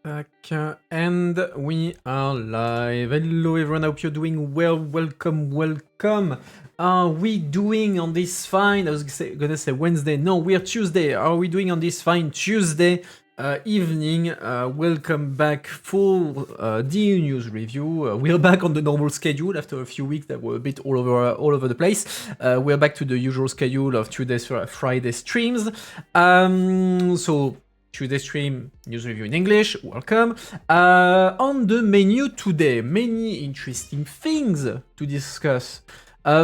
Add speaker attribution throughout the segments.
Speaker 1: Back, and we are live. Hello everyone, I hope you're doing well. Welcome. Are we doing on this fine, I was gonna say Wednesday, no, we're Tuesday. Are we doing on this fine Tuesday evening? Welcome back for the news review. We're back on the normal schedule after a few weeks that were a bit all over the place. We're back to the usual schedule of Tuesdays, Friday streams. So Tuesday stream, news review in English, welcome. On the menu today, many interesting things to discuss.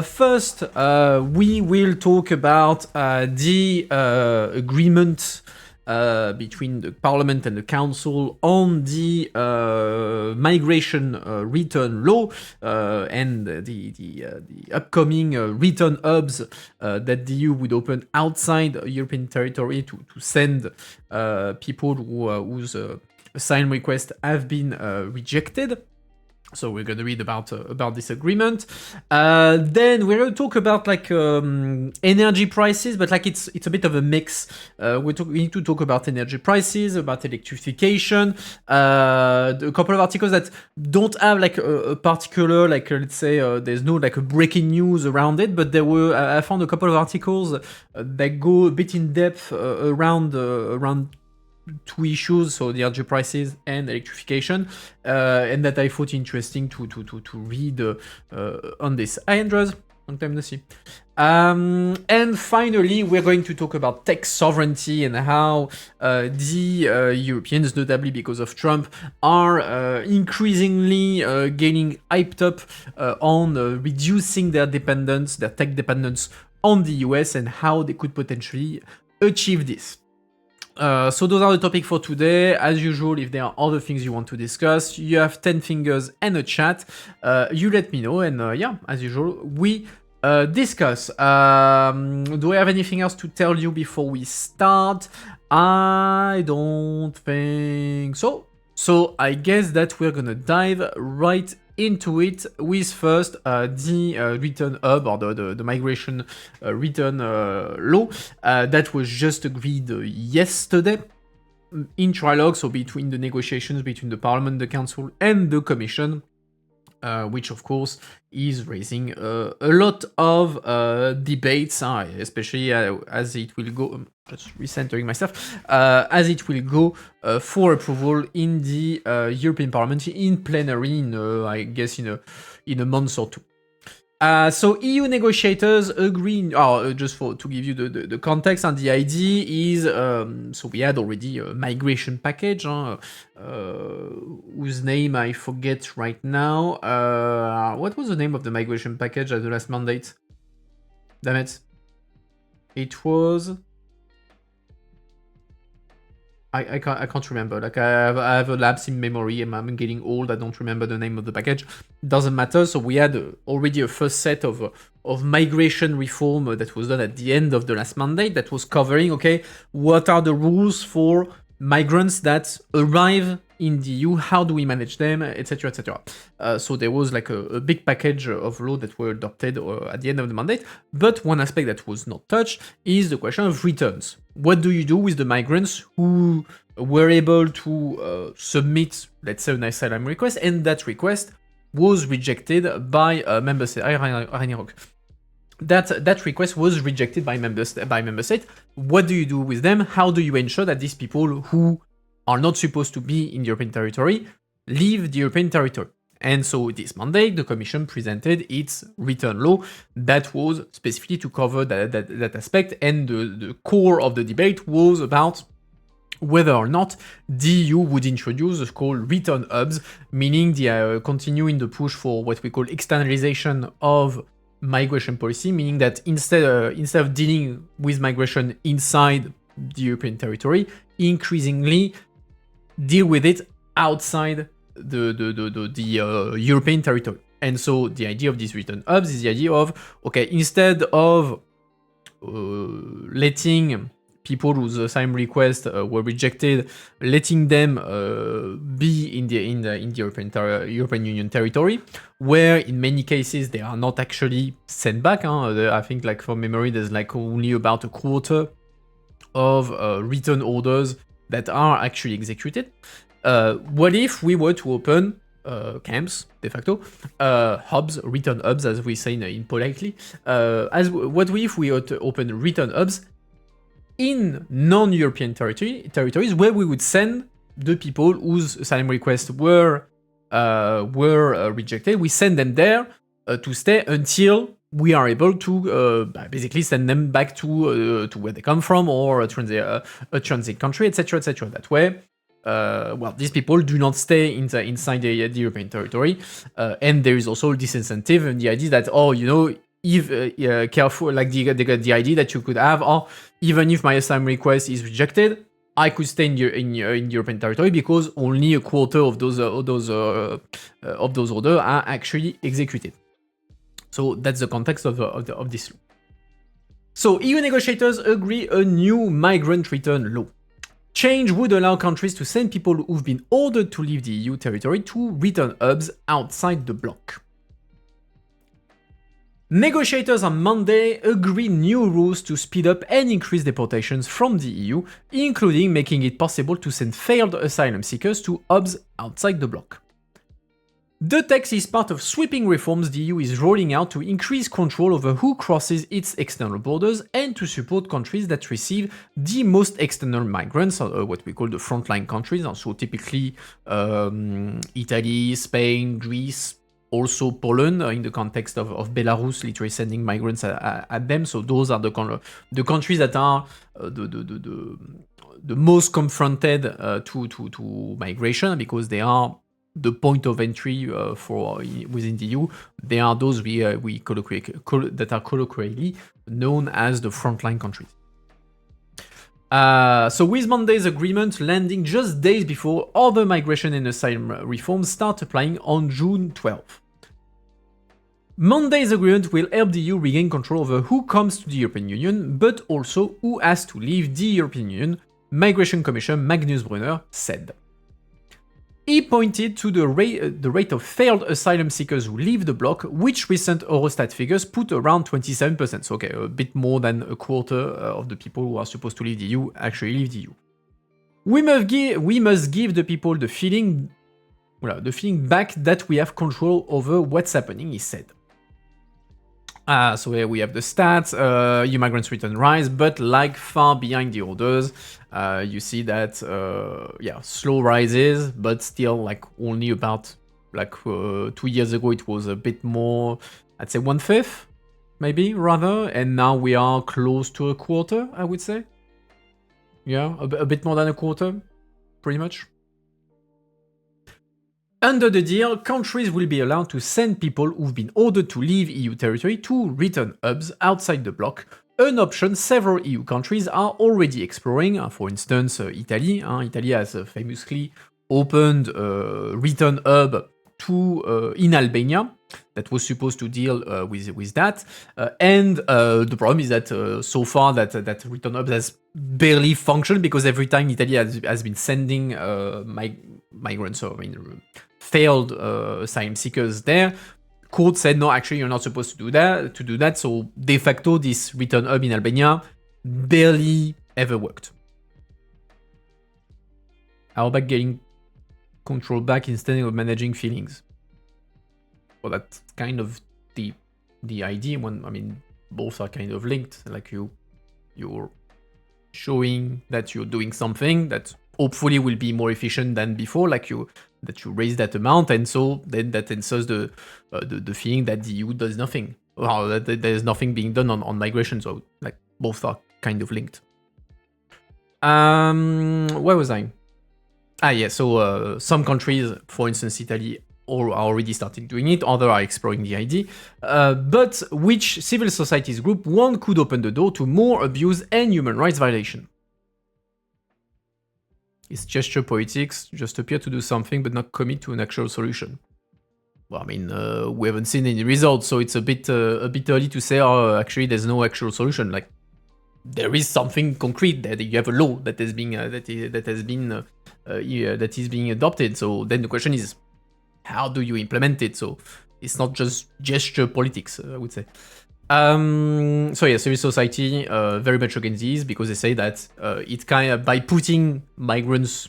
Speaker 1: First, we will talk about the agreement between the Parliament and the Council on the migration return law and the upcoming return hubs that the EU would open outside European territory to send people whose asylum requests have been rejected. So we're going to read about this agreement. Then we're going to talk about energy prices, but it's a bit of a mix. We need to talk about energy prices, about electrification, a couple of articles that don't have a particular let's say there's no a breaking news around it, but there were I found a couple of articles that go a bit in depth around two issues, so the energy prices and electrification, and that I thought interesting to read on this. Hi Andres, long time no see. And finally, we're going to talk about tech sovereignty and how the Europeans, notably because of Trump, are increasingly getting hyped up on reducing their tech dependence on the US, and how they could potentially achieve this. So those are the topics for today. As usual, if there are other things you want to discuss, you have 10 fingers and a chat. You let me know, and yeah, as usual, we discuss. Do I have anything else to tell you before we start? I don't think so. So I guess that we're gonna dive right into it with first the return hub, or the migration return law that was just agreed yesterday in trilogue, so between the negotiations between the Parliament, the Council, and the Commission. Which of course is raising a lot of debates, especially as it will go, just recentering myself, as it will go for approval in the European Parliament in plenary, I guess in a month or two. So EU negotiators agree, just to give you the context, and the idea is, so we had already a migration package, whose name I forget right now. What was the name of the migration package at the last mandate? Damn it. It was... I can't remember. I have a lapse in memory, and I'm getting old. I don't remember the name of the package. Doesn't matter. So we had already a first set of migration reform that was done at the end of the last mandate, that was covering, okay, what are the rules for migrants that arrive in the EU, how do we manage them, etc., etc. So there was a big package of law that were adopted at the end of the mandate. But one aspect that was not touched is the question of returns. What do you do with the migrants who were able to submit, let's say, an asylum request, and that request was rejected by a member state? That request was rejected by member state. What do you do with them? How do you ensure that these people who are not supposed to be in the European territory leave the European territory? And so this Monday, the Commission presented its return law that was specifically to cover that aspect, and the core of the debate was about whether or not the EU would introduce the called return hubs, meaning the continuing the push for what we call externalization of migration policy, meaning that instead of dealing with migration inside the European territory, increasingly deal with it outside the European territory. And so the idea of these return hubs is the idea of, okay, instead of letting people whose asylum requests were rejected, letting them be in the European Union territory, where in many cases they are not actually sent back. I think, from memory, there's only about a quarter of return orders that are actually executed. What if we were to open camps, de facto, hubs, return hubs, as we say in politely, what if we were to open return hubs in non-European territories where we would send the people whose asylum requests were rejected. We send them there to stay until we are able to basically send them back to where they come from, or a transit country, etc., etc. That way, these people do not stay inside the European territory, and there is also a disincentive, and the idea that, if careful, like the idea that you could have, even if my asylum request is rejected, I could stay in European territory because only a quarter of those orders are actually executed. So that's the context of this law. So EU negotiators agree a new migrant return law. Change would allow countries to send people who've been ordered to leave the EU territory to return hubs outside the bloc. Negotiators on Monday agreed new rules to speed up and increase deportations from the EU, including making it possible to send failed asylum seekers to hubs outside the bloc. The text is part of sweeping reforms the EU is rolling out to increase control over who crosses its external borders and to support countries that receive the most external migrants, what we call the frontline countries, so typically Italy, Spain, Greece, also Poland, in the context of Belarus, literally sending migrants at them. So those are the countries that are the most confronted to migration, because they are the point of entry for within the EU. They are those that are colloquially known as the frontline countries. So with Monday's agreement landing just days before other migration and asylum reforms start applying on June 12th. Monday's agreement will help the EU regain control over who comes to the European Union, but also who has to leave the European Union, Migration Commissioner Magnus Brunner said. He pointed to the rate of failed asylum seekers who leave the bloc, which recent Eurostat figures put around 27%. So, a bit more than a quarter of the people who are supposed to leave the EU actually leave the EU. We must give the people the feeling back that we have control over what's happening, he said. So here we have the stats. EU migrants return rise, but like far behind the others. You see that, slow rises, but still like only about 2 years ago it was a bit more, I'd say 1/5, maybe rather, and now we are close to a quarter, I would say. Yeah, a bit more than a quarter, pretty much. Under the deal, countries will be allowed to send people who've been ordered to leave EU territory to return hubs outside the bloc, an option several EU countries are already exploring. For instance, Italy. Italy has famously opened a return hub in Albania that was supposed to deal with that. And the problem is that so far that return hub has barely functioned, because every time Italy has been sending migrants, failed asylum seekers there, court said, no, actually you're not supposed to do that. So de facto, this return hub in Albania barely ever worked. How about getting control back instead of managing feelings? Well, that's kind of the idea. Both are kind of linked. Like you're showing that you're doing something that hopefully will be more efficient than before, that you raise that amount, and so then that answers the feeling that the EU does nothing, or that there's nothing being done on migration. So like both are kind of linked. Where was I? So some countries, for instance Italy, are already starting doing it, others are exploring the idea, but which civil societies group one could open the door to more abuse and human rights violation. It's gesture politics, just appear to do something but not commit to an actual solution. Well, we haven't seen any results, so it's a bit early to say, actually there's no actual solution. Like, there is something concrete there. You have a law that is being adopted. So then the question is, how do you implement it? So it's not just gesture politics, I would say. So yeah, civil society very much against these because they say that it kind of by putting migrants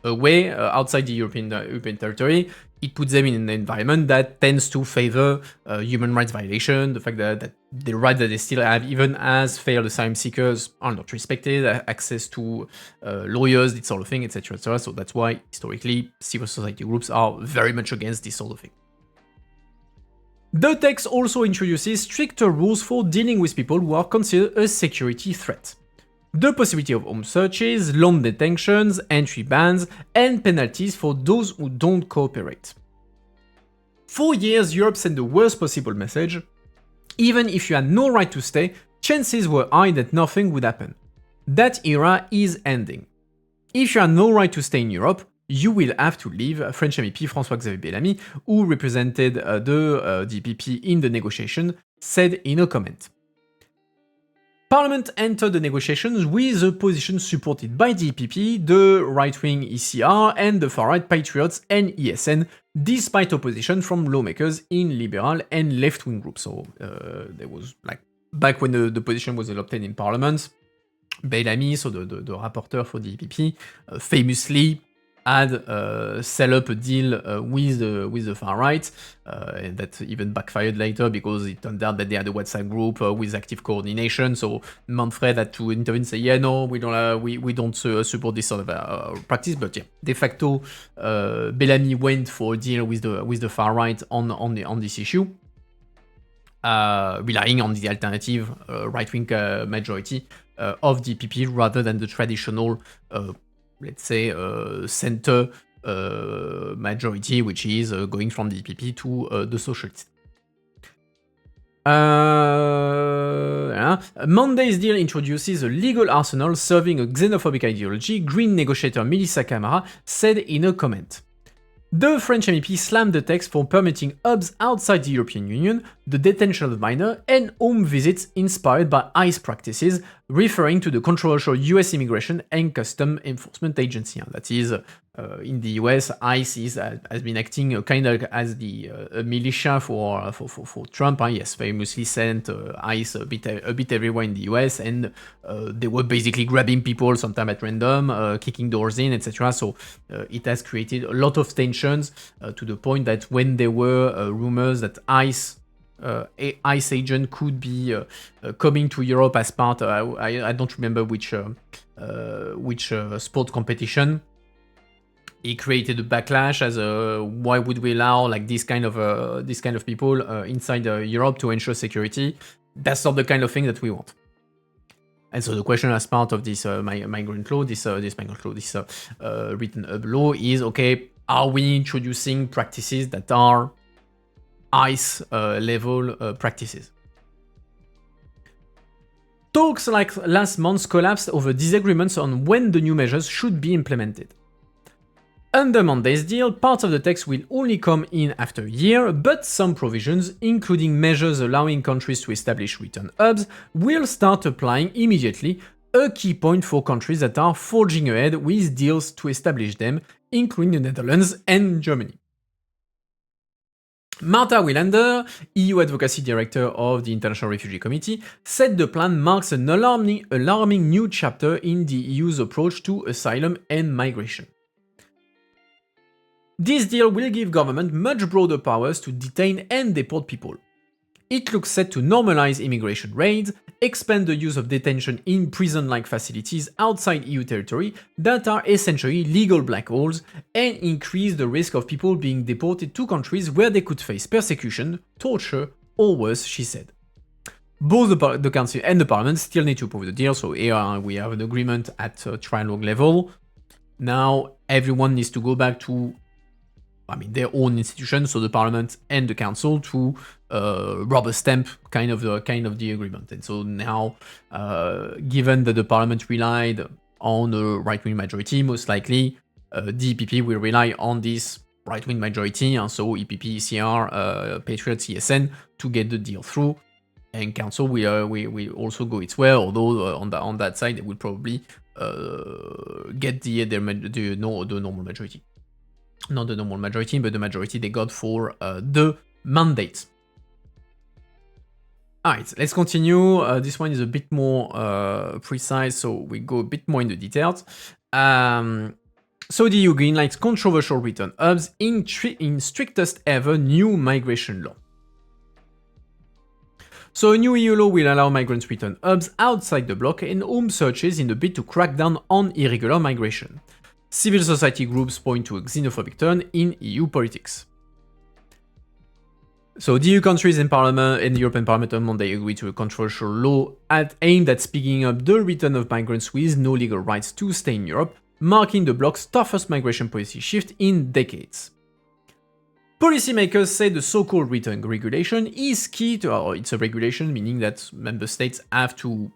Speaker 1: away outside the European territory, it puts them in an environment that tends to favor human rights violation, the fact that the right that they still have, even as failed asylum seekers, are not respected, access to lawyers, this sort of thing, etc., etc. So that's why historically civil society groups are very much against this sort of thing. The text also introduces stricter rules for dealing with people who are considered a security threat. The possibility of home searches, long detentions, entry bans, and penalties for those who don't cooperate. For years, Europe sent the worst possible message. Even if you had no right to stay, chances were high that nothing would happen. That era is ending. If you have no right to stay in Europe, you will have to leave, French MEP François-Xavier Bellamy, who represented the DPP in the negotiation, said in a comment. Parliament entered the negotiations with a position supported by the EPP, the right-wing ECR, and the far-right Patriots and ESN, despite opposition from lawmakers in liberal and left-wing groups. So there was, like, back when the position was adopted in Parliament, Bellamy, so the rapporteur for the EPP, famously had set up a deal with the far right, and that even backfired later because it turned out that they had a WhatsApp group with active coordination. So Manfred had to intervene and say, yeah, no, we don't support this sort of practice. But yeah, de facto, Bellamy went for a deal with the far right on this issue. Relying on the alternative right-wing majority of the EPP rather than the traditional, let's say, center majority, which is going from the EPP to the Socialists. Monday's deal introduces a legal arsenal serving a xenophobic ideology, Green negotiator Melissa Camara said in a comment. The French MEP slammed the text for permitting hubs outside the European Union, the detention of minors, and home visits inspired by ICE practices, referring to the controversial US Immigration and Custom Enforcement Agency. That is, in the US, ICE has been acting kind of as the militia for Trump. Yes, famously sent ICE a bit everywhere in the US, and they were basically grabbing people sometimes at random, kicking doors in, etc. So it has created a lot of tensions to the point that when there were rumors that ICE agent could be coming to Europe as part I don't remember which sport competition. It created a backlash as why would we allow like this kind of people inside Europe to ensure security? That's not the kind of thing that we want. And so the question as part of this migrant law, this written up law is, okay, are we introducing practices that are ICE level practices? Talks like last month collapsed over disagreements on when the new measures should be implemented. Under Monday's deal, parts of the text will only come in after a year, but some provisions, including measures allowing countries to establish return hubs, will start applying immediately, a key point for countries that are forging ahead with deals to establish them, including the Netherlands and Germany. Marta Wilander, EU Advocacy Director of the International Refugee Committee, said the plan marks an alarming new chapter in the EU's approach to asylum and migration. This deal will give government much broader powers to detain and deport people. It looks set to normalize immigration raids, expand the use of detention in prison-like facilities outside EU territory that are essentially legal black holes, and increase the risk of people being deported to countries where they could face persecution, torture, or worse, she said. Both the Council and the Parliament still need to approve the deal, so here we have an agreement at trilogue level. Now everyone needs to go back to their own institutions, so the Parliament and the Council, to rubber stamp kind of the agreement. And so now, given that the Parliament relied on a right-wing majority, most likely the EPP will rely on this right-wing majority, and so EPP, ECR, Patriots, ESN, to get the deal through. And Council will also go its way, although on that side they will probably get the normal majority. Not the normal majority, but the majority they got for the mandate. Alright, let's continue. This one is a bit more precise, so we go a bit more into details. So the EU greenlights controversial return hubs in strictest ever new migration law. So a new EU law will allow migrants return hubs outside the bloc and home searches in the bid to crack down on irregular migration. Civil society groups point to a xenophobic turn in EU politics. So the EU countries in Parliament and the European Parliament on Monday agreed to a controversial law aimed at speeding up the return of migrants with no legal rights to stay in Europe, marking the bloc's toughest migration policy shift in decades. Policymakers say the so-called return regulation is key to, it's a regulation meaning that member states have to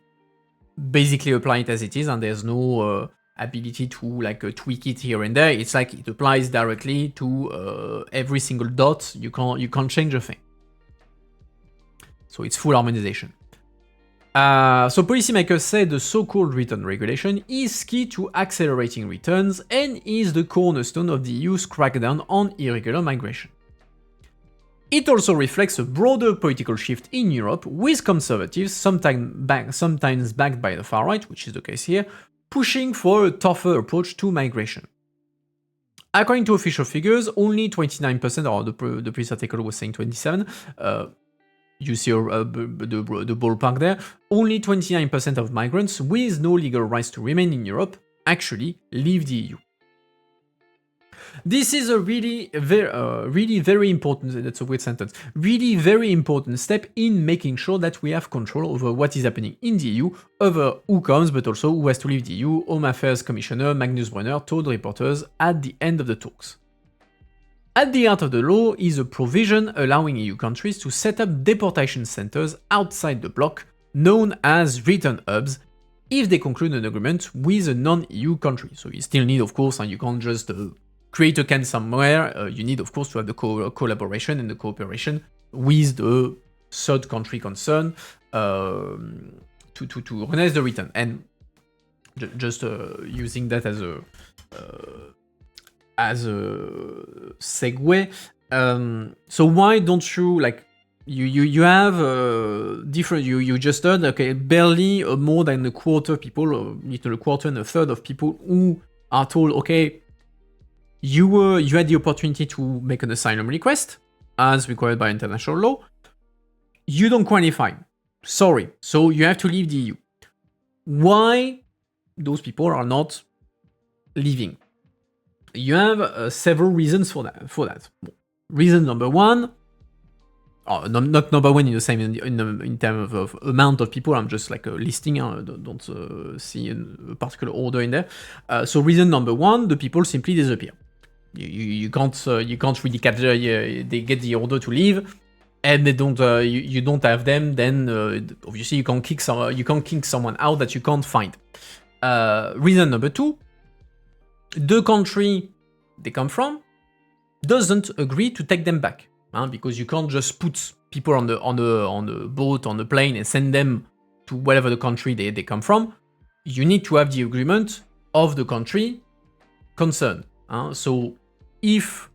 Speaker 1: basically apply it as it is, and there's no ability to tweak it here and there. It's like it applies directly to every single dot. You can't change a thing. So it's full harmonization. So policymakers say the so-called return regulation is key to accelerating returns and is the cornerstone of the EU's crackdown on irregular migration. It also reflects a broader political shift in Europe, with conservatives, sometimes backed by the far right, which is the case here, pushing for a tougher approach to migration. According to official figures, only 29%, or the previous article was saying 27%, you see the ballpark there, only 29% of migrants with no legal rights to remain in Europe actually leave the EU. This is a really very important, that's a weird sentence, really very important step in making sure that we have control over what is happening in the EU, over who comes, but also who has to leave the EU, Home Affairs Commissioner Magnus Brunner told reporters at the end of the talks. At the heart of the law is a provision allowing EU countries to set up deportation centers outside the bloc, known as return hubs, if they conclude an agreement with a non-EU country. So you still need, of course, and you can't just create a can somewhere, you need of course to have the collaboration and the cooperation with the third country concerned to organize the return. And just using that as a segue, so why don't you, like, you have different, you just heard, okay, barely more than a quarter people, or little a quarter and a third of people who are told, okay, you had the opportunity to make an asylum request, as required by international law. You don't qualify. Sorry. So you have to leave the EU. Why those people are not leaving? You have several reasons for that. Reason number one, not number one in the same in terms of amount of people. I'm just like listing. Don't see a particular order in there. So reason number one, the people simply disappear. You can't really capture. They get the order to leave, and they don't. You don't have them. Then obviously you can't kick someone out that you can't find. Reason number two, the country they come from doesn't agree to take them back, because you can't just put people on the boat, on the plane, and send them to whatever the country they come from. You need to have the agreement of the country concerned. So if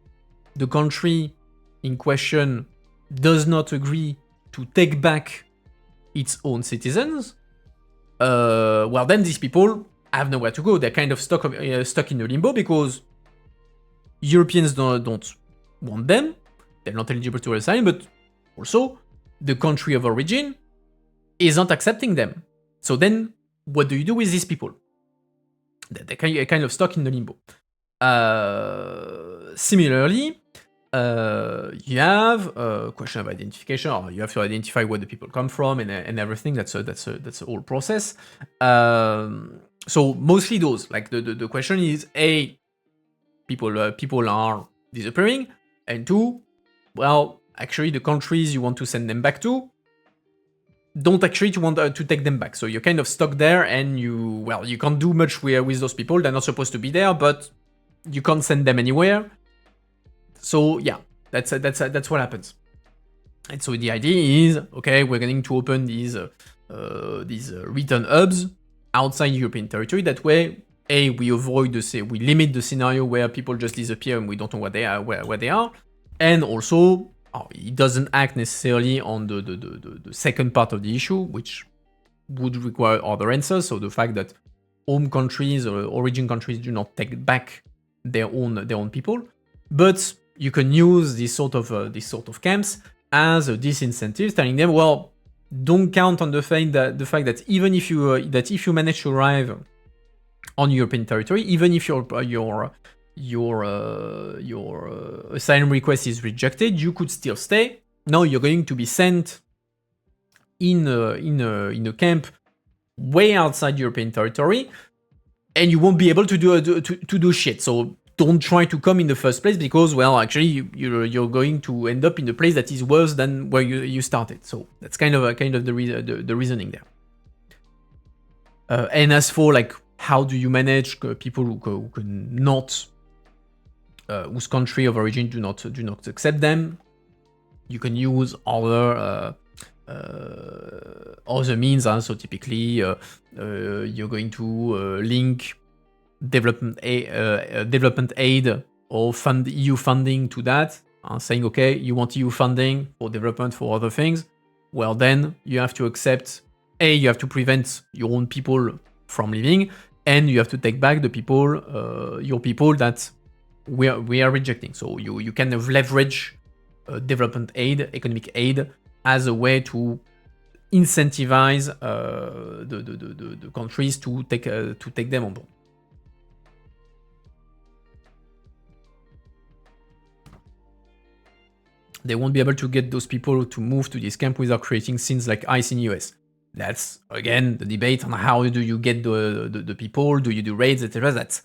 Speaker 1: the country in question does not agree to take back its own citizens, well, then these people have nowhere to go. They're kind of stuck in a limbo because Europeans don't want them. They're not eligible to asylum, but also the country of origin isn't accepting them. So then, what do you do with these people? They're kind of stuck in the limbo. Similarly, you have a question of identification, or you have to identify where the people come from and everything. That's a whole process. So mostly those, like the question is, A, people are disappearing, and two, well, actually the countries you want to send them back to don't actually want to take them back. So you're kind of stuck there, and you can't do much with those people. They're not supposed to be there, but you can't send them anywhere. So yeah, that's what happens. And so the idea is, okay, we're going to open these return hubs outside European territory. That way, A, we limit the scenario where people just disappear and we don't know where they are, and also it doesn't act necessarily on the second part of the issue, which would require other answers. So the fact that home countries or origin countries do not take back their own people, but you can use this sort of camps as a disincentive, telling them, well, don't count on the fact that even if you manage to arrive on European territory, even if your asylum request is rejected, you could still stay. No, you're going to be sent in a camp way outside European territory, and you won't be able to do shit. So don't try to come in the first place because, well, actually you're going to end up in a place that is worse than where you started. So that's kind of the reasoning there. And as for like how do you manage people who cannot, whose country of origin do not accept them, you can use other means. So typically, you're going to link development aid or EU funding to that, saying, okay, you want EU funding for development for other things. Well, then you have to accept, you have to prevent your own people from leaving, and you have to take back the people, your people that we are rejecting. So you kind of leverage development aid, economic aid, as a way to incentivize the countries to take them on board. They won't be able to get those people to move to this camp without creating scenes like ICE in US. That's, again, the debate on how do you get the people, do you do raids, etc. That's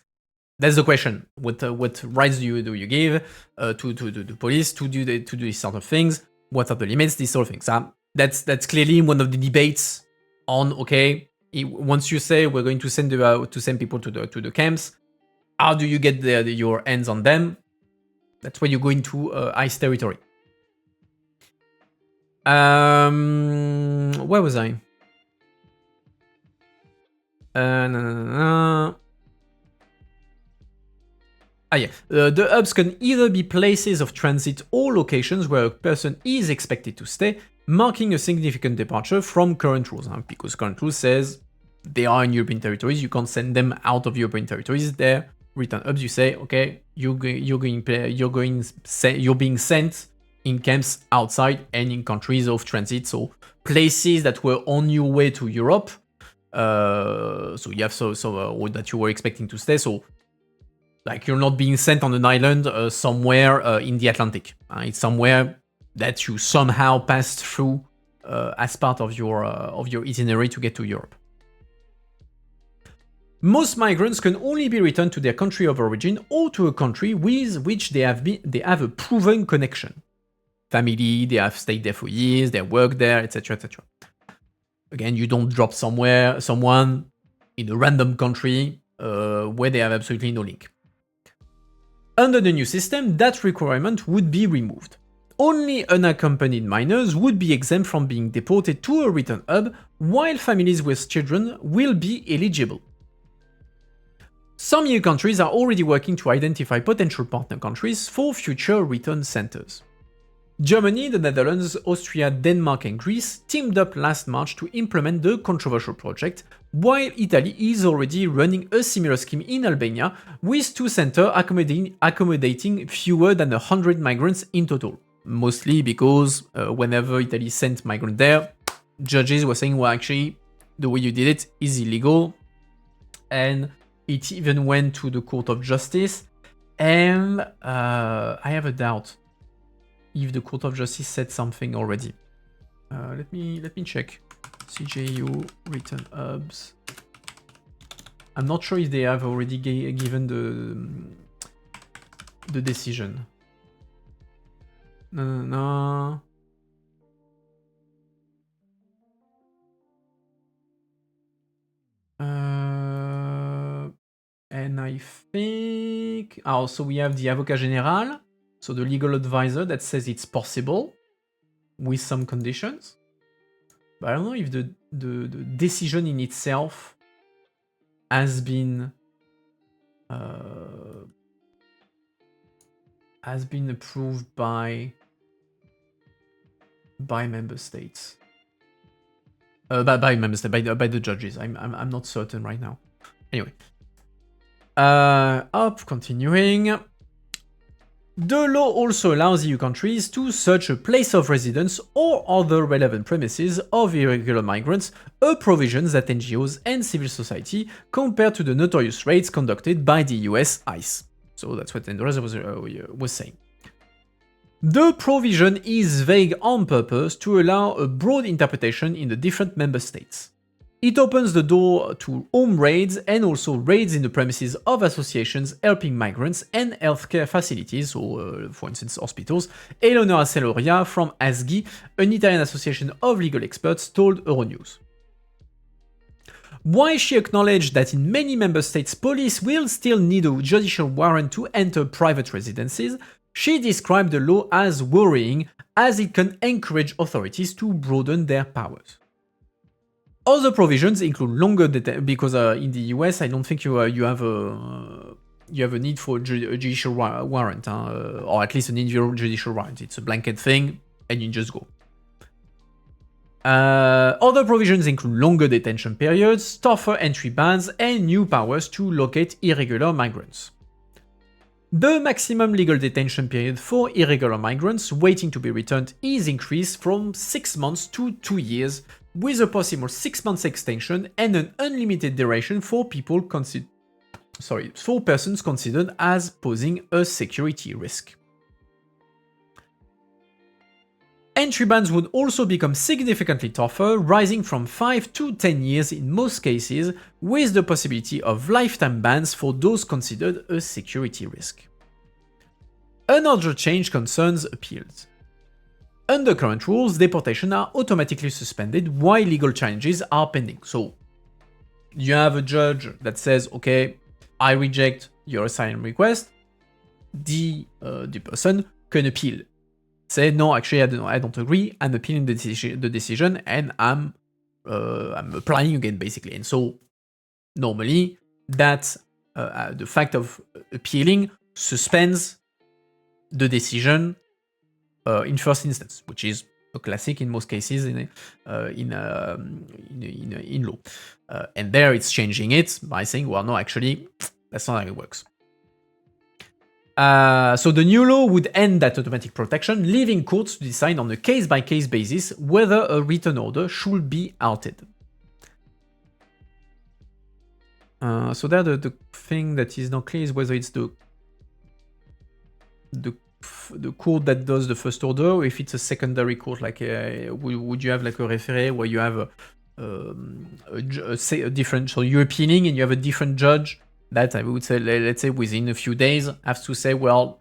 Speaker 1: the question. What rights do you give to the police to do these sort of things? What are the limits? These sort of things. That's clearly one of the debates on, okay, once you say we're going to send people to the camps, how do you get your hands on them? That's where you go into ICE territory. Where was I? The hubs can either be places of transit or locations where a person is expected to stay, marking a significant departure from current rules. Because current rules says they are in European territories, you can't send them out of European territories. They're return hubs. You say, okay, you're being sent in camps outside and in countries of transit, so places that were on your way to Europe. So you have that you were expecting to stay. So like you're not being sent on an island somewhere in the Atlantic. It's somewhere that you somehow passed through as part of your itinerary to get to Europe. Most migrants can only be returned to their country of origin or to a country with which they have a proven connection. Family, they have stayed there for years, they work there, etc., etc. Again, you don't drop someone in a random country where they have absolutely no link. Under the new system, that requirement would be removed. Only unaccompanied minors would be exempt from being deported to a return hub, while families with children will be eligible. Some EU countries are already working to identify potential partner countries for future return centers. Germany, the Netherlands, Austria, Denmark and Greece teamed up last March to implement the controversial project, while Italy is already running a similar scheme in Albania, with 2 centers accommodating fewer than 100 migrants in total. Mostly because whenever Italy sent migrants there, judges were saying, well, actually, the way you did it is illegal. And it even went to the Court of Justice. And I have a doubt if the Court of Justice said something already. Let me check. CJU return hubs. I'm not sure if they have already given the decision. No. And I think also we have the Avocat Général, so the legal advisor that says it's possible with some conditions. But I don't know if the decision in itself has been approved by by member states. By member state, by the judges. I'm not certain right now. Anyway. Continuing. The law also allows EU countries to search a place of residence or other relevant premises of irregular migrants, a provision that NGOs and civil society compared to the notorious raids conducted by the US ICE. So that's what Andres was saying. The provision is vague on purpose to allow a broad interpretation in the different member states. It opens the door to home raids and also raids in the premises of associations helping migrants and healthcare facilities, so for instance hospitals. Eleonora Celoria from ASGI, an Italian association of legal experts, told Euronews. While she acknowledged that in many member states police will still need a judicial warrant to enter private residences, she described the law as worrying as it can encourage authorities to broaden their powers. Other provisions include longer because in the US I don't think you have a need for a judicial warrant, or at least an individual judicial warrant. It's a blanket thing and you just go. Other provisions include longer detention periods, tougher entry bans, and new powers to locate irregular migrants. The maximum legal detention period for irregular migrants waiting to be returned is increased from 6 months to 2 years, with a possible 6 months extension and an unlimited duration for persons considered as posing a security risk. Entry bans would also become significantly tougher, rising from 5 to 10 years in most cases, with the possibility of lifetime bans for those considered a security risk. Another change concerns appeals. Under current rules, deportation are automatically suspended while legal challenges are pending. So, you have a judge that says, okay, I reject your asylum request. The person can appeal. Say, no, actually, I don't agree. I'm appealing the decision, and I'm applying again, basically. And so, normally, that the fact of appealing suspends the decision in first instance, which is a classic in most cases in law. And there it's changing it by saying, well, no, actually, that's not how it works. So the new law would end that automatic protection, leaving courts to decide on a case-by-case basis whether a written order should be altered. So there the thing that is not clear is whether it's the court that does the first order, or if it's a secondary court, like would you have like a referee where you have a different, so you're appealing and you have a different judge that I would say, let's say within a few days, has to say, well,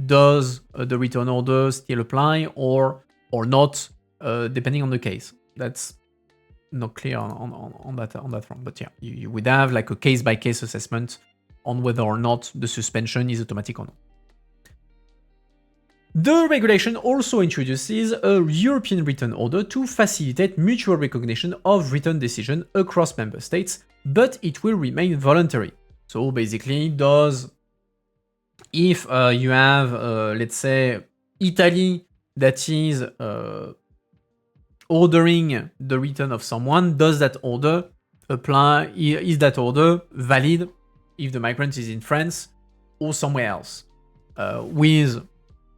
Speaker 1: does the return order still apply or not, depending on the case. That's not clear on that front, but yeah, you would have like a case-by-case assessment on whether or not the suspension is automatic or not. The regulation also introduces a European written order to facilitate mutual recognition of written decision across member states, but it will remain voluntary. So basically, if you have, let's say, Italy that is ordering the return of someone, does that order apply? Is that order valid if the migrant is in France or somewhere else?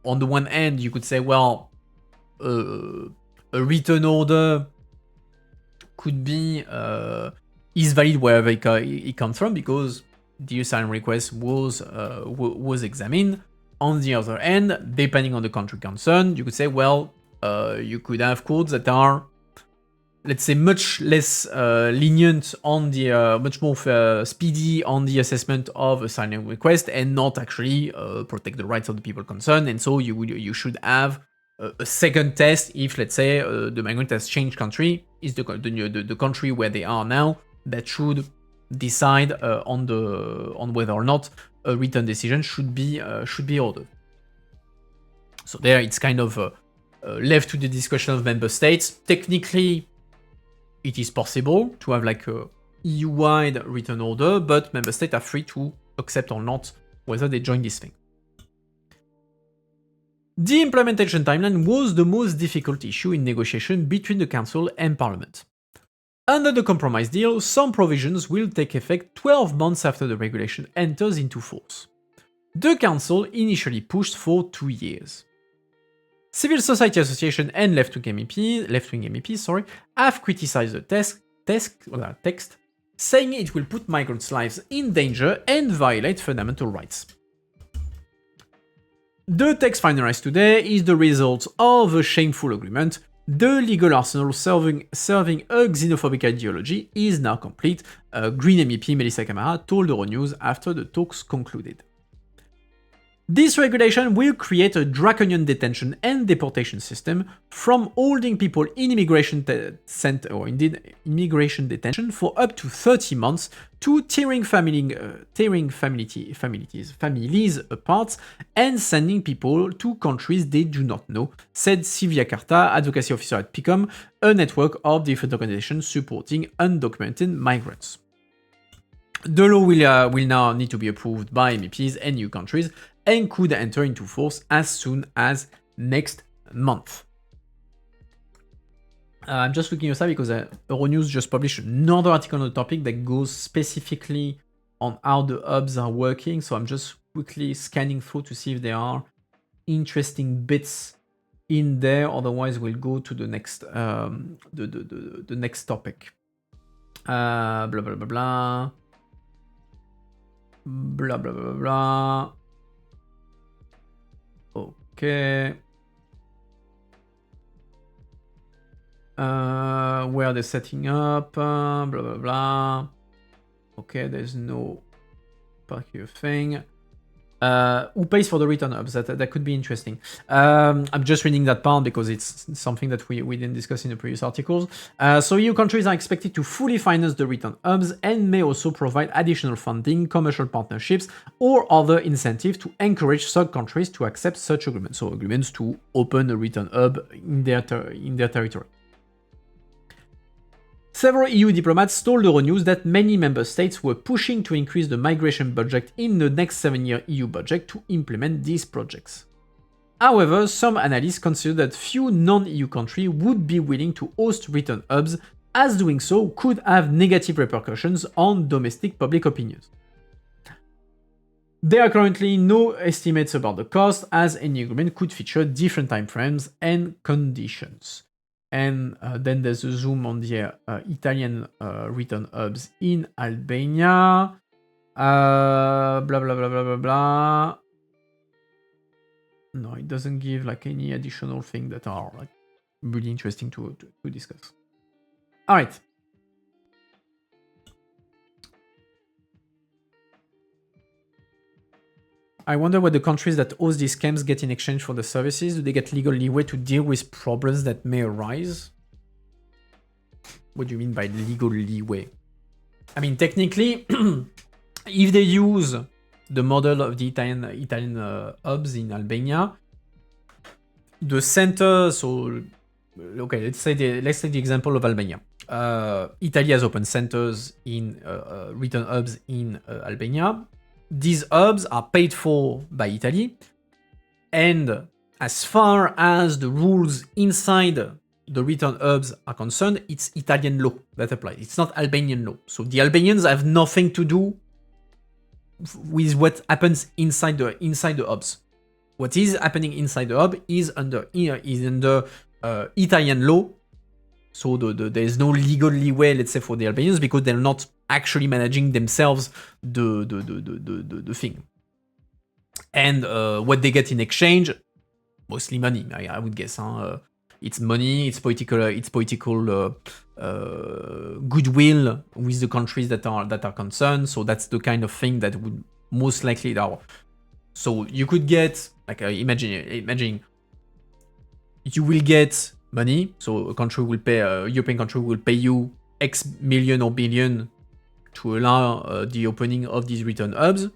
Speaker 1: On the one hand, you could say, well, a written order could be is valid wherever it comes from because the asylum request was examined. On the other hand, depending on the country concerned, you could say, well, you could have courts that are, let's say, much less lenient on the, much more speedy on the assessment of asylum request and not actually protect the rights of the people concerned. And so you should have a second test if, let's say, the migrant has changed country, is the country where they are now that should decide on whether or not a written decision should be ordered. So there, it's kind of left to the discretion of member states. Technically, it is possible to have like a EU-wide written order, but member states are free to accept or not whether they join this thing. The implementation timeline was the most difficult issue in negotiation between the Council and Parliament. Under the compromise deal, some provisions will take effect 12 months after the regulation enters into force. The Council initially pushed for 2 years. Civil society associations and left-wing MEPs have criticized the text, saying it will put migrants' lives in danger and violate fundamental rights. The text finalized today is the result of a shameful agreement. The legal arsenal serving a xenophobic ideology is now complete, Green MEP Melissa Camara told Euronews after the talks concluded. This regulation will create a draconian detention and deportation system, from holding people in immigration detention for up to 30 months to tearing families apart and sending people to countries they do not know, said Silvia Carta, advocacy officer at PICOM, a network of different organizations supporting undocumented migrants. The law will now need to be approved by MEPs and new countries, and could enter into force as soon as next month. I'm just looking at that because Euronews just published another article on the topic that goes specifically on how the hubs are working, so I'm just quickly scanning through to see if there are interesting bits in there. Otherwise, we'll go to the next the next topic. Blah blah blah blah blah blah blah blah blah. Okay. Where they're setting up, blah blah blah. Okay, there's no particular thing. Who pays for the return hubs? That could be interesting. I'm just reading that part because it's something that we didn't discuss in the previous articles. So EU countries are expected to fully finance the return hubs and may also provide additional funding, commercial partnerships, or other incentives to encourage third countries to accept such agreements. So agreements to open a return hub in their territory. Several EU diplomats told Euronews that many member states were pushing to increase the migration budget in the next 7-year EU budget to implement these projects. However, some analysts consider that few non-EU countries would be willing to host return hubs, as doing so could have negative repercussions on domestic public opinion. There are currently no estimates about the cost, as any agreement could feature different timeframes and conditions. And then there's a zoom on the Italian return hubs in Albania. Blah blah blah blah blah blah. No, it doesn't give like any additional thing that are like really interesting to discuss. All right. I wonder what the countries that host these camps get in exchange for the services. Do they get legal leeway to deal with problems that may arise? What do you mean by legal leeway? I mean, technically, if they use the model of the Italian hubs in Albania, the center. So, okay, let's take the example of Albania. Italy has opened centers in return hubs in Albania. These hubs are paid for by Italy, and as far as the rules inside the return hubs are concerned, it's Italian law that applies. It's not Albanian law. So the Albanians have nothing to do with what happens inside the hubs. What is happening inside the hub is under Italian law. So there is no legal leeway, let's say, for the Albanians because they're not actually managing themselves the thing. And what they get in exchange, mostly money, I would guess. It's money, it's political goodwill with the countries that are concerned. So that's the kind of thing that would most likely are. So you could get like imagine you will get money. So a European country will pay you X million or billion to allow the opening of these return hubs.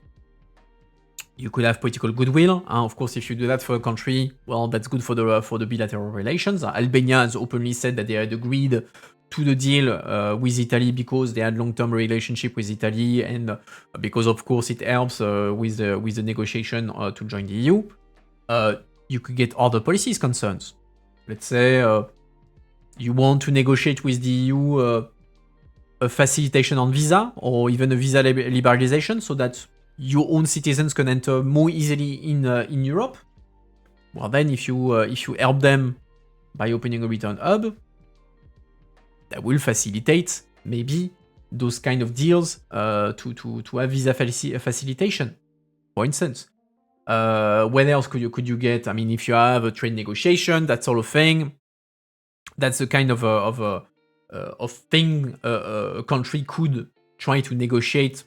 Speaker 1: You could have political goodwill. Of course, if you do that for a country, well, that's good for the bilateral relations. Albania has openly said that they had agreed to the deal with Italy because they had long-term relationship with Italy, and because of course it helps with the negotiation to join the EU. you could get other policies concerns. Let's say you want to negotiate with the EU a facilitation on visa or even a visa liberalization so that your own citizens can enter more easily in Europe. Well, then if you help them by opening a return hub, that will facilitate maybe those kind of deals to have visa facilitation, for instance. What else could you get? I mean, if you have a trade negotiation, that sort of thing, that's a kind of thing a country could try to negotiate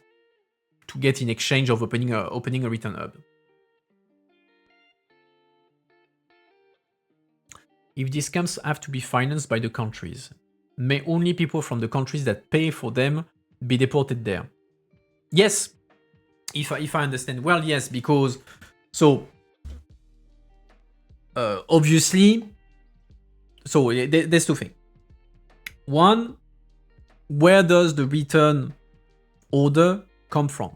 Speaker 1: to get in exchange of opening a return hub. If these camps have to be financed by the countries, may only people from the countries that pay for them be deported there? Yes, if I understand well, yes, because so obviously, so there's two things. One, where does the return order come from?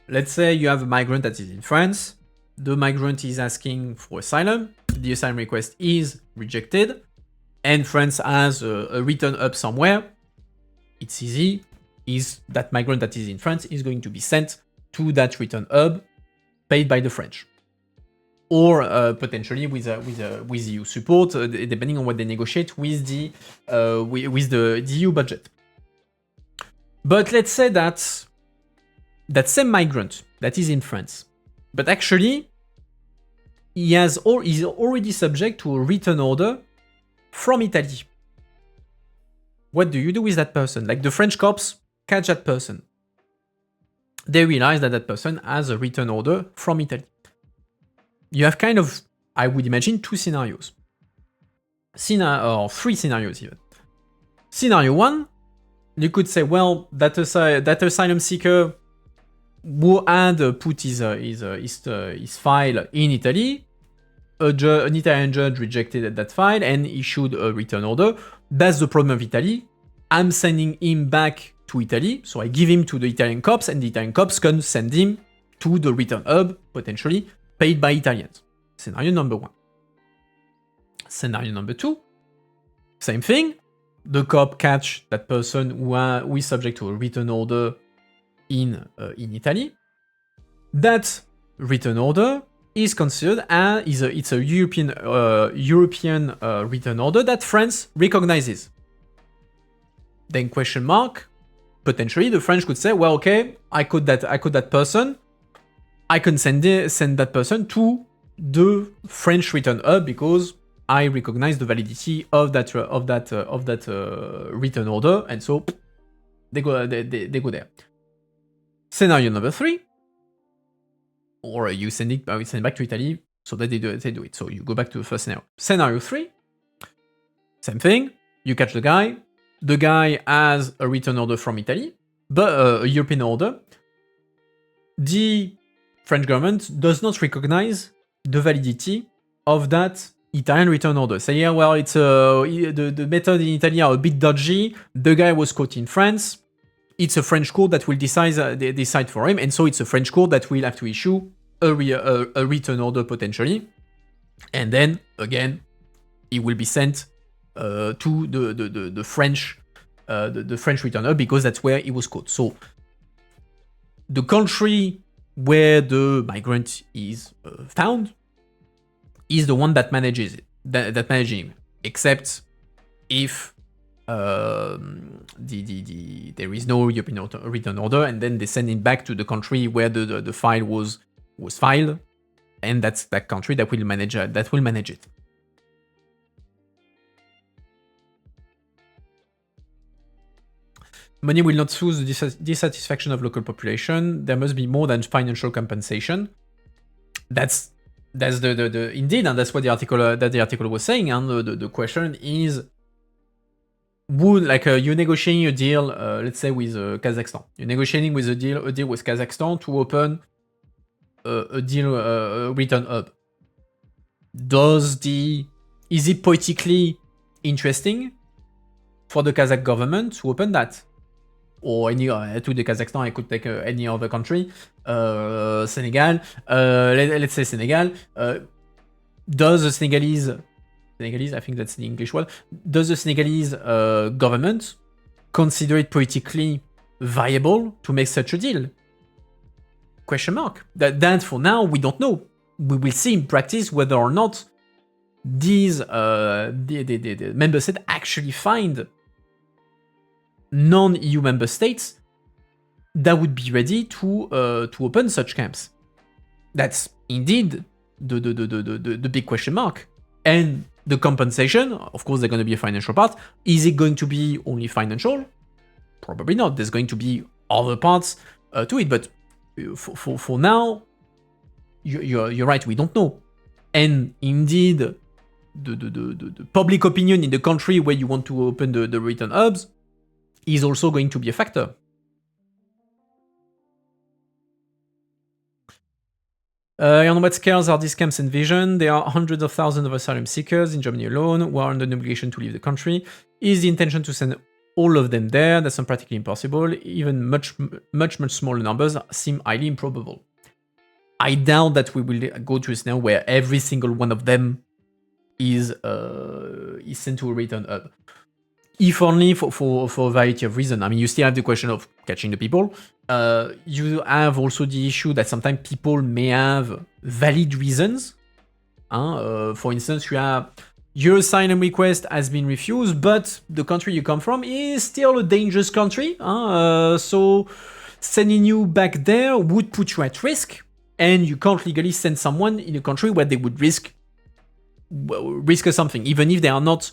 Speaker 1: Let's say you have a migrant that is in France. The migrant is asking for asylum. The asylum request is rejected. And France has a return hub somewhere. It's easy. Is that migrant that is in France is going to be sent to that return hub paid by the French. Or potentially with EU support, depending on what they negotiate with the EU budget. But let's say that same migrant that is in France, but actually he is already subject to a return order from Italy. What do you do with that person? Like the French cops catch that person. They realize that person has a return order from Italy. You have kind of, I would imagine, two scenarios. Or three scenarios even. Scenario one, you could say, well, that asylum seeker who had put his file in Italy, an Italian judge rejected that file and issued a return order. That's the problem of Italy. I'm sending him back to Italy, so I give him to the Italian cops, and the Italian cops can send him to the return hub, potentially, paid by Italians. Scenario number one. Scenario number two, same thing. The cop catch that person who is subject to a return order in Italy. That return order is considered as it's a European return order that France recognizes. Then question mark. Potentially, the French could say, well, okay, I caught that person. I can send that person to the French return hub because I recognize the validity of that return order, and so they go there. Scenario number three, or you send it back to Italy so that they do it. So you go back to the first scenario. Scenario three, same thing. You catch the guy. The guy has a return order from Italy, but a European order. The French government does not recognize the validity of that Italian return order. Say, yeah, well, it's the method in Italy are a bit dodgy. The guy was caught in France. It's a French court that will decide for him, and so it's a French court that will have to issue a return order potentially, and then again, he will be sent to the French return hub because that's where he was caught. So the country where the migrant is found is the one that manages it, that managing him, except if there is no European return order, and then they send him back to the country where the file was filed, and that's that country that will manage it. Money will not soothe the dissatisfaction of local population. There must be more than financial compensation. That's the indeed, and that's what the article was saying. And the question is, would you negotiating a deal, let's say with Kazakhstan? You're negotiating with a deal with Kazakhstan to open a return hub. Is it politically interesting for the Kazakh government to open that? Or any to the Kazakhstan, I could take any other country, Senegal. Let's say Senegal. does the Senegalese, I think that's the English word, does the Senegalese government consider it politically viable to make such a deal? Question mark. That for now, we don't know. We will see in practice whether or not these the member states actually find non-EU member states that would be ready to open such camps. That's indeed the big question mark. And the compensation, of course, there's going to be a financial part. Is it going to be only financial? Probably not. There's going to be other parts to it. But for now, you're right. We don't know. And indeed, the public opinion in the country where you want to open the return hubs is also going to be a factor. On what scales are these camps envisioned? There are hundreds of thousands of asylum seekers in Germany alone who are under an obligation to leave the country. Is the intention to send all of them there? That's not practically impossible. Even much smaller numbers seem highly improbable. I doubt that we will go to a scenario where every single one of them is sent to a return hub. If only for a variety of reasons. I mean, you still have the question of catching the people. You have also the issue that sometimes people may have valid reasons. For instance, your asylum request has been refused, but the country you come from is still a dangerous country. So sending you back there would put you at risk, and you can't legally send someone in a country where they would risk something, even if they are not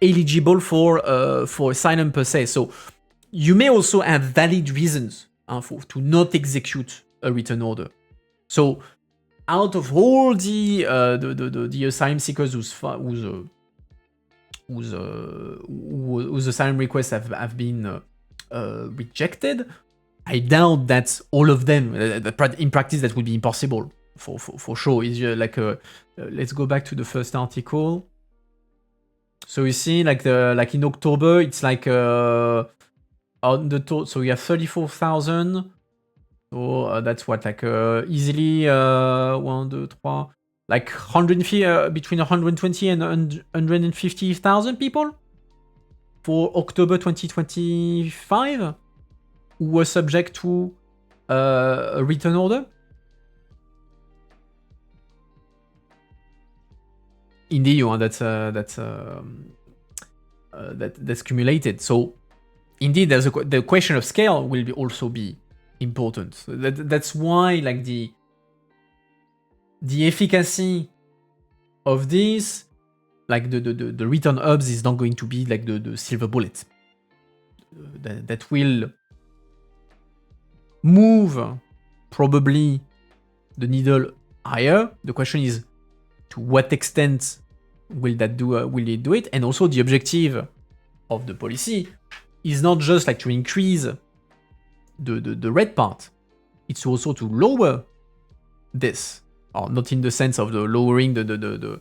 Speaker 1: eligible for asylum per se. So you may also have valid reasons to not execute a return order. So out of all the asylum seekers whose asylum requests have been rejected, I doubt that all of them, in practice, that would be impossible for sure. It's like let's go back to the first article. So you see, like in October, it's like on the total. So you have 34,000. So that's what, like easily 1, 2, 3, like 150 between 120 and 150,000 people for October 2025 who were subject to a return order. In the EU, that's cumulated. So indeed, the question of scale will also be important. So that's why, like, the efficacy of this, like the return hubs, is not going to be like the silver bullet that will move probably the needle higher. The question is, to what extent will it do it? And also, the objective of the policy is not just like to increase the red part. It's also to lower this, or not in the sense of the lowering the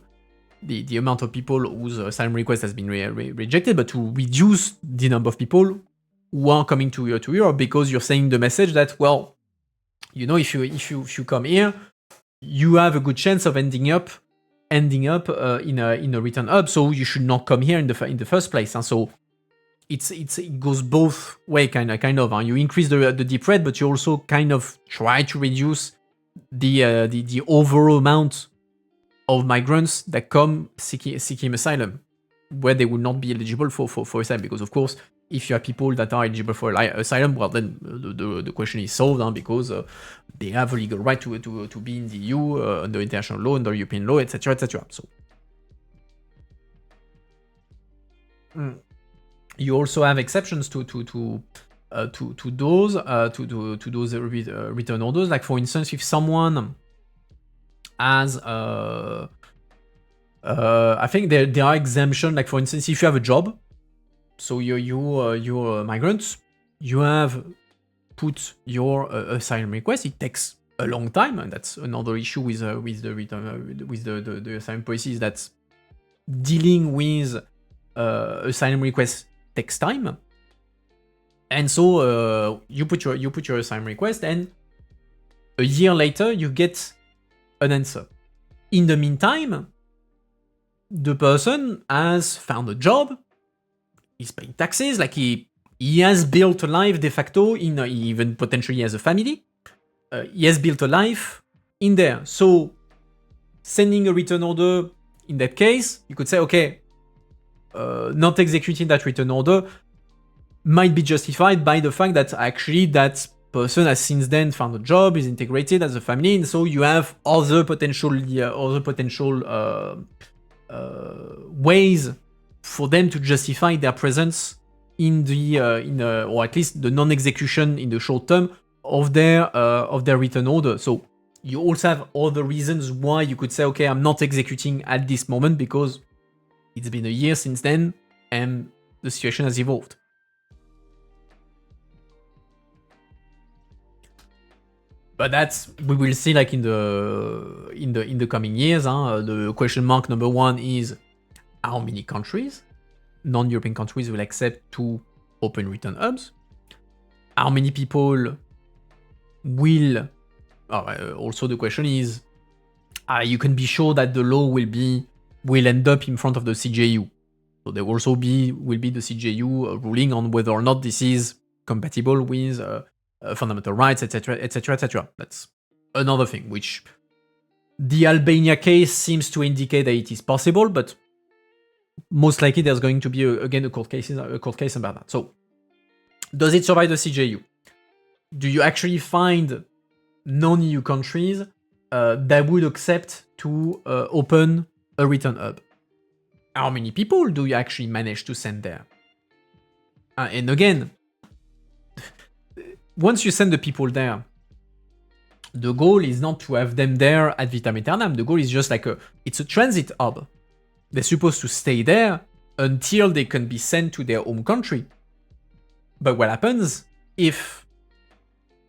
Speaker 1: amount of people whose asylum request has been rejected, but to reduce the number of people who are coming to Europe, because you're saying the message that, well, you know, if you come here, you have a good chance of ending up in a return hub, so you should not come here in the first place. And so it goes both way, kind of. You increase the deep red, but you also kind of try to reduce the overall amount of migrants that come seeking asylum, where they would not be eligible for asylum. Because of course, if you have people that are eligible for asylum, well, then the question is solved, because they have a legal right to be in the EU under international law, under European law, etc., etc. So you also have exceptions to those return orders. Like, for instance, if someone has I think there are exemptions. Like, for instance, if you have a job, so you're migrants, you have put your asylum request. It takes a long time, and that's another issue with the return with the asylum policy, is that dealing with asylum requests takes time. And so you put your asylum request, and a year later you get an answer. In the meantime, the person has found a job, he's paying taxes, like he has built a life de facto, he even potentially has a family, he has built a life in there. So sending a return order, in that case, you could say, okay, not executing that return order might be justified by the fact that actually that person has since then found a job, is integrated as a family, and so you have other potential ways for them to justify their presence in the or at least the non-execution in the short term of their return order. So you also have other reasons why you could say, okay, I'm not executing at this moment because it's been a year since then and the situation has evolved. But that's, we will see like in the coming years. The question mark number one is how many countries, non-European countries, will accept to open return hubs. How many people will... also the question is, you can be sure that the law will end up in front of the CJU. So there will be the CJU ruling on whether or not this is compatible with fundamental rights, etc., etc., etc. That's another thing, which the Albania case seems to indicate that it is possible, but most likely there's going to be again a court case about that. So does it survive the CJU? Do you actually find non-EU countries that would accept to open a return hub? How many people do you actually manage to send there? And again, once you send the people there, the goal is not to have them there ad vitam aeternam. The goal is just like it's a transit hub. They're supposed to stay there until they can be sent to their home country. But what happens if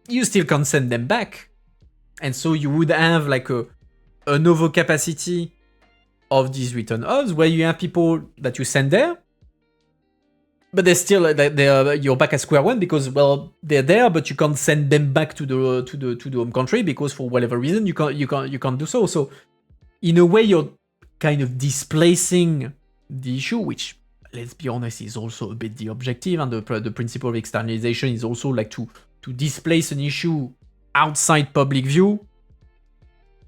Speaker 1: you still can't send them back? And so you would have like an overcapacity of these return hubs where you have people that you send there, but they're still you're back at square one because, well, they're there, but you can't send them back to the home country because for whatever reason you can't do so. So in a way, you're kind of displacing the issue, which, let's be honest, is also a bit the objective, and the principle of externalization is also like to displace an issue outside public view,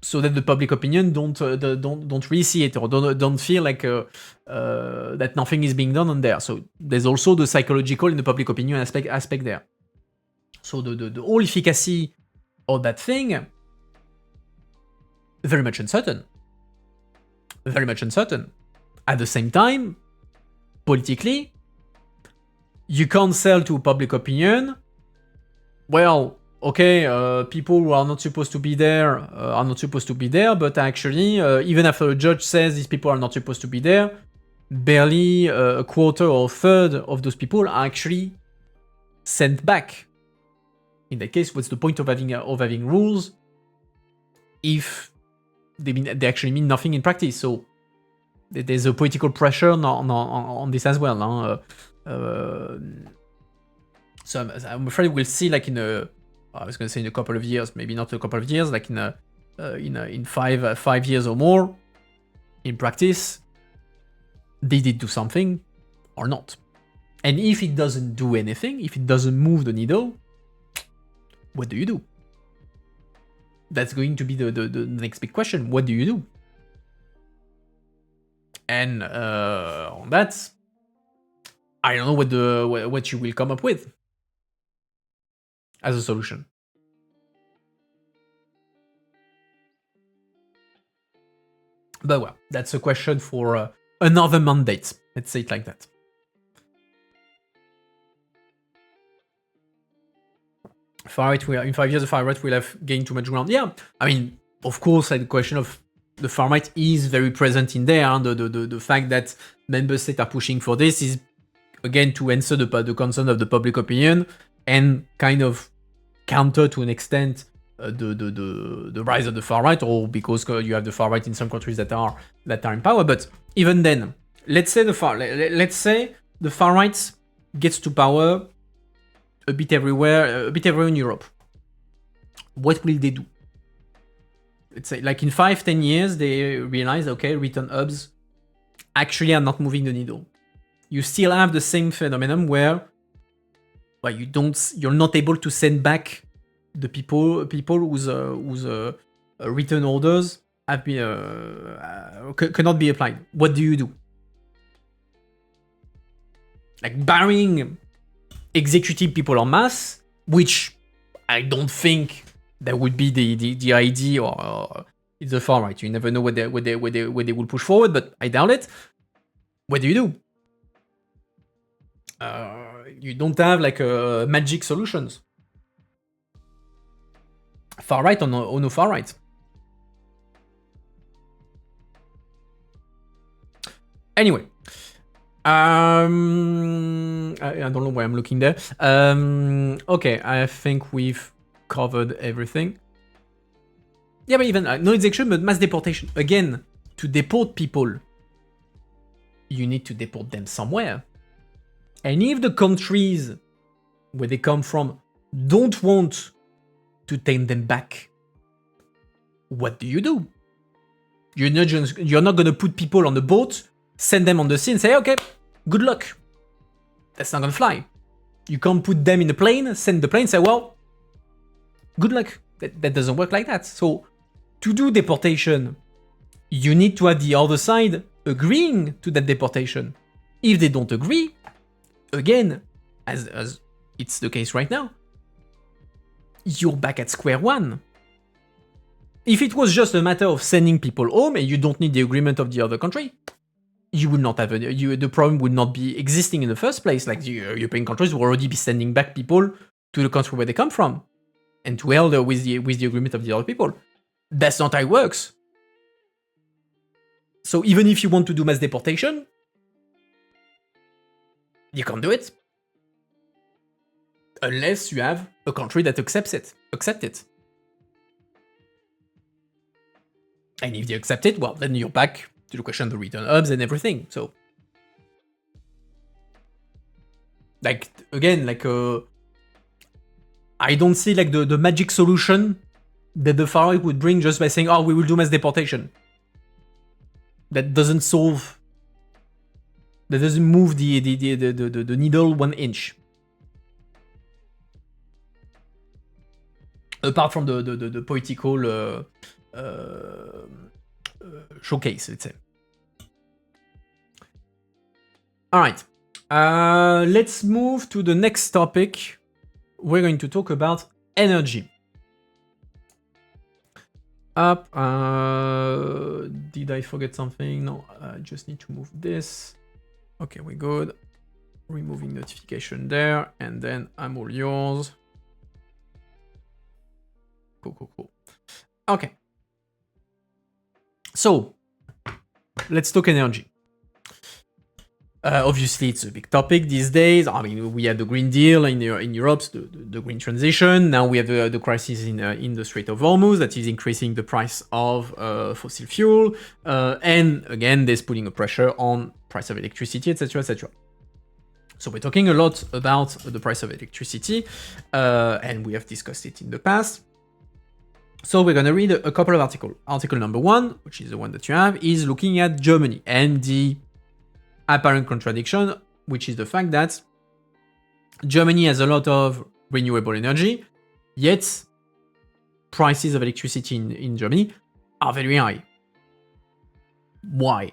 Speaker 1: so that the public opinion don't really see it or don't feel like that nothing is being done on there. So there's also the psychological in the public opinion aspect there. So the whole efficacy of that thing, very much uncertain. Very much uncertain. At the same time, politically, you can't sell to public opinion, well, okay, people who are not supposed to be there are not supposed to be there, but actually, even after a judge says these people are not supposed to be there, barely a quarter or a third of those people are actually sent back. In that case, what's the point of having rules if they actually mean nothing in practice? So there's a political pressure on this as well. So I'm afraid we'll see, like I was gonna say in a couple of years, maybe not a couple of years, like in 5 years or more, in practice, did it do something or not? And if it doesn't do anything, if it doesn't move the needle, what do you do? That's going to be the next big question. What do you do? And on that, I don't know what you will come up with as a solution. But well, that's a question for another mandate. Let's say it like that. Far right, in 5 years, the far right will have gained too much ground. Yeah, I mean, of course, like, the question of the far right is very present in there. And the fact that member states are pushing for this is, again, to answer the concern of the public opinion and kind of counter to an extent the rise of the far right, or because you have the far right in some countries that are in power. But even then, let's say the far right gets to power a bit everywhere in Europe. What will they do? let's say like in 5-10 years, they realize, okay, return hubs actually are not moving the needle. You still have the same phenomenon where you're not able to send back the people whose return orders have been cannot be applied. What do you do? Like barring executing people en masse, which I don't think that would be the idea, or it's the far right. You never know what they will push forward, but I doubt it. What do? You don't have like magic solutions. Far right or no far right. Anyway, I don't know why I'm looking there. Okay, I think we've covered everything. Yeah, but even no execution, but mass deportation. Again, to deport people, you need to deport them somewhere. And if the countries where they come from don't want to take them back, what do? You're not gonna put people on the boat, send them on the sea and say, okay, good luck. That's not gonna fly. You can't put them in a plane, send the plane, say, well, good luck. That doesn't work like that. So to do deportation, you need to have the other side agreeing to that deportation. If they don't agree, again, as it's the case right now, you're back at square one. If it was just a matter of sending people home and you don't need the agreement of the other country, you would not have the problem would not be existing in the first place. Like the European countries will already be sending back people to the country where they come from, and to hell with the agreement of the other people. That's not how it works. So even if you want to do mass deportation, you can't do it unless you have a country that accepts it. And if they accept it, well, then you're back to the question of the return hubs and everything. So, like, again, like, I don't see like the magic solution that the far right would bring just by saying, oh, we will do mass deportation. That doesn't solve, that doesn't move the needle 1 inch. Apart from the political showcase, let's say. All right, let's move to the next topic. We're going to talk about energy. Did I forget something? No, I just need to move this. Okay, we're good. Removing notification there, and then I'm all yours. Cool. Okay. So, let's talk energy. Obviously, it's a big topic these days. I mean, we had the Green Deal in Europe, the green transition. Now we have the crisis in the Strait of Hormuz that is increasing the price of fossil fuel. And again, there's putting a pressure on price of electricity, etc., etc. So we're talking a lot about the price of electricity, and we have discussed it in the past. So we're going to read a couple of articles. Article number 1, which is the one that you have, is looking at Germany and the apparent contradiction, which is the fact that Germany has a lot of renewable energy, yet prices of electricity in Germany are very high. Why?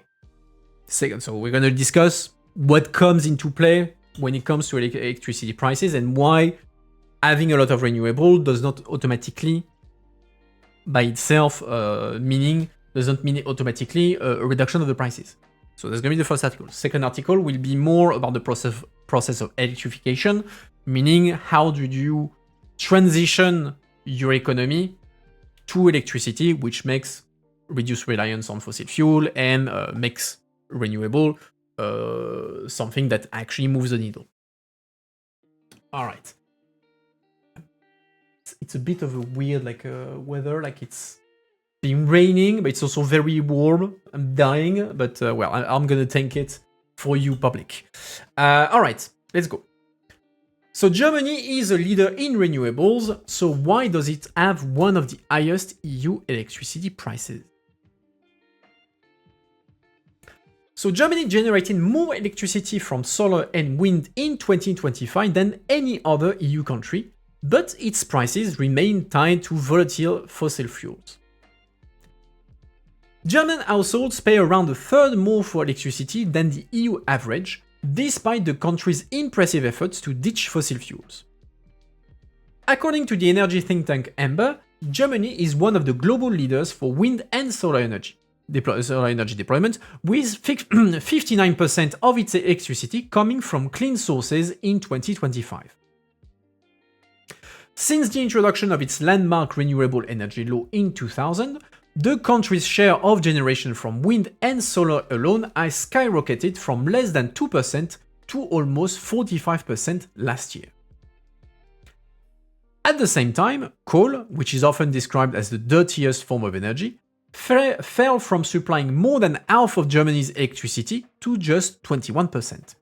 Speaker 1: Second, so we're going to discuss what comes into play when it comes to electricity prices and why having a lot of renewable does not automatically by itself doesn't mean automatically a reduction of the prices. So that's going to be the first article. Second article will be more about the process of electrification, meaning how do you transition your economy to electricity, which makes reduce reliance on fossil fuel and makes renewable something that actually moves the needle. All right. It's a bit of a weird weather, like it's been raining, but it's also very warm. I'm dying, but well, I'm gonna take it for you, public. All right, let's go. So Germany is a leader in renewables, so why does it have one of the highest EU electricity prices? So Germany generated more electricity from solar and wind in 2025 than any other EU country, but its prices remain tied to volatile fossil fuels. German households pay around a third more for electricity than the EU average, despite the country's impressive efforts to ditch fossil fuels. According to the energy think tank Amber, Germany is one of the global leaders for wind and solar energy deployment, with 59% of its electricity coming from clean sources in 2025. Since the introduction of its landmark renewable energy law in 2000, the country's share of generation from wind and solar alone has skyrocketed from less than 2% to almost 45% last year. At the same time, coal, which is often described as the dirtiest form of energy, fell from supplying more than half of Germany's electricity to just 21%.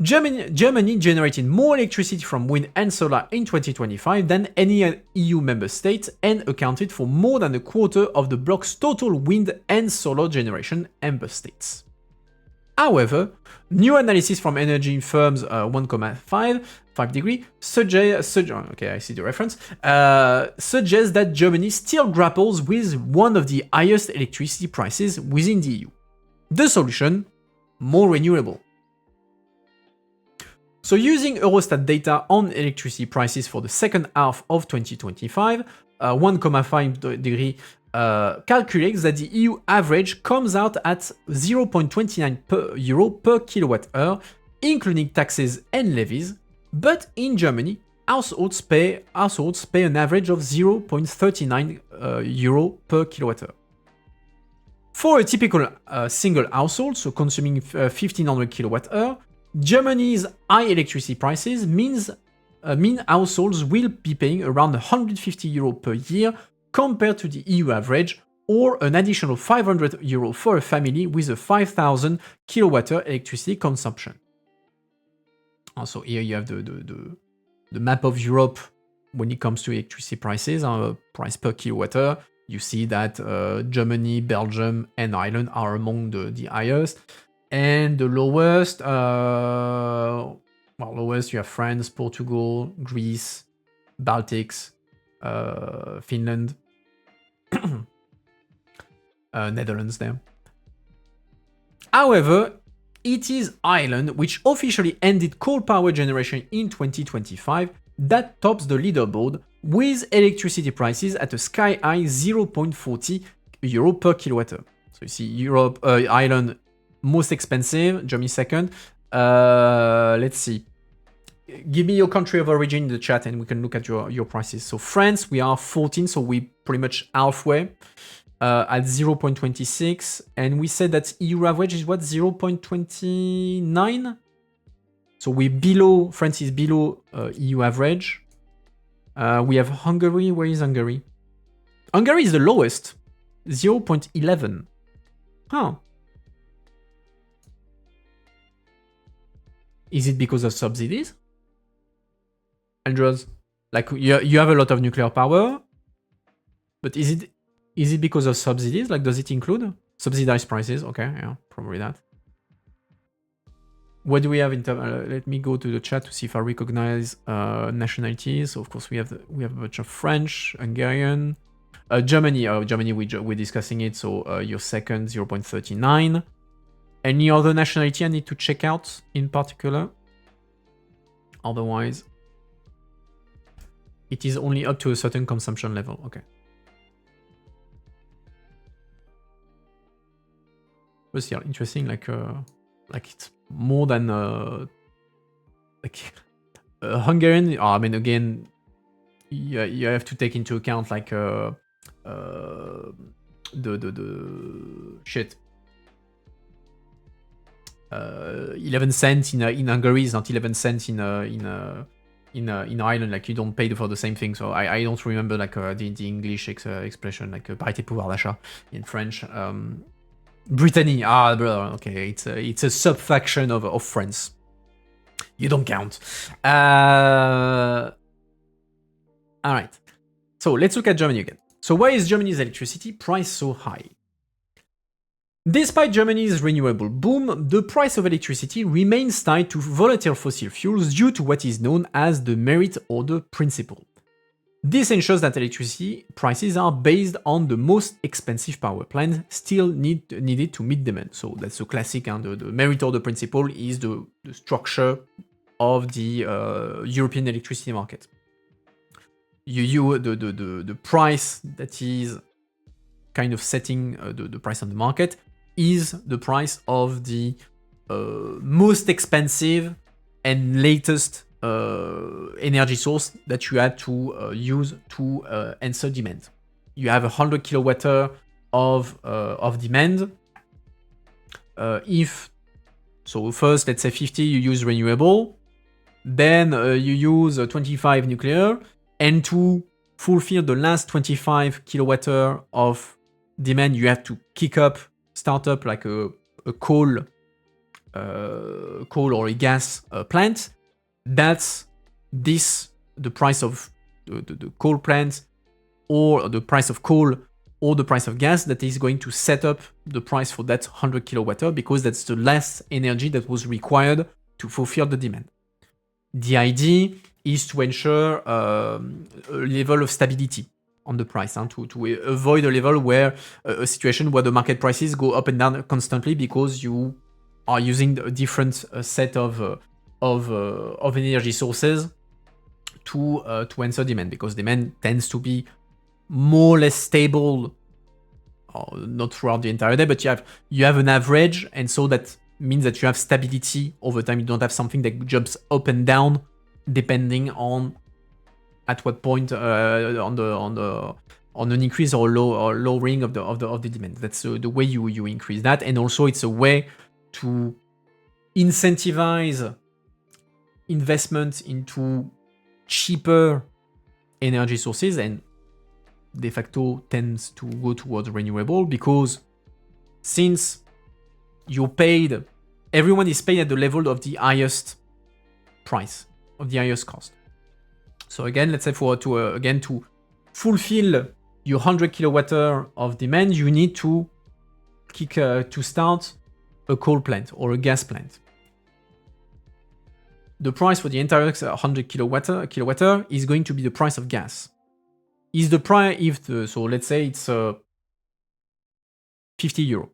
Speaker 1: Germany generated more electricity from wind and solar in 2025 than any EU member state and accounted for more than a quarter of the bloc's total wind and solar generation member states. However, new analysis from energy firms 5 degree suggests that Germany still grapples with one of the highest electricity prices within the EU. The solution? More renewable. So using Eurostat data on electricity prices for the second half of 2025, 1,5 degree calculates that the EU average comes out at 0.29 euro per kilowatt hour, including taxes and levies, but in Germany, households pay an average of 0.39 euro per kilowatt hour. For a typical single household, so consuming 1500 kilowatt hour, Germany's high electricity prices mean households will be paying around 150 euro per year compared to the EU average, or an additional 500 euro for a family with a 5000 kWh electricity consumption. Also here you have the map of Europe when it comes to electricity prices, price per kilowattheure. You see that Germany, Belgium and Ireland are among the highest. And the lowest, lowest you have France, Portugal, Greece, Baltics, Finland, Netherlands there. However, it is Ireland, which officially ended coal power generation in 2025, that tops the leaderboard with electricity prices at a sky-high 0.40 euro per kilowattheure. So you see Ireland most expensive, Germany second. Let's see. Give me your country of origin in the chat and we can look at your prices. So France, we are 14, so we pretty much halfway at 0.26. And we said that EU average is what, 0.29? So we're below, France is below EU average. We have Hungary. Where is Hungary? Hungary is the lowest, 0.11. Huh. Is it because of subsidies? Andrews, like you have a lot of nuclear power, but is it because of subsidies? Like, does it include subsidized prices? Okay, yeah, probably that. What do we have in terms? Let me go to the chat to see if I recognize nationalities. So of course we have a bunch of French, Hungarian, Germany. Germany, we're discussing it. So your second 0.39. Any other nationality I need to check out in particular? Otherwise, it is only up to a certain consumption level. Okay. But yeah, interesting. Like it's more than Hungarian. I mean, again, you have to take into account like the shit. 11 cents in Hungary is not 11 cents in Ireland. Like you don't pay for the same thing. So I don't remember like the English expression like parité pouvoir d'achat in French. Brittany, brother. Okay, it's a subfaction of France. You don't count. All right. So let's look at Germany again. So why is Germany's electricity price so high? Despite Germany's renewable boom, the price of electricity remains tied to volatile fossil fuels due to what is known as the merit order principle. This ensures that electricity prices are based on the most expensive power plants still needed to meet demand. So that's a classic, and the merit order principle is the structure of the European electricity market. The price that is kind of setting the price on the market is the price of the most expensive and latest energy source that you had to use to answer demand. You have 100 kWh of demand. So first, let's say 50, you use renewable, then you use 25 nuclear, and to fulfill the last 25 kWh of demand, you have to start up like a coal or a gas plant. That's the price of the coal plant, or the price of coal, or the price of gas that is going to set up the price for that 100 kWh, because that's the last energy that was required to fulfill the demand. The idea is to ensure a level of stability on the price, to avoid a level where a situation where the market prices go up and down constantly because you are using a different set of energy sources to answer demand, because demand tends to be more or less stable, not throughout the entire day, but you have an average, and so that means that you have stability over time. You don't have something that jumps up and down depending on at what point on an increase or lowering of the demand. That's the way you increase that, and also it's a way to incentivize investment into cheaper energy sources, and de facto tends to go towards renewable, because since everyone is paid at the level of the highest price, of the highest cost. So again, let's say to fulfill your 100 kWh of demand, you need to start a coal plant or a gas plant. The price for the entire 100 kWh is going to be the price of gas. So let's say it's 50 euro.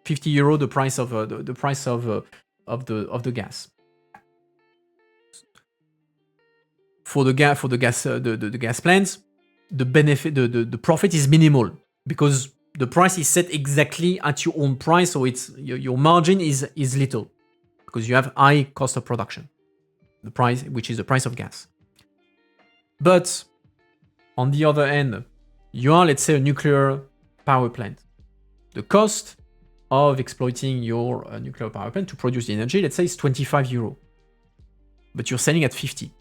Speaker 1: 50 euro, the price of the gas. For the gas plants, the profit is minimal, because the price is set exactly at your own price, so your margin is little, because you have high cost of production, the price, which is the price of gas. But on the other end, you are, let's say, a nuclear power plant. The cost of exploiting your nuclear power plant to produce the energy, let's say, is 25 euro, but you're selling at 50.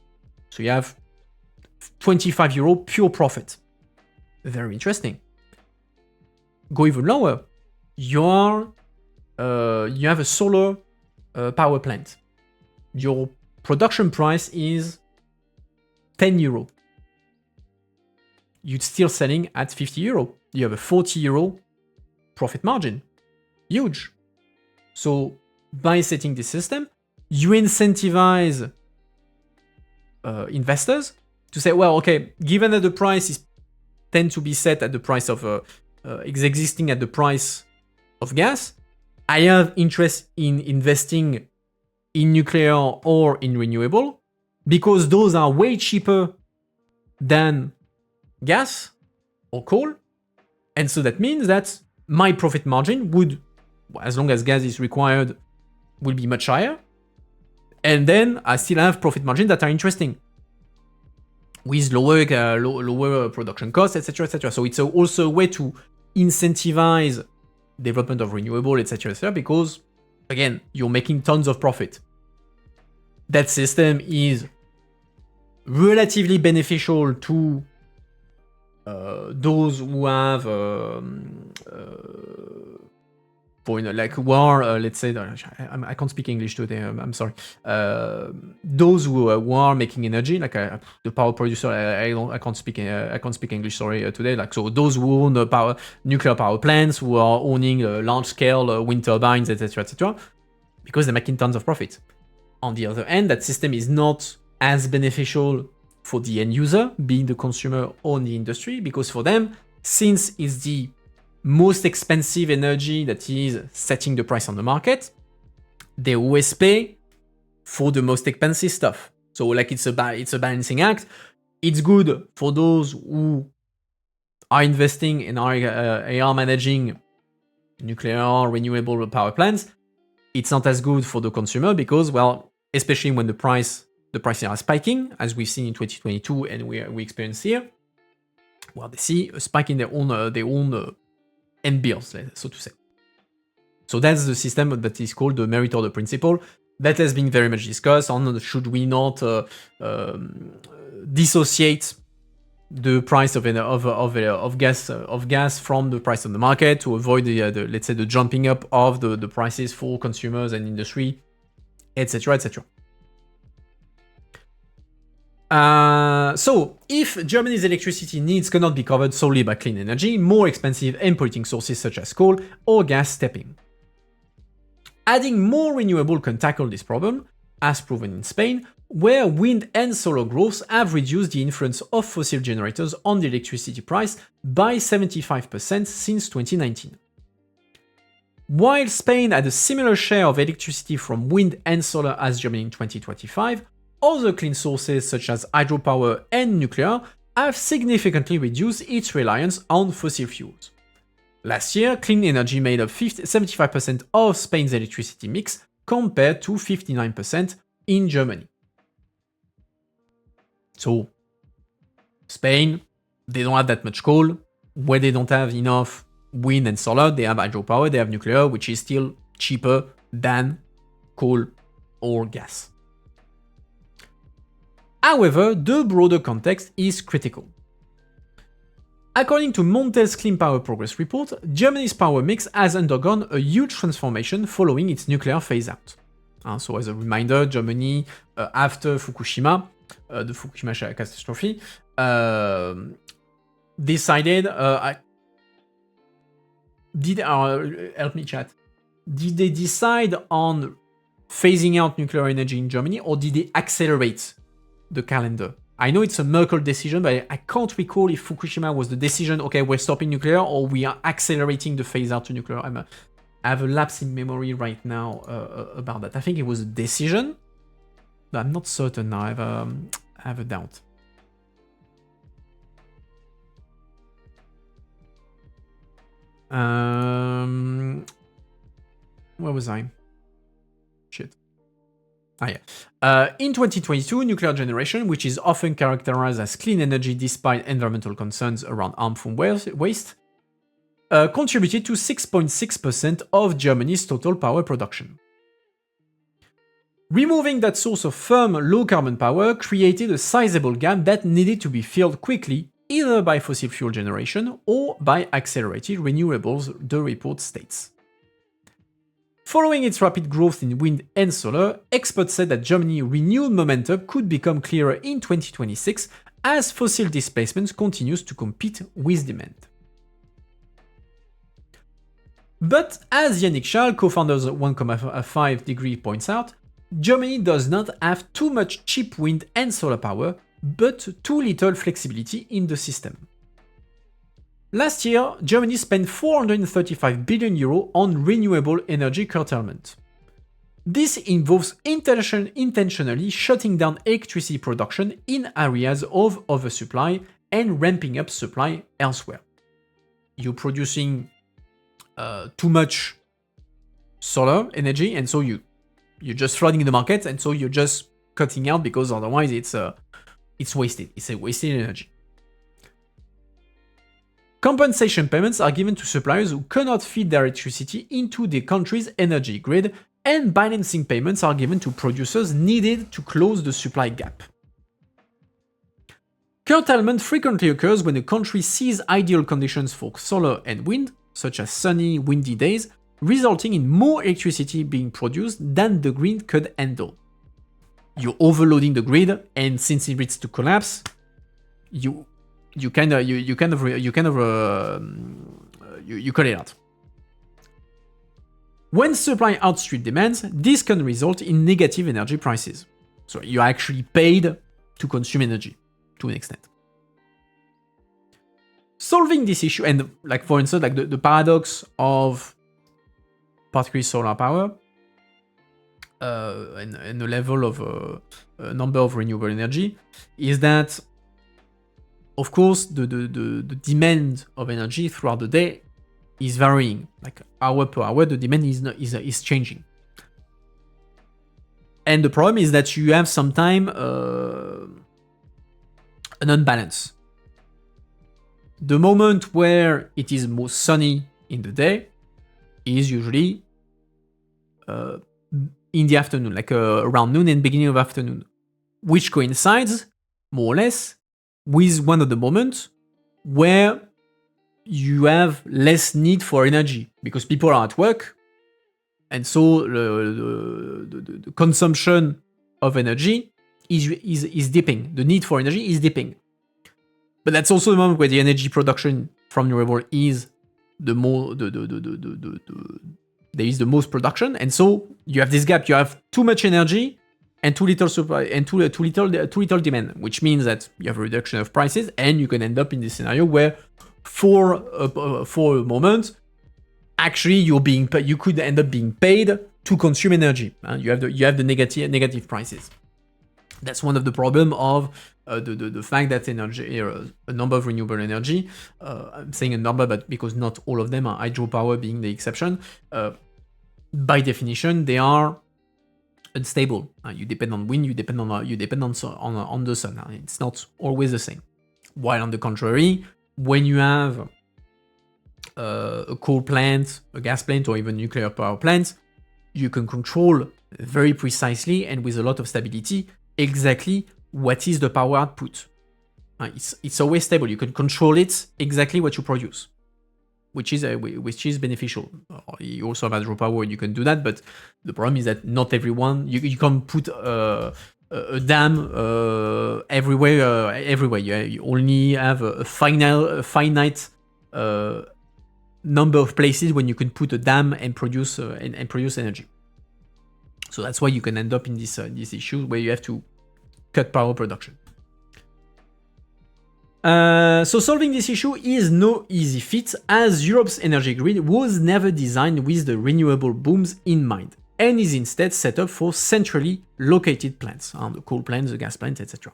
Speaker 1: So you have 25 euro pure profit. Very interesting. Go even lower. You have a solar power plant. Your production price is 10 euro. You're still selling at 50 euro. You have a 40 euro profit margin. Huge. So by setting this system, you incentivize investors to say, well, okay, given that the price tend to be set at the price of existing at the price of gas, I have interest in investing in nuclear or in renewable, because those are way cheaper than gas or coal. And so that means that my profit margin would, as long as gas is required, will be much higher. And then I still have profit margins that are interesting, with lower production costs, etc., etc. So it's also a way to incentivize development of renewable, etc., because, again, you're making tons of profit. That system is relatively beneficial to those who have like who are, let's say, I can't speak English today, I'm sorry. Those who are making energy, like the power producer, I can't speak English, sorry, today. Like, so those who own nuclear power plants, who are owning large-scale wind turbines, etc., because they're making tons of profit. On the other end, that system is not as beneficial for the end user, being the consumer or the industry, because for them, since it's the most expensive energy that is setting the price on the market, they always pay for the most expensive stuff. So like it's a balancing act. It's good for those who are investing and are managing nuclear renewable power plants. It's not as good for the consumer because, well, especially when the prices are spiking, as we've seen in 2022 and we experience here, well, they see a spike in their own end bills, so to say. So that's the system that is called the merit order principle. That has been very much discussed on should we not dissociate the price of gas from the price on the market to avoid the let's say the jumping up of the prices for consumers and industry, etc., etc. So, if Germany's electricity needs cannot be covered solely by clean energy, more expensive and polluting sources such as coal or gas step in. Adding more renewable can tackle this problem, as proven in Spain, where wind and solar growth have reduced the influence of fossil generators on the electricity price by 75% since 2019. While Spain had a similar share of electricity from wind and solar as Germany in 2025, other clean sources such as hydropower and nuclear have significantly reduced its reliance on fossil fuels. Last year, clean energy made up 75% of Spain's electricity mix compared to 59% in Germany. So, Spain, they don't have that much coal. Where they don't have enough wind and solar, they have hydropower, they have nuclear, which is still cheaper than coal or gas. However, the broader context is critical. According to Montel's Clean Power Progress Report, Germany's power mix has undergone a huge transformation following its nuclear phase-out. So as a reminder, Germany, after Fukushima, the Fukushima catastrophe, decided... help me chat. Did they decide on phasing out nuclear energy in Germany, or did they accelerate the calendar? I know it's a Merkel decision, but I can't recall if Fukushima was the decision, okay, we're stopping nuclear, or we are accelerating the phase out to nuclear. I have a lapse in memory right now about that. I think it was a decision, but I'm not certain now. I have a doubt. Where was I? Shit. In 2022, nuclear generation, which is often characterized as clean energy despite environmental concerns around harmful waste, contributed to 6.6% of Germany's total power production. Removing that source of firm, low-carbon power created a sizable gap that needed to be filled quickly, either by fossil fuel generation or by accelerated renewables, the report states. Following its rapid growth in wind and solar, experts said that Germany's renewed momentum could become clearer in 2026 as fossil displacement continues to compete with demand. But as Yannick Schall, co-founder of 1.5 Degree, points out, Germany does not have too much cheap wind and solar power, but too little flexibility in the system. Last year, Germany spent 435 billion euros on renewable energy curtailment. This involves intentionally shutting down electricity production in areas of oversupply and ramping up supply elsewhere. You're producing too much solar energy, and so you're just flooding the market, and so you're just cutting out because otherwise it's wasted. It's a wasted energy. Compensation payments are given to suppliers who cannot feed their electricity into the country's energy grid, and balancing payments are given to producers needed to close the supply gap. Curtailment frequently occurs when a country sees ideal conditions for solar and wind, such as sunny, windy days, resulting in more electricity being produced than the grid could handle. You're overloading the grid, and since it reaches to collapse, you cut it out. When supply outstrips demand, this can result in negative energy prices. So you're actually paid to consume energy to an extent. Solving this issue, and like for instance, like the paradox of particularly solar power and the level of a number of renewable energy, is that, of course, the demand of energy throughout the day is varying. Like hour per hour, the demand is changing. And the problem is that you have sometimes an unbalance. The moment where it is most sunny in the day is usually in the afternoon, like around noon and beginning of afternoon, which coincides more or less with one of the moments where you have less need for energy because people are at work, and so the consumption of energy is dipping. The need for energy is dipping. But that's also the moment where the energy production from renewable is there is the most production, and so you have this gap. You have too much energy and too little supply and too little demand, which means that you have a reduction of prices, and you can end up in this scenario where for a moment, actually you could end up being paid to consume energy. You have the negative prices. That's one of the problem of the fact that energy, a number of renewable energy, I'm saying a number, but because not all of them are hydropower being the exception, by definition they are unstable. You depend on wind, you depend on the sun. It's not always the same. While on the contrary, when you have a coal plant, a gas plant, or even nuclear power plant, you can control very precisely and with a lot of stability exactly what is the power output. It's always stable. You can control it exactly what you produce, which is beneficial. You also have hydropower, you can do that, but the problem is that not everyone, you can't put a dam everywhere. You only have a finite number of places when you can put a dam and produce energy. So that's why you can end up in this issue where you have to cut power production. So solving this issue is no easy feat, as Europe's energy grid was never designed with the renewable booms in mind, and is instead set up for centrally located plants, the coal plants, the gas plants, etc.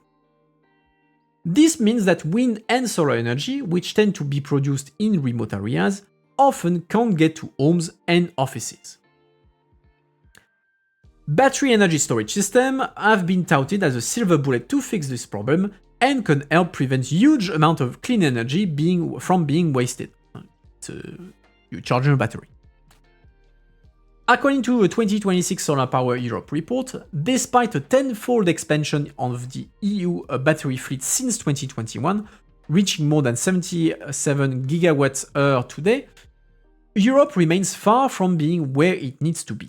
Speaker 1: This means that wind and solar energy, which tend to be produced in remote areas, often can't get to homes and offices. Battery energy storage systems have been touted as a silver bullet to fix this problem and can help prevent huge amount of clean energy from being wasted. You charge a battery. According to a 2026 Solar Power Europe report, despite a tenfold expansion of the EU battery fleet since 2021, reaching more than 77 GWh today, Europe remains far from being where it needs to be.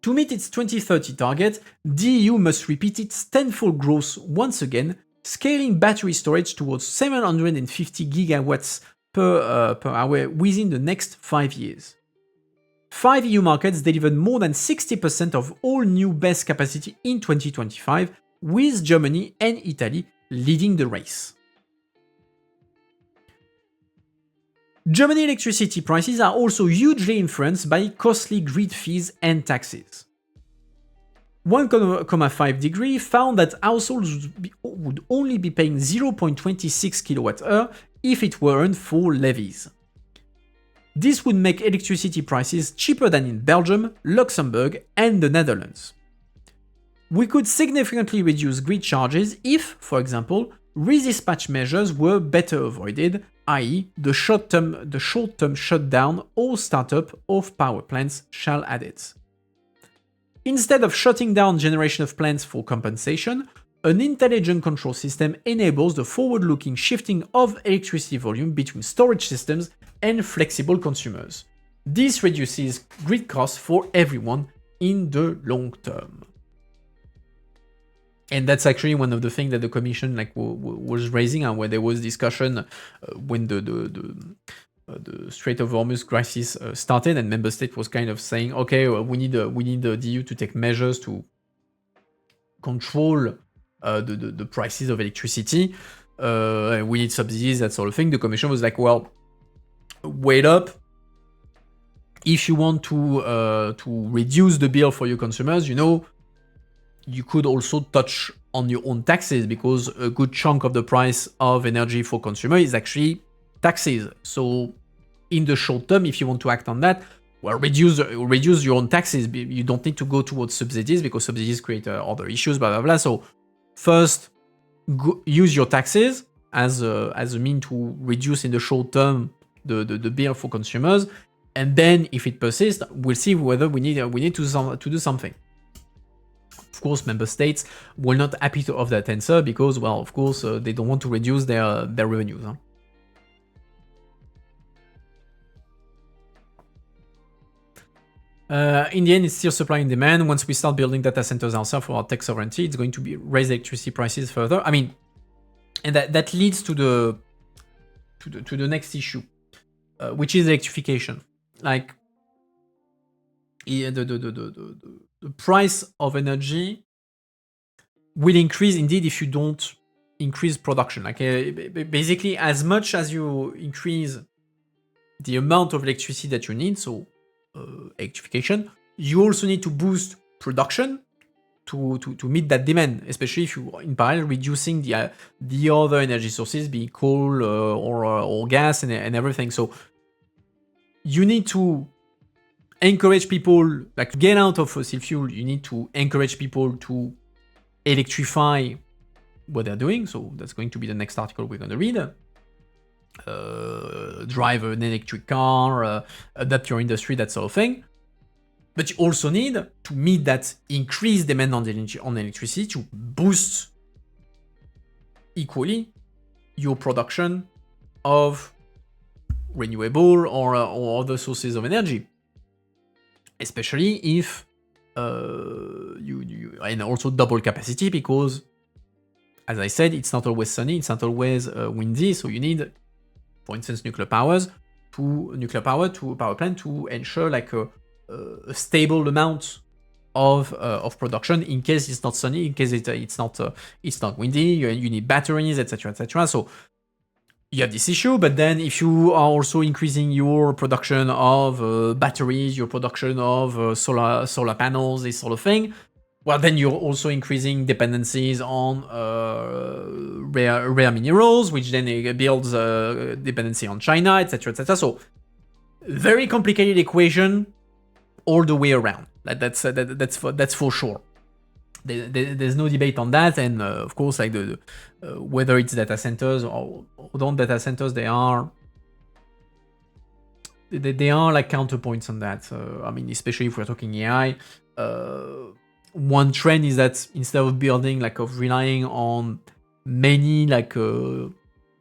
Speaker 1: To meet its 2030 target, the EU must repeat its tenfold growth once again, scaling battery storage towards 750 gigawatts per hour within the next 5 years. 5 EU markets delivered more than 60% of all new BESS capacity in 2025, with Germany and Italy leading the race. Germany electricity prices are also hugely influenced by costly grid fees and taxes. 1.5 degree found that households would only be paying 0.26 kWh if it weren't for levies. This would make electricity prices cheaper than in Belgium, Luxembourg, and the Netherlands. We could significantly reduce grid charges if, for example, redispatch measures were better avoided, i.e. the short-term shutdown or startup of power plants shall add it. Instead of shutting down generation of plants for compensation, an intelligent control system enables the forward-looking shifting of electricity volume between storage systems and flexible consumers. This reduces grid costs for everyone in the long term. And that's actually one of the things that the commission was raising, and where there was discussion when the Strait of Hormuz crisis started, and member state was kind of saying, okay, well, we need the EU to take measures to control the prices of electricity. We need subsidies, that sort of thing. The commission was like, well, wait up. If you want to reduce the bill for your consumers, you could also touch on your own taxes, because a good chunk of the price of energy for consumer is actually taxes. So in the short term, if you want to act on that, well, reduce your own taxes. You don't need to go towards subsidies, because subsidies create other issues, blah, blah, blah. So first, use your taxes as a mean to reduce in the short term the bill for consumers. And then if it persists, we'll see whether we need to do something. Of course, member states were not happy of that answer, because, well, of course, they don't want to reduce their revenues. Huh? In the end, it's still supply and demand. Once we start building data centers ourselves for our tech sovereignty, it's going to be raise electricity prices further. I mean, and that leads to the next issue, which is electrification. Like, the price of energy will increase indeed if you don't increase production. Like, basically, as much as you increase the amount of electricity that you need, so electrification, you also need to boost production to meet that demand, especially if you in parallel reducing the other energy sources, be it coal or gas and everything. So you need to encourage people, like, to get out of fossil fuel. You need to encourage people to electrify what they're doing. So that's going to be the next article we're going to read. Drive an electric car, adapt your industry, that sort of thing. But you also need to meet that increased demand on electricity to boost equally your production of renewable or other sources of energy. Especially if you and also double capacity, because, as I said, it's not always sunny, it's not always windy, so you need, for instance, nuclear power to a power plant to ensure like a stable amount of production in case it's not sunny, in case it's not windy. You need batteries, etc., etc. So you have this issue, but then if you are also increasing your production of batteries, your production of solar panels, this sort of thing, well, then you're also increasing dependencies on rare minerals, which then builds dependency on China, etc., etc. So very complicated equation all the way around. That's for sure. There's no debate on that, and of course, like whether it's data centers or don't data centers, they are like counterpoints on that. I mean, especially if we're talking AI, one trend is that instead of relying on many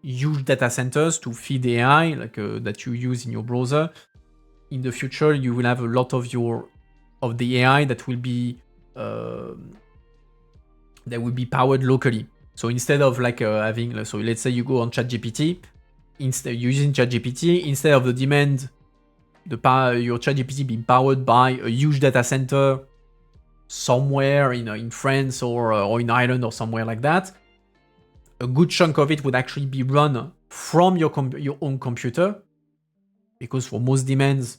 Speaker 1: huge data centers to feed AI, that you use in your browser, in the future you will have a lot of the AI that will be powered locally. So instead of having, so let's say you go on ChatGPT, using ChatGPT, instead of the demand, your ChatGPT being powered by a huge data center somewhere in France or in Ireland or somewhere like that, a good chunk of it would actually be run from your own computer, because for most demands,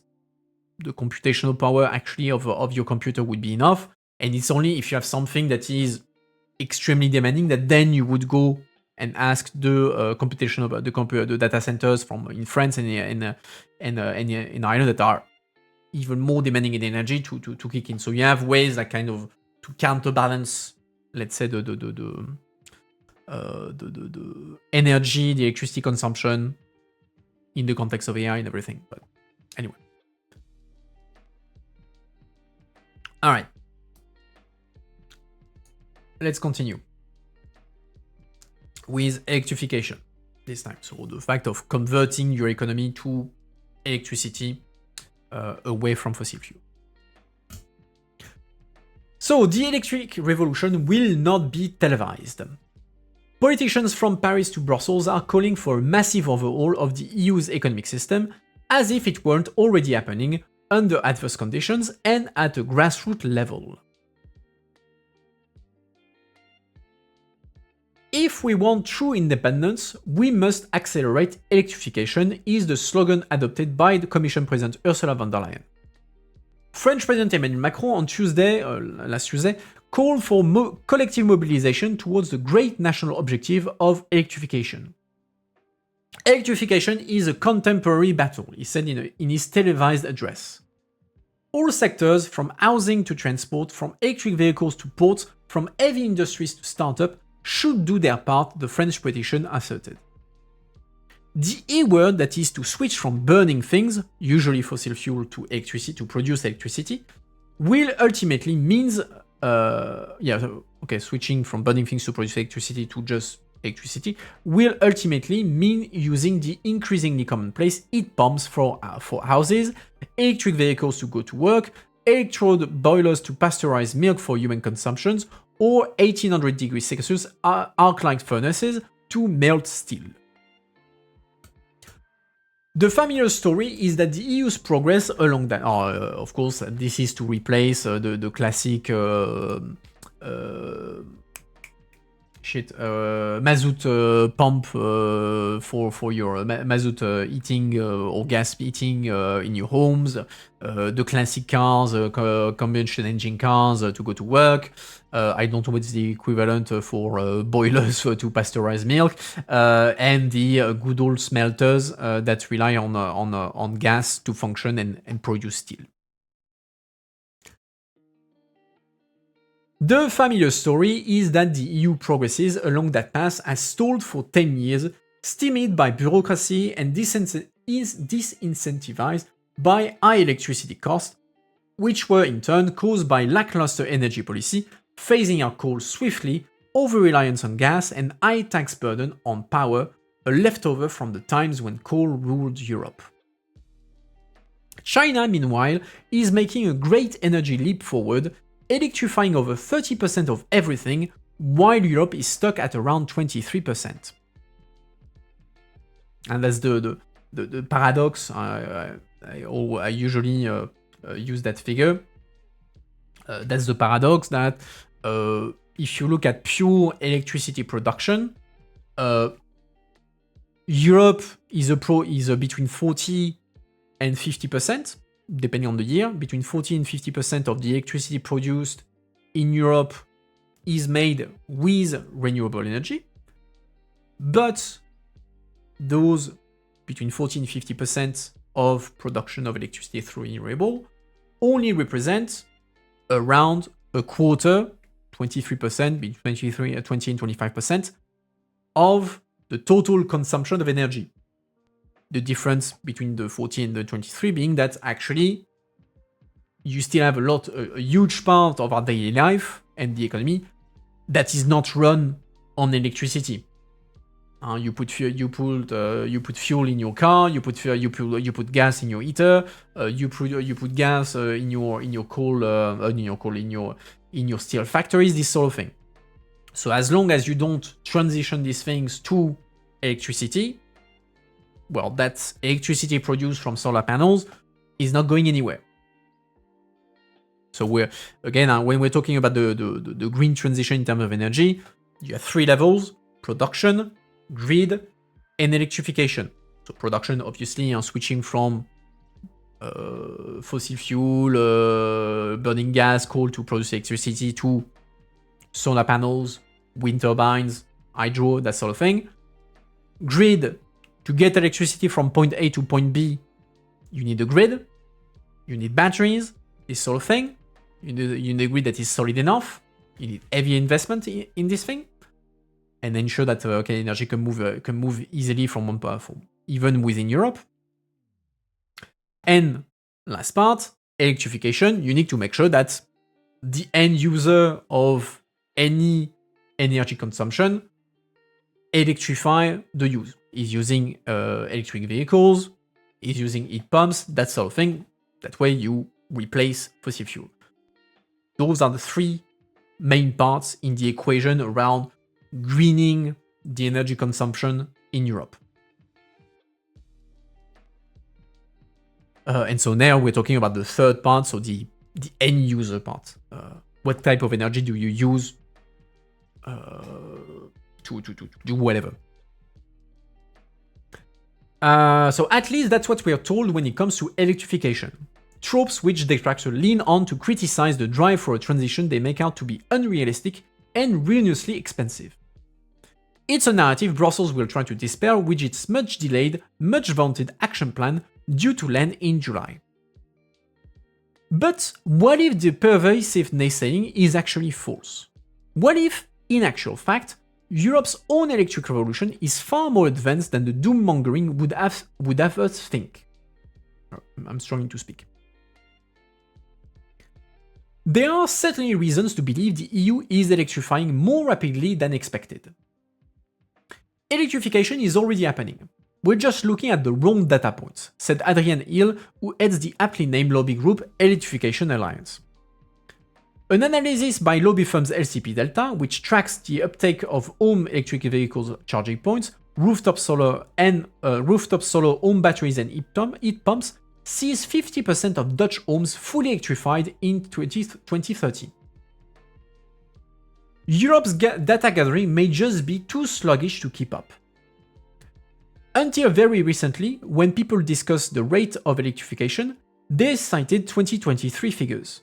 Speaker 1: the computational power actually of your computer would be enough. And it's only if you have something that is extremely demanding that then you would go and ask the the data centers in France and in Ireland that are even more demanding in energy to kick in. So you have ways that kind of to counterbalance, let's say, the energy, the electricity consumption in the context of AI and everything. But anyway. All right. Let's continue with electrification this time. So the fact of converting your economy to electricity away from fossil fuel. So the electric revolution will not be televised. Politicians from Paris to Brussels are calling for a massive overhaul of the EU's economic system, as if it weren't already happening under adverse conditions and at a grassroots level. If we want true independence, we must accelerate electrification, is the slogan adopted by the Commission President Ursula von der Leyen. French President Emmanuel Macron on last Tuesday, called for collective mobilization towards the great national objective of electrification. Electrification is a contemporary battle, he said in his televised address. All sectors, from housing to transport, from electric vehicles to ports, from heavy industries to startup, should do their part, the French politician asserted. The E word, that is to switch from burning things, usually fossil fuel, to electricity, to produce electricity, will ultimately means switching from burning things to produce electricity to just electricity will ultimately mean using the increasingly commonplace heat pumps for houses, electric vehicles to go to work, electrode boilers to pasteurize milk for human consumptions, or 1800 degrees Celsius arc-light furnaces to melt steel. The familiar story is that the EU's progress along that, of course, this is to replace the classic mazout pump for your mazout heating or gas heating in your homes, the classic cars, combustion engine cars to go to work. I don't know what's the equivalent for boilers to pasteurize milk, and the good old smelters that rely on gas to function and produce steel. The familiar story is that the EU progresses along that path has stalled for 10 years, stymied by bureaucracy and disincentivized by high electricity costs, which were in turn caused by lackluster energy policy, phasing out coal swiftly, over-reliance on gas, and high tax burden on power, a leftover from the times when coal ruled Europe. China, meanwhile, is making a great energy leap forward, electrifying over 30% of everything, while Europe is stuck at around 23%. And that's the paradox. I usually use that figure. That's the paradox that if you look at pure electricity production, Europe is between 40 and 50%, depending on the year. Between 40 and 50% of the electricity produced in Europe is made with renewable energy. But those between 40 and 50% of production of electricity through renewable only represent around a quarter, 23%, between 20 and 25% of the total consumption of energy. The difference between the 40 and the 23 being that actually you still have a huge part of our daily life and the economy that is not run on electricity. You put fuel in your car. You put gas in your heater. You put gas in your steel factories. This sort of thing. So as long as you don't transition these things to electricity, well, that electricity produced from solar panels is not going anywhere. So when we're talking about the green transition in terms of energy, you have three levels: production, grid, and electrification. So production, obviously, switching from fossil fuel, burning gas, coal to produce electricity to solar panels, wind turbines, hydro, that sort of thing. Grid, to get electricity from point A to point B, you need a grid, you need batteries, this sort of thing. You need a grid that is solid enough. You need heavy investment in this thing, and ensure that energy can move easily from even within Europe. And last part, electrification. You need to make sure that the end user of any energy consumption electrify the use. Is using electric vehicles, is using heat pumps, that sort of thing. That way you replace fossil fuel. Those are the three main parts in the equation around greening the energy consumption in Europe. And so now we're talking about the third part, so the end user part. What type of energy do you use to do whatever? So at least that's what we are told when it comes to electrification. Tropes which detractors lean on to criticize the drive for a transition they make out to be unrealistic and ruinously expensive. It's a narrative Brussels will try to dispel with its much delayed, much vaunted action plan due to land in July. But what if the pervasive naysaying is actually false? What if, in actual fact, Europe's own electric revolution is far more advanced than the doom-mongering would have us think? I'm struggling to speak. There are certainly reasons to believe the EU is electrifying more rapidly than expected. Electrification is already happening. We're just looking at the wrong data points, said Adrian Hill, who heads the aptly named lobby group Electrification Alliance. An analysis by lobby firms LCP Delta, which tracks the uptake of home electric vehicles charging points, rooftop solar home batteries and heat pumps, sees 50% of Dutch homes fully electrified in 2030. Europe's data gathering may just be too sluggish to keep up. Until very recently, when people discussed the rate of electrification, they cited 2023 figures.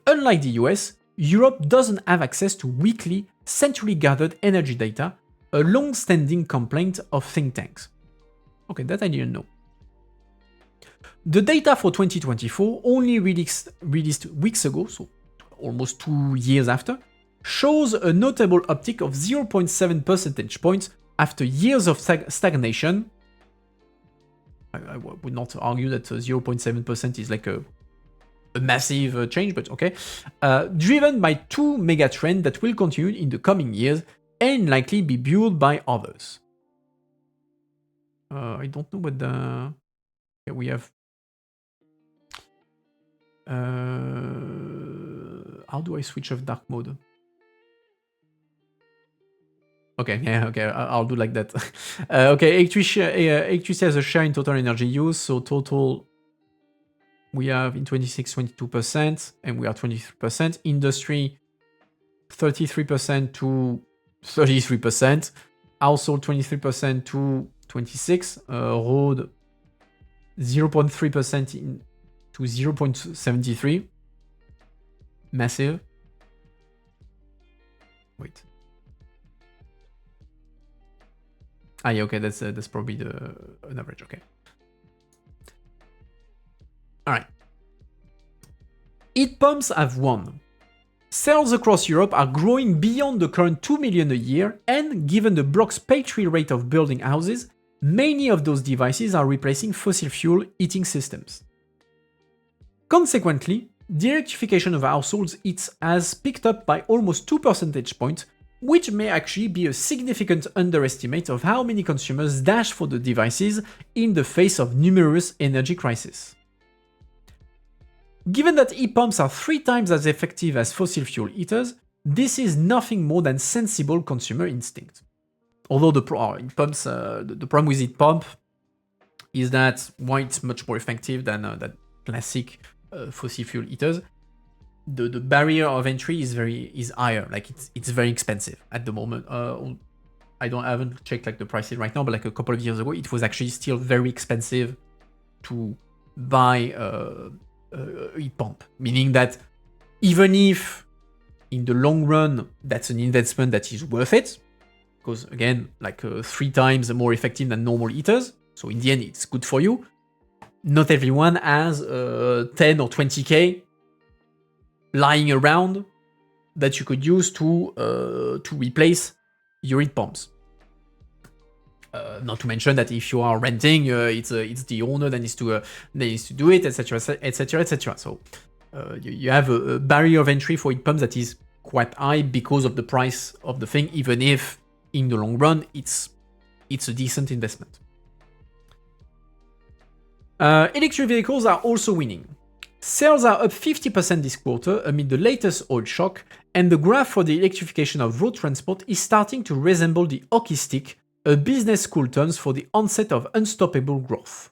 Speaker 1: Unlike the US, Europe doesn't have access to weekly, centrally gathered energy data, a long-standing complaint of think tanks. Okay, that I didn't know. The data for 2024, only released weeks ago, so almost 2 years after, shows a notable uptick of 0.7 percentage points after years of stagnation. I would not argue that 0.7% is like a massive change, but okay. Driven by two mega trends that will continue in the coming years and likely be built by others. I don't know what the... Okay, we have... how do I switch off dark mode? Okay, yeah, okay, I'll do like that. Okay, electricity has a share in total energy use, so total we have in 26, 22%, and we are 23%. Industry, 33% to 33%. Household, 23% to 26%. Road, 0.3% to 0.73%. Massive. Wait. Ah, yeah, okay, that's probably an average, okay. Alright. Heat pumps have won. Sales across Europe are growing beyond the current 2 million a year, and given the bloc's paltry rate of building houses, many of those devices are replacing fossil fuel heating systems. Consequently, the electrification of households has picked up by almost 2 percentage points, which may actually be a significant underestimate of how many consumers dash for the devices in the face of numerous energy crises. Given that heat pumps are 3 times as effective as fossil fuel heaters, this is nothing more than sensible consumer instinct. Although the problem with heat pump is that why it's much more effective than that classic fossil fuel heaters, the barrier of entry is higher. Like it's very expensive at the moment. I haven't checked like the prices right now, but like a couple of years ago, it was actually still very expensive to buy a heat pump. Meaning that even if in the long run that's an investment that is worth it, because again, like 3 times more effective than normal heaters, so in the end it's good for you. Not everyone has 10 or 20k lying around that you could use to replace your heat pumps. Not to mention that if you are renting, it's the owner that needs to do it, etc., etc., etc. So you have a barrier of entry for heat pumps that is quite high because of the price of the thing, even if in the long run it's a decent investment. Electric vehicles are also winning. Sales are up 50% this quarter amid the latest oil shock, and the graph for the electrification of road transport is starting to resemble the hockey stick a business school terms for the onset of unstoppable growth.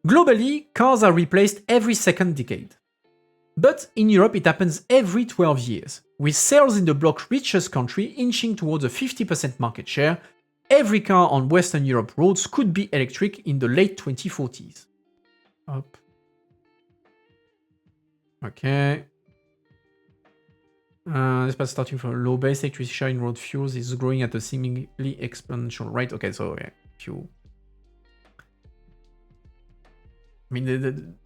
Speaker 1: Globally, cars are replaced every second decade. But in Europe it happens every 12 years, with sales in the bloc's richest country inching towards a 50% market share. Every car on Western Europe roads could be electric in the late 2040s. Hop. Okay. Despite starting from a low base, electricity share in road fuels is growing at a seemingly exponential rate. Okay, so yeah, fuel. I mean,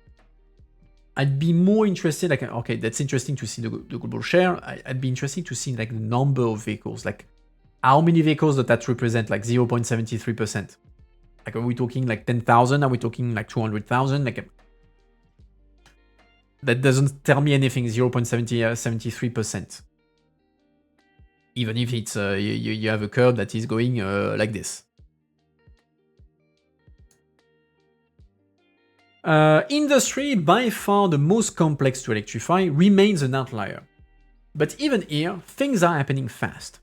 Speaker 1: I'd be more interested, like, okay, that's interesting to see the global share. I'd be interested to see, like, the number of vehicles, like, how many vehicles does that represent, like, 0.73%? Like, are we talking, like, 10,000? Are we talking, like, 200,000? Like, that doesn't tell me anything, 0.73%. Even if it's, you have a curve that is going like this. Industry, by far the most complex to electrify, remains an outlier. But even here, things are happening fast.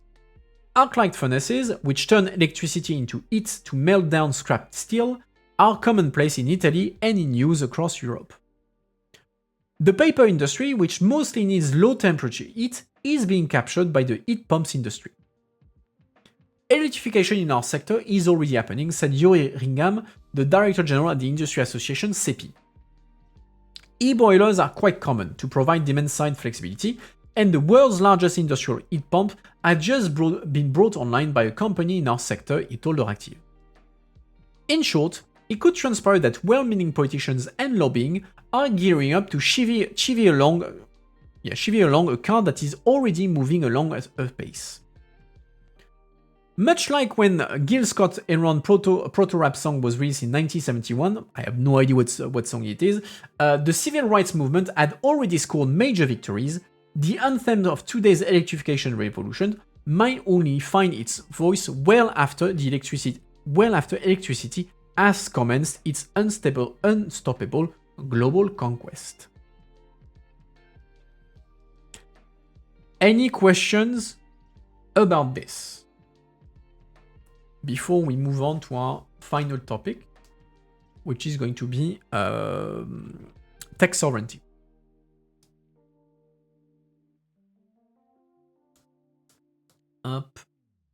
Speaker 1: Arc-light furnaces, which turn electricity into heat to melt down scrap steel, are commonplace in Italy and in use across Europe. The paper industry, which mostly needs low-temperature heat, is being captured by the heat pumps industry. Electrification in our sector is already happening, said Yuri Ringham, the Director General at the Industry Association CEPI. E-boilers are quite common to provide demand-side flexibility, and the world's largest industrial heat pump had just been brought online by a company in our sector, he told Euractiv. In short, it could transpire that well-meaning politicians and lobbying are gearing up to chivvy along a car that is already moving along at a pace. Much like when Gil Scott Enron proto-rap song was released in 1971, I have no idea what song it is, the civil rights movement had already scored major victories. The anthem of today's electrification revolution might only find its voice well after electricity has commenced its unstoppable global conquest. Any questions about this? Before we move on to our final topic, which is going to be tech sovereignty. Up,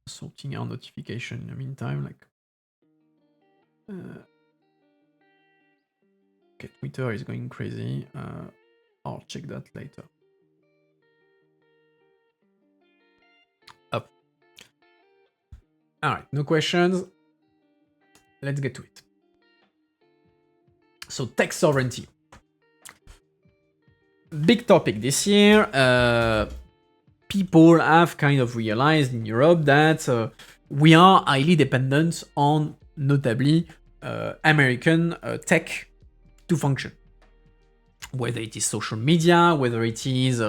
Speaker 1: sorting our notification in the meantime, like okay, Twitter is going crazy. I'll check that later. Up. Alright, no questions. Let's get to it. So, tech sovereignty. Big topic this year. People have kind of realized in Europe that we are highly dependent on, notably, American tech to function. Whether it is social media, whether it is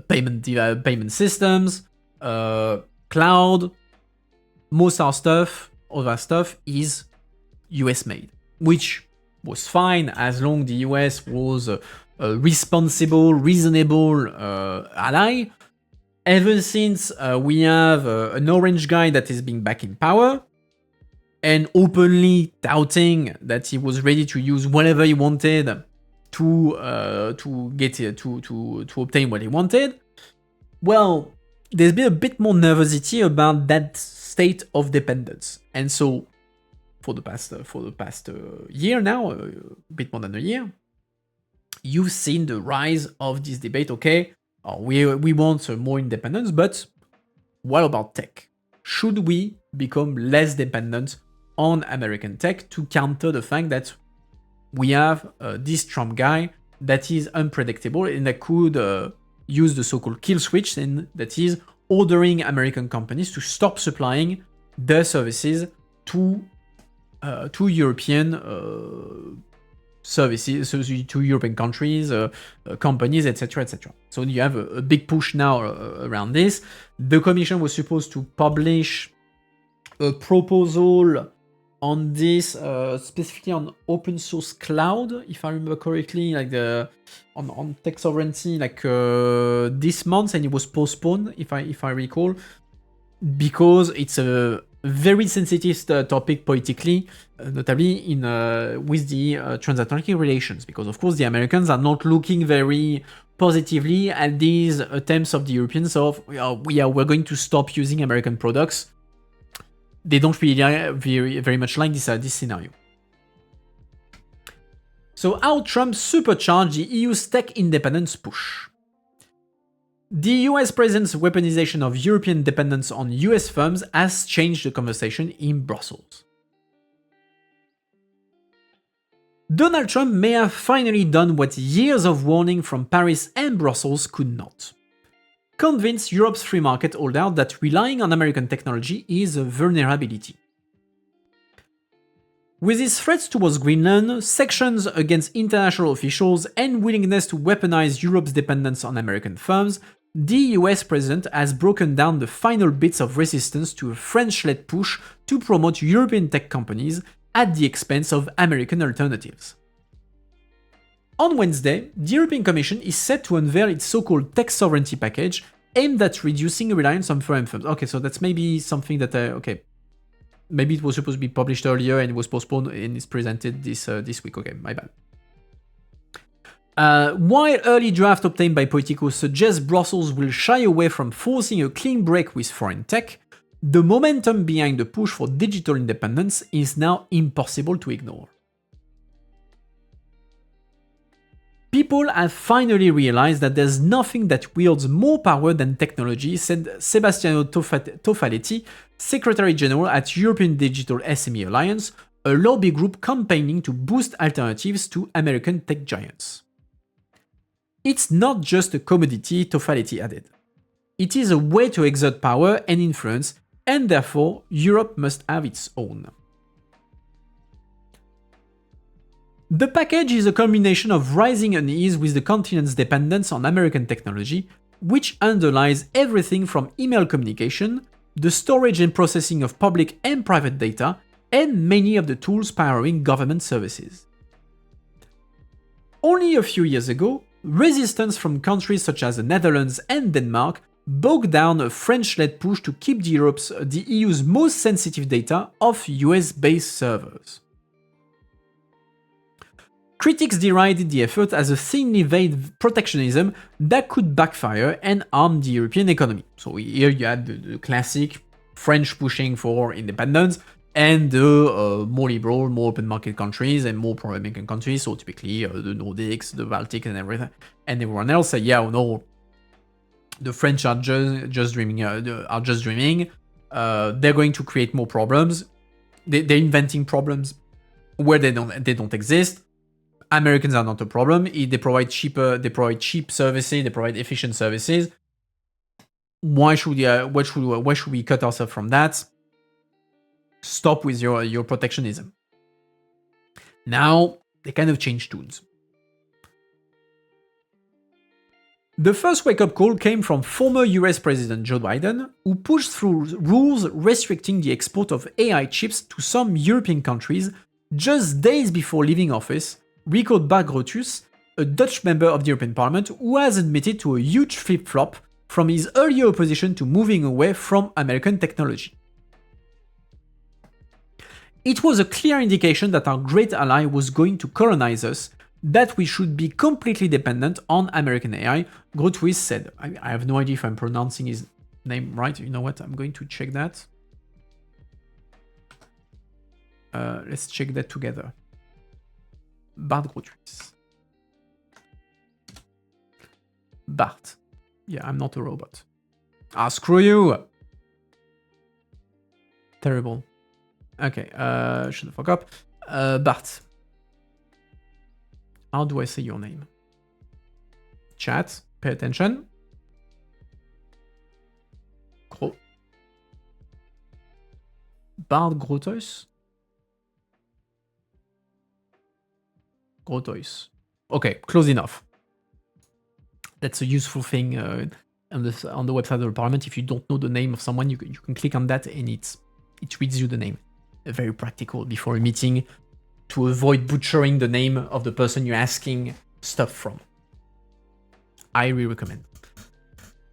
Speaker 1: payment systems, cloud, most of our stuff is US made, which was fine as long the US was a responsible, reasonable ally. Ever since we have an orange guy that is being back in power and openly touting that he was ready to use whatever he wanted to obtain what he wanted, well, there's been a bit more nervosity about that state of dependence. And so, for the past year now, a bit more than a year, you've seen the rise of this debate. Okay, we want more independence, but what about tech? Should we become less dependent on American tech to counter the fact that we have this Trump guy that is unpredictable and that could use the so-called kill switch, and that is ordering American companies to stop supplying their services to European services, so to European countries, companies, etc., etc. So you have a big push now around this. The Commission was supposed to publish a proposal on this, specifically on open source cloud, if I remember correctly, like on tech sovereignty, like this month, and it was postponed, if I recall, because it's a very sensitive topic politically, notably in with the transatlantic relations, because of course the Americans are not looking very positively at these attempts of the Europeans of we're going to stop using American products. They don't really very much like this scenario. So how Trump supercharged the EU's tech independence push. The US president's weaponization of European dependence on US firms has changed the conversation in Brussels. Donald Trump may have finally done what years of warning from Paris and Brussels could not. Convince Europe's free market holdout that relying on American technology is a vulnerability. With his threats towards Greenland, sanctions against international officials, and willingness to weaponize Europe's dependence on American firms, the US president has broken down the final bits of resistance to a French-led push to promote European tech companies at the expense of American alternatives. On Wednesday, the European Commission is set to unveil its so-called tech sovereignty package aimed at reducing reliance on foreign firms. Okay, so that's maybe something that, maybe it was supposed to be published earlier and it was postponed and is presented this week. Okay, my bad. While early draft obtained by Politico suggests Brussels will shy away from forcing a clean break with foreign tech, the momentum behind the push for digital independence is now impossible to ignore. People have finally realized that there's nothing that wields more power than technology, said Sebastiano Tofaletti, Secretary General at European Digital SME Alliance, a lobby group campaigning to boost alternatives to American tech giants. It's not just a commodity, Tofaletti added. It is a way to exert power and influence, and therefore Europe must have its own. The package is a combination of rising unease with the continent's dependence on American technology, which underlies everything from email communication, the storage and processing of public and private data, and many of the tools powering government services. Only a few years ago, resistance from countries such as the Netherlands and Denmark bogged down a French-led push to keep the EU's most sensitive data off US-based servers. Critics derided the effort as a thinly veiled protectionism that could backfire and harm the European economy. So here you had the classic French pushing for independence and the more liberal, more open market countries and more pro-American countries, so typically the Nordics, the Baltic and everything, and everyone else say, yeah, no, the French are just dreaming. They're going to create more problems. They're inventing problems where they don't exist. Americans are not a problem. They provide cheap services. They provide efficient services. Why should we cut ourselves from that? Stop with your protectionism. Now they kind of change tunes. The first wake-up call came from former US President Joe Biden, who pushed through rules restricting the export of AI chips to some European countries just days before leaving office, recalled Bart Grotius, a Dutch member of the European Parliament who has admitted to a huge flip-flop from his earlier opposition to moving away from American technology. It was a clear indication that our great ally was going to colonize us, that we should be completely dependent on American AI, Grotius said. I have no idea if I'm pronouncing his name right. You know what? I'm going to check that. Let's check that together. Bart Grotius. Bart. Yeah, I'm not a robot. Ah, screw you! Terrible. Okay, shut the fuck up. Bart. How do I say your name? Chat, pay attention. Bart Grotius? Grotius. Okay, close enough. That's a useful thing on the website of the Parliament. If you don't know the name of someone, you can click on that and it reads you the name. very practical before a meeting to avoid butchering the name of the person you're asking stuff from. I really recommend.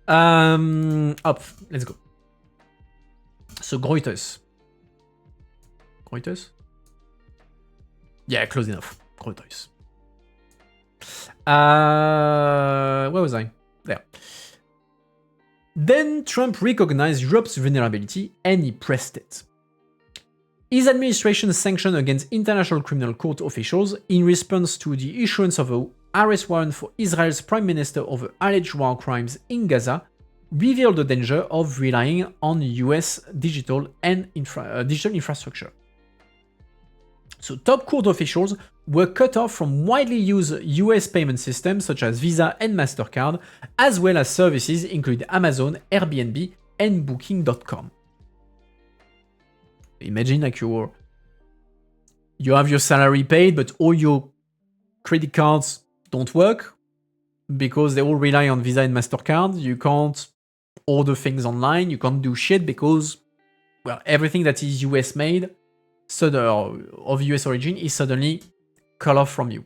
Speaker 1: Up, let's go. So Reuters. Reuters? Yeah, close enough. Reuters. Where was I? There. Then Trump recognized Europe's vulnerability and he pressed it. His administration's sanction against International Criminal Court officials in response to the issuance of an arrest warrant for Israel's prime minister over alleged war crimes in Gaza revealed the danger of relying on US digital infrastructure. So top court officials were cut off from widely used US payment systems such as Visa and MasterCard, as well as services including Amazon, Airbnb, and Booking.com. Imagine like you have your salary paid, but all your credit cards don't work because they all rely on Visa and MasterCard. You can't order things online. You can't do shit because, well, everything that is US made, of US origin, is suddenly cut off from you.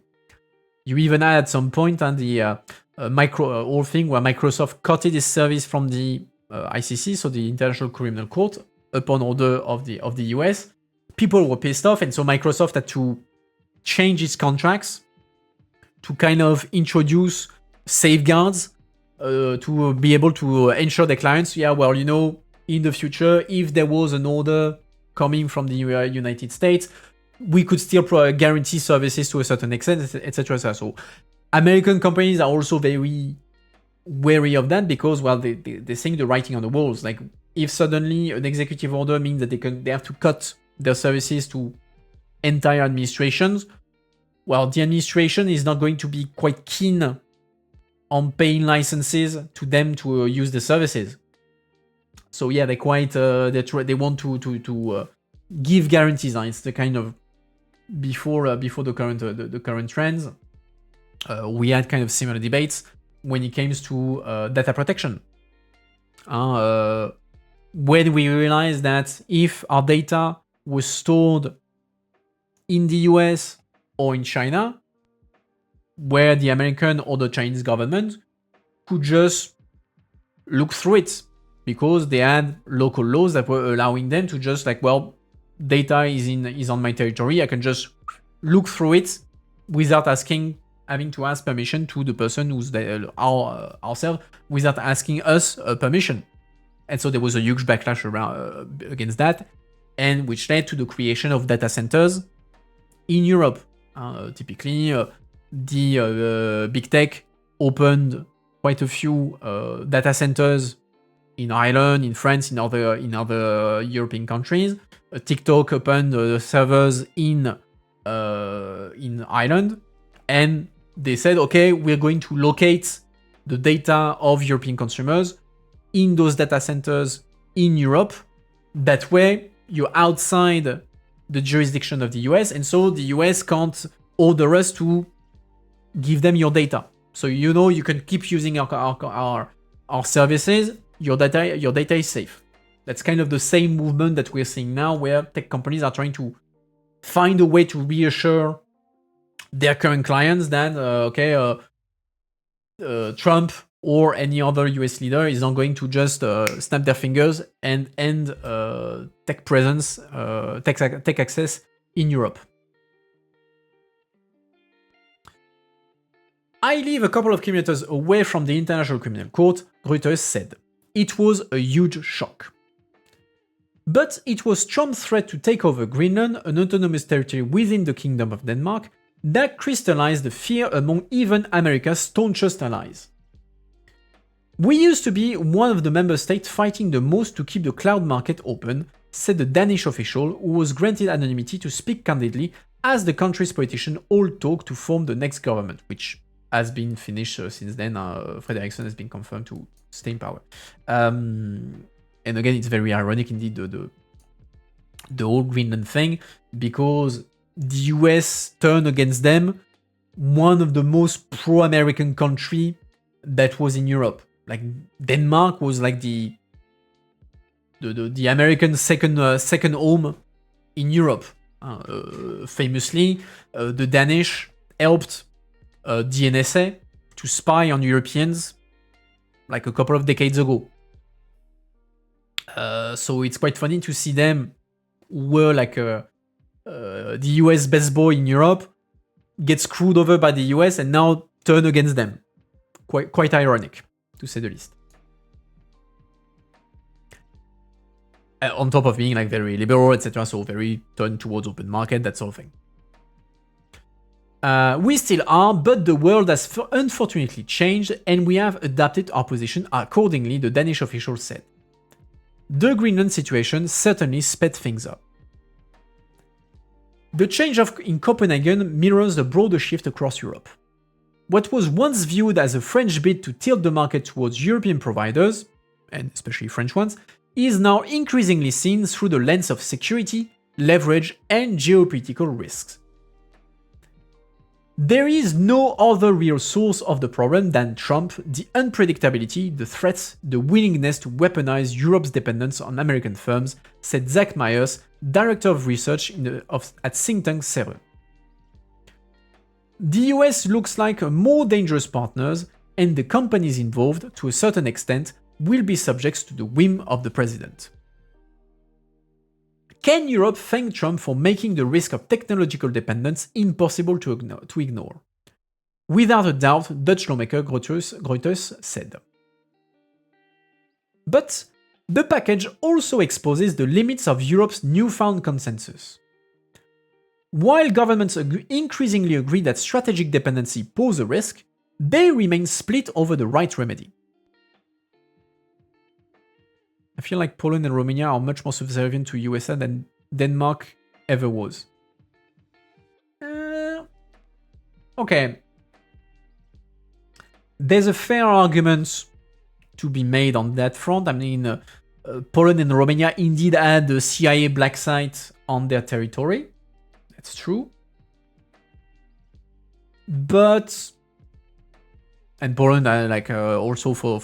Speaker 1: You even had at some point on the whole thing where Microsoft cut its service from the ICC, so the International Criminal Court, upon order of the US. People were pissed off, and so Microsoft had to change its contracts to kind of introduce safeguards to be able to ensure the clients, yeah, well, you know, in the future, if there was an order coming from the United States, we could still guarantee services to a certain extent, etc. So American companies are also very wary of that because, well, they think the writing on the walls. Like, if suddenly an executive order means that they have to cut their services to entire administrations, well, the administration is not going to be quite keen on paying licenses to them to use the services. So yeah, they quite they want to give guarantees. It's the kind of before the current trends. We had kind of similar debates when it comes to data protection. When we realized that if our data was stored in the US or in China, where the American or the Chinese government could just look through it because they had local laws that were allowing them to just like, well, data is on my territory, I can just look through it without having to ask permission to the person who's ourselves, without asking us permission. And so there was a huge backlash around against that, and which led to the creation of data centers in Europe. Typically, the big tech opened quite a few data centers in Ireland, in France, in other European countries. TikTok opened servers in Ireland, and they said, okay, we're going to locate the data of European consumers in those data centers in Europe. That way, you're outside the jurisdiction of the US, and so the US can't order us to give them your data. So you know you can keep using our services. Your data is safe. That's kind of the same movement that we're seeing now, where tech companies are trying to find a way to reassure their current clients that Trump or any other US leader is not going to just snap their fingers and end tech presence, tech access in Europe. I live a couple of kilometers away from the International Criminal Court, Reuters said. It was a huge shock. But it was Trump's threat to take over Greenland, an autonomous territory within the Kingdom of Denmark, that crystallized the fear among even America's staunchest allies. We used to be one of the member states fighting the most to keep the cloud market open, said the Danish official who was granted anonymity to speak candidly as the country's politicians all talk to form the next government, which has been finished since then. Frederiksen has been confirmed to stay in power. And again, it's very ironic indeed, the whole Greenland thing, because the US turned against them one of the most pro-American country that was in Europe. Like, Denmark was like the American second home in Europe. Famously, the Danish helped the NSA to spy on Europeans like a couple of decades ago. So it's quite funny to see them were like the US best boy in Europe get screwed over by the US and now turn against them. Quite ironic, to say the least. On top of being like very liberal, etc., so very turned towards open market, that sort of thing. We still are, but the world has unfortunately changed and we have adapted our position accordingly, the Danish official said. The Greenland situation certainly sped things up. The change in Copenhagen mirrors the broader shift across Europe. What was once viewed as a French bid to tilt the market towards European providers, and especially French ones, is now increasingly seen through the lens of security, leverage, and geopolitical risks. There is no other real source of the problem than Trump, the unpredictability, the threats, the willingness to weaponize Europe's dependence on American firms, said Zach Myers, Director of Research at think tank CERE. The US looks like a more dangerous partner, and the companies involved, to a certain extent, will be subject to the whim of the president. Can Europe thank Trump for making the risk of technological dependence impossible to ignore? Without a doubt, Dutch lawmaker Gruyters said. But the package also exposes the limits of Europe's newfound consensus. While governments increasingly agree that strategic dependency poses a risk, they remain split over the right remedy. I feel like Poland and Romania are much more subservient to USA than Denmark ever was. Okay. There's a fair argument to be made on that front. I mean, Poland and Romania indeed had a CIA black site on their territory. That's true. But... And Poland, also for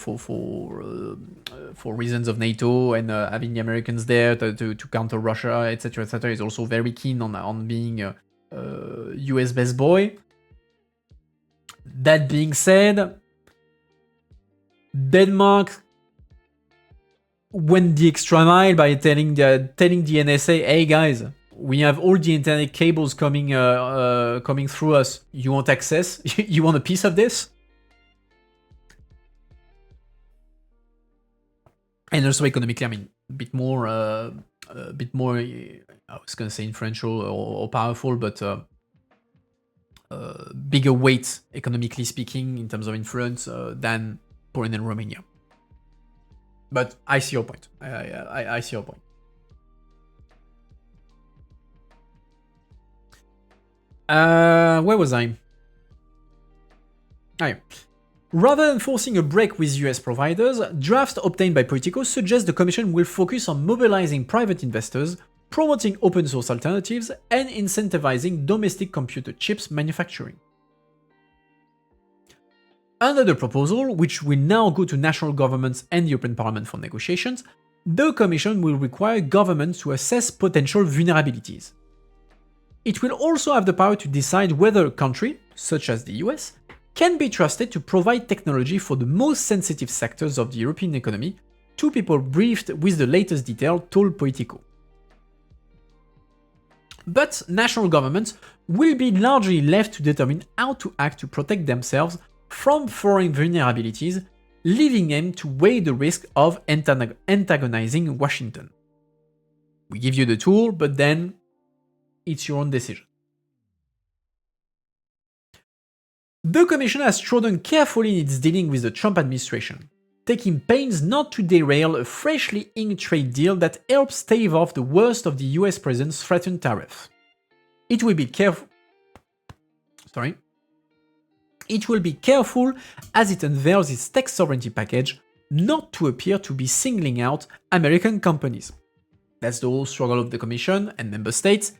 Speaker 1: reasons of NATO and having the Americans there to counter Russia, etc., is also very keen on being a US best boy. That being said, Denmark went the extra mile by telling the NSA, "Hey guys, we have all the internet cables coming through us. You want access? You want a piece of this?" And also economically, I mean, a bit more, I was going to say influential or powerful, but bigger weight, economically speaking, in terms of influence than Poland and Romania. But I see your point. I see your point. Where was I? Oh, yeah. Rather than forcing a break with US providers, drafts obtained by Politico suggest the Commission will focus on mobilizing private investors, promoting open source alternatives, and incentivizing domestic computer chips manufacturing. Under the proposal, which will now go to national governments and the European Parliament for negotiations, the Commission will require governments to assess potential vulnerabilities. It will also have the power to decide whether a country, such as the US, can be trusted to provide technology for the most sensitive sectors of the European economy, two people briefed with the latest detail told Politico. But national governments will be largely left to determine how to act to protect themselves from foreign vulnerabilities, leaving them to weigh the risk of antagonizing Washington. We give you the tool, but then it's your own decision. The Commission has trodden carefully in its dealing with the Trump administration, taking pains not to derail a freshly inked trade deal that helps stave off the worst of the US president's threatened tariffs. It will be careful as it unveils its tech sovereignty package not to appear to be singling out American companies. That's the whole struggle of the Commission and member states.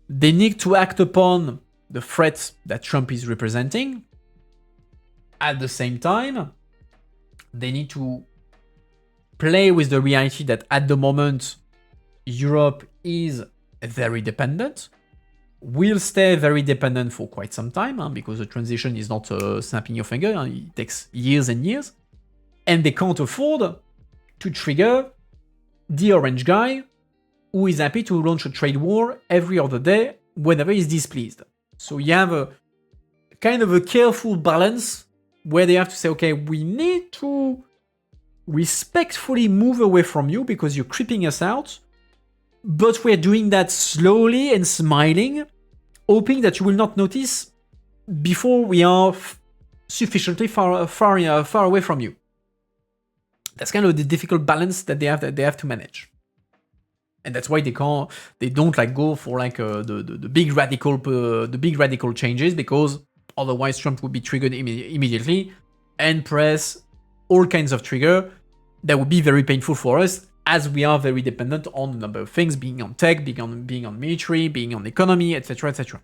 Speaker 1: They need to act upon the threats that Trump is representing. At the same time, they need to play with the reality that at the moment, Europe is very dependent, will stay very dependent for quite some time, because the transition is not snapping your finger, it takes years and years, and they can't afford to trigger the orange guy who is happy to launch a trade war every other day whenever he's displeased. So you have a kind of a careful balance where they have to say, okay, we need to respectfully move away from you because you're creeping us out, but we're doing that slowly and smiling, hoping that you will not notice before we are sufficiently far away from you. That's kind of the difficult balance that they have to manage, and that's why they don't like go for like the big radical changes, because otherwise Trump would be triggered immediately and press all kinds of trigger that would be very painful for us, as we are very dependent on a number of things, being on tech, being on military, being on economy, etc., etc.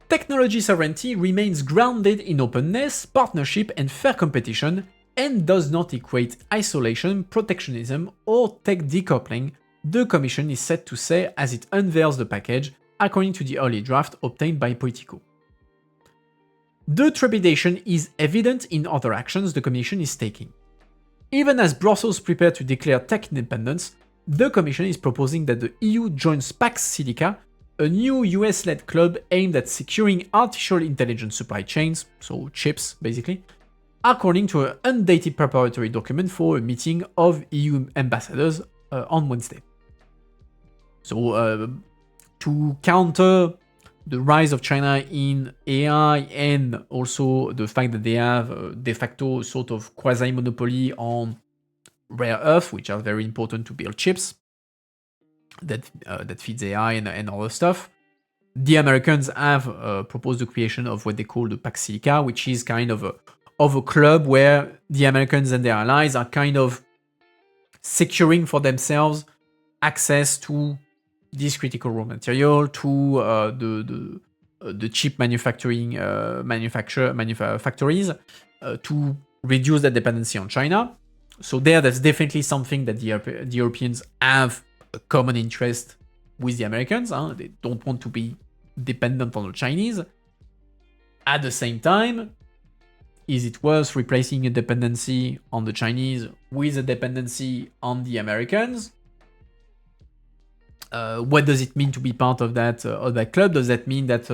Speaker 1: Technology sovereignty remains grounded in openness, partnership, and fair competition, and does not equate isolation, protectionism, or tech decoupling, the Commission is set to say as it unveils the package, according to the early draft obtained by Politico. The trepidation is evident in other actions the Commission is taking. Even as Brussels prepares to declare tech independence, the Commission is proposing that the EU joins Pax Silica, a new US-led club aimed at securing artificial intelligence supply chains, so chips basically, according to an undated preparatory document for a meeting of EU ambassadors on Wednesday. So, to counter the rise of China in AI and also the fact that they have de facto sort of quasi-monopoly on rare earth, which are very important to build chips that feeds AI and other stuff, the Americans have proposed the creation of what they call the Pax Silica, which is kind of a club where the Americans and their allies are kind of securing for themselves access to this critical raw material, to the chip manufacturing factories, to reduce the dependency on China. So that's definitely something that the Europeans have a common interest with the Americans. They don't want to be dependent on the Chinese. At the same time, is it worth replacing a dependency on the Chinese with a dependency on the Americans? What does it mean to be part of that club? Does that mean that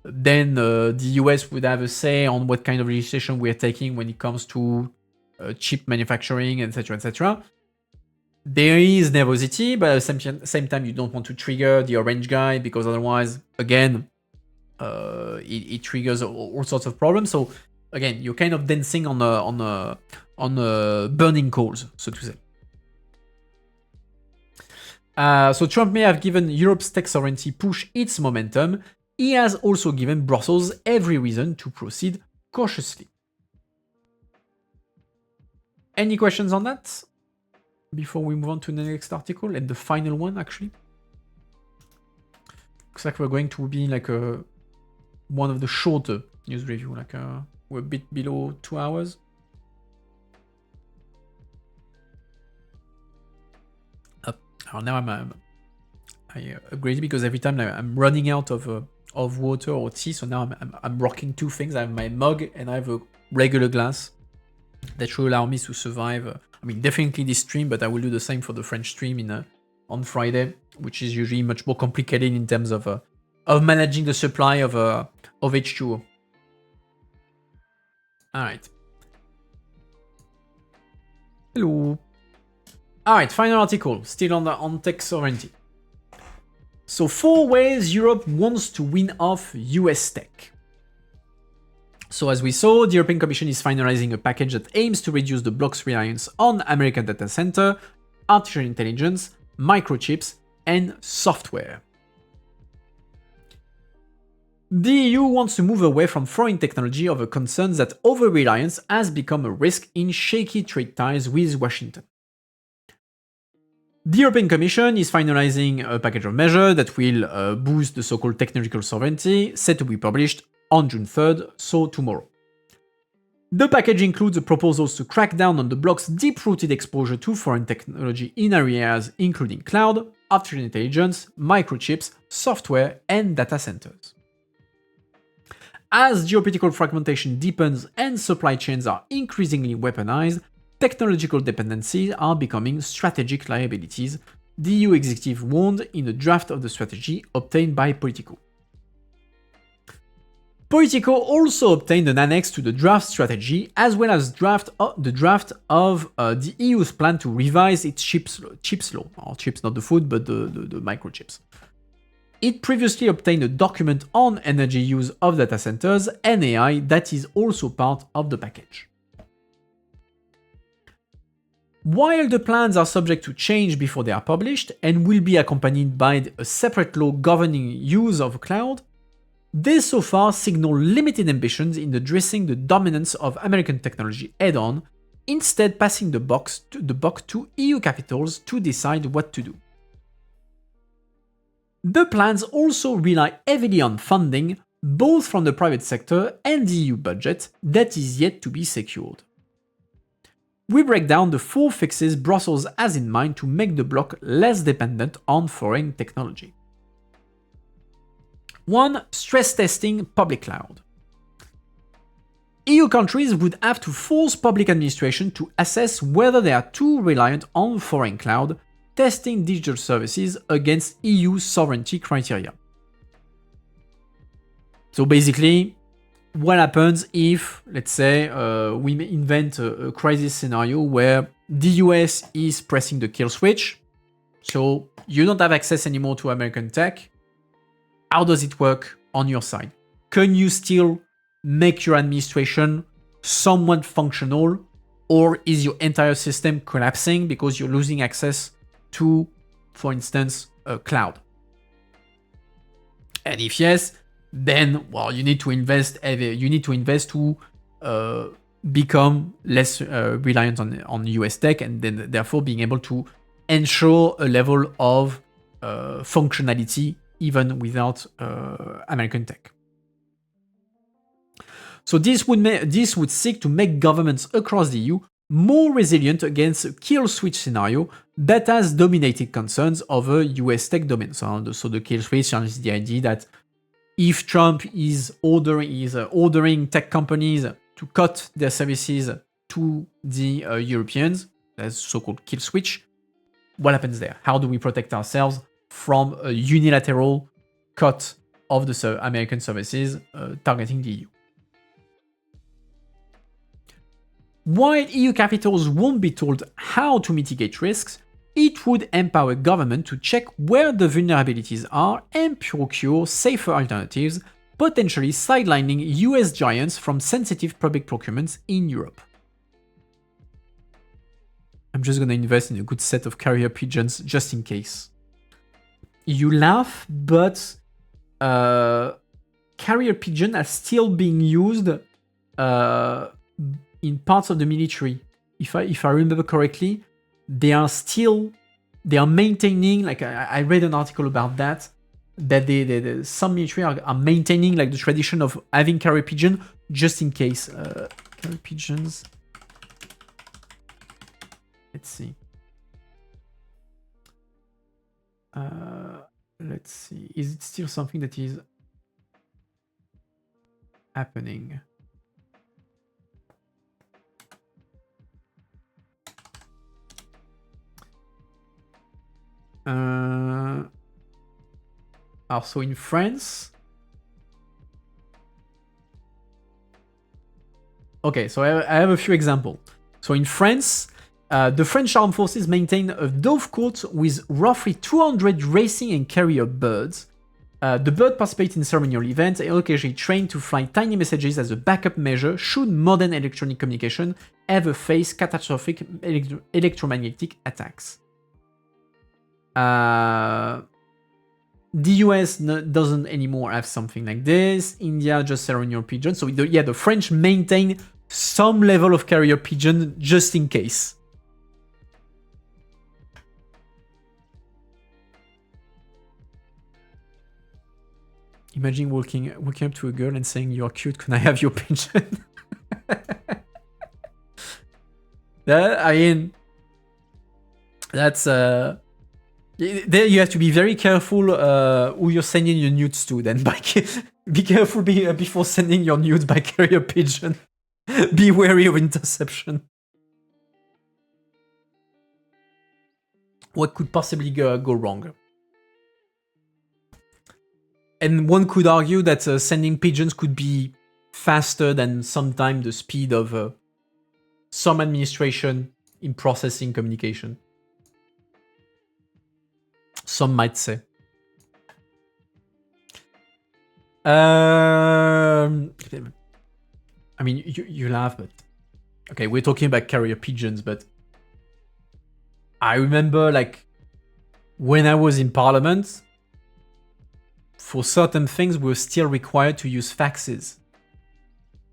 Speaker 1: then the US would have a say on what kind of legislation we are taking when it comes to chip manufacturing, etc., etc.? There is nervosity, but at the same time, you don't want to trigger the orange guy, because otherwise, again, it triggers all sorts of problems. So again, you're kind of dancing on burning coals, so to say. So Trump may have given Europe's tech sovereignty push its momentum. He has also given Brussels every reason to proceed cautiously. Any questions on that? Before we move on to the next article, and the final one, actually. Looks like we're going to be like one of the shorter news review, like we're a bit below 2 hours. Now I upgraded because every time I'm running out of water or tea, so now I'm rocking two things. I have my mug and I have a regular glass that should allow me to survive. I mean, definitely this stream, but I will do the same for the French stream on Friday, which is usually much more complicated in terms of managing the supply of H2O. All right. Hello. All right, final article, still on tech sovereignty. So 4 ways Europe wants to win off US tech. So as we saw, the European Commission is finalizing a package that aims to reduce the bloc's reliance on American data center, artificial intelligence, microchips, and software. The EU wants to move away from foreign technology over concerns that over-reliance has become a risk in shaky trade ties with Washington. The European Commission is finalizing a package of measures that will boost the so-called technological sovereignty, set to be published on June 3rd, so tomorrow. The package includes proposals to crack down on the bloc's deep-rooted exposure to foreign technology in areas including cloud, artificial intelligence, microchips, software, and data centers. As geopolitical fragmentation deepens and supply chains are increasingly weaponized, technological dependencies are becoming strategic liabilities, the EU executive warned in a draft of the strategy obtained by Politico. Politico also obtained an annex to the draft strategy, as well as the draft of the EU's plan to revise its chips law, or chips, not the food, but the microchips. It previously obtained a document on energy use of data centers and AI that is also part of the package. While the plans are subject to change before they are published and will be accompanied by a separate law governing use of cloud, they so far signal limited ambitions in addressing the dominance of American technology head-on, instead passing the buck to EU capitals to decide what to do. The plans also rely heavily on funding, both from the private sector and the EU budget, that is yet to be secured. We break down the 4 fixes Brussels has in mind to make the bloc less dependent on foreign technology. 1. Stress testing public cloud. EU countries would have to force public administration to assess whether they are too reliant on foreign cloud, testing digital services against EU sovereignty criteria. So basically, what happens if, let's say, we invent a crisis scenario where the US is pressing the kill switch, so you don't have access anymore to American tech. How does it work on your side? Can you still make your administration somewhat functional, or is your entire system collapsing because you're losing access to, for instance, a cloud? And if yes, then well, you need to invest. You need to invest to become less reliant on US tech, and then therefore being able to ensure a level of functionality even without American tech. So this would seek to make governments across the EU more resilient against a kill switch scenario that has dominated concerns over US tech domain. So the kill switch is the idea that if Trump is ordering tech companies to cut their services to the Europeans, that's so-called kill switch, what happens there? How do we protect ourselves from a unilateral cut of the American services targeting the EU? While EU capitals won't be told how to mitigate risks, it would empower government to check where the vulnerabilities are and procure safer alternatives, potentially sidelining US giants from sensitive public procurements in Europe. I'm just gonna invest in a good set of carrier pigeons just in case. You laugh, but carrier pigeon are still being used in parts of the military. If I remember correctly, they are maintaining, like I read an article about that some military are maintaining like the tradition of having carrier pigeon just in case. Carrier pigeons. Let's see. Let's see. Is it still something that is happening? Also in France. Okay, so I have a few examples. So in France, the French armed forces maintain a dovecote with roughly 200 racing and carrier birds. The birds participate in ceremonial events and occasionally trained to fly tiny messages as a backup measure should modern electronic communication ever face catastrophic electromagnetic attacks. The US doesn't anymore have something like this. India just ceremonial pigeon. So the French maintain some level of carrier pigeon just in case. Imagine walking up to a girl and saying, "You're cute, can I have your pigeon?" I mean, that's there you have to be very careful who you're sending your nudes to. Then, be careful before sending your nudes by carrier pigeon. Be wary of interception. What could possibly go wrong? And one could argue that sending pigeons could be faster than sometimes the speed of some administration in processing communication. Some might say. I mean, you laugh, but okay, we're talking about carrier pigeons, but I remember, like, when I was in Parliament, for certain things, we were still required to use faxes.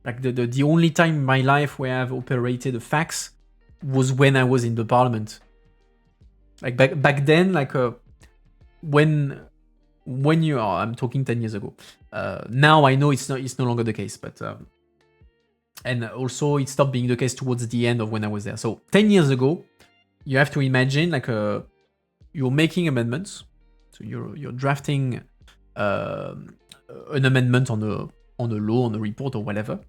Speaker 1: Like, the only time in my life where I've operated a fax was when I was in the Parliament. Like, back then, like, when you are, I'm talking 10 years ago. Now I know it's no longer the case, but and also it stopped being the case towards the end of when I was there. So 10 years ago, you have to imagine, like, you're making amendments. So you're drafting an amendment on a law, on a report, or whatever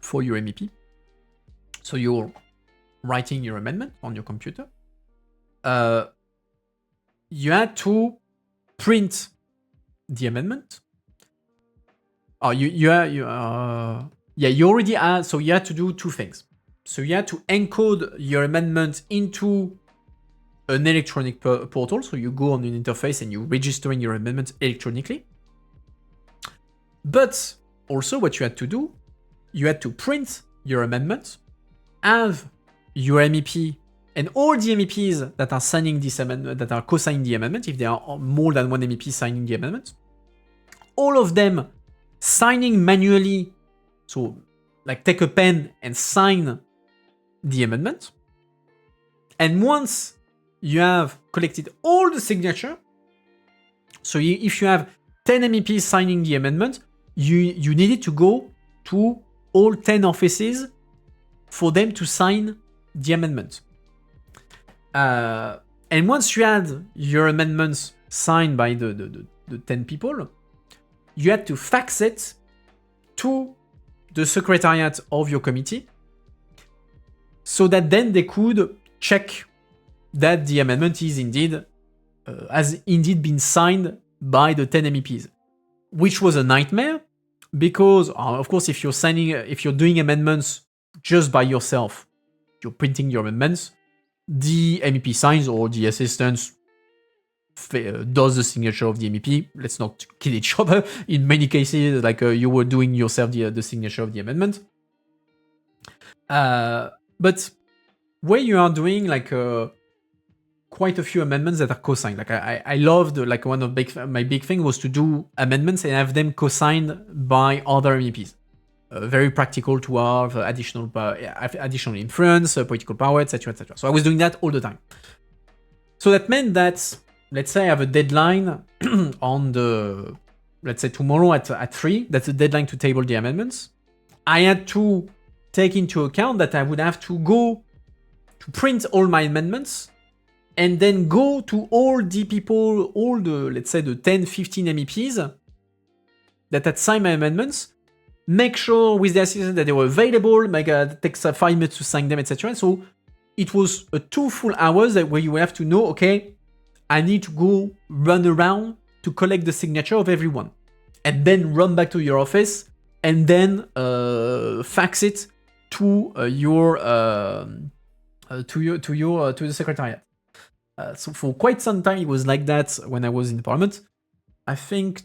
Speaker 1: for your MEP. So you're writing your amendment on your computer. You had to print the amendment. Oh, you already had. So you had to do two things. So you had to encode your amendment into an electronic portal. So you go on an interface and you're registering your amendment electronically. But also what you had to do, you had to print your amendment, have your MEP and all the MEPs that are signing this amendment, that are co-signing the amendment, if there are more than one MEP signing the amendment, all of them signing manually. So, like, take a pen and sign the amendment. And once you have collected all the signature, so if you have 10 MEPs signing the amendment, you needed to go to all 10 offices for them to sign the amendment. And once you had your amendments signed by the 10 people, you had to fax it to the secretariat of your committee so that then they could check that the amendment is indeed has indeed been signed by the 10 MEPs, which was a nightmare because, of course, if you're doing amendments just by yourself, you're printing your amendments, the MEP signs or the assistant does the signature of the MEP. Let's not kill each other. In many cases, like you were doing yourself the signature of the amendment. But where you are doing like quite a few amendments that are co-signed. Like I loved, like one of my big thing was to do amendments and have them co-signed by other MEPs. Very practical to have additional influence, political power, etc., etc. So I was doing that all the time. So that meant that, let's say I have a deadline on the, let's say tomorrow at 3, that's the deadline to table the amendments. I had to take into account that I would have to go to print all my amendments and then go to all the people, all the, let's say the 10, 15 MEPs that had signed my amendments, make sure with the assistant that they were available, make it takes 5 minutes to sign them, etc. So it was 2 full hours where you would have to know, okay, I need to go run around to collect the signature of everyone, and then run back to your office and then fax it to the secretariat. So for quite some time it was like that when I was in the parliament. I think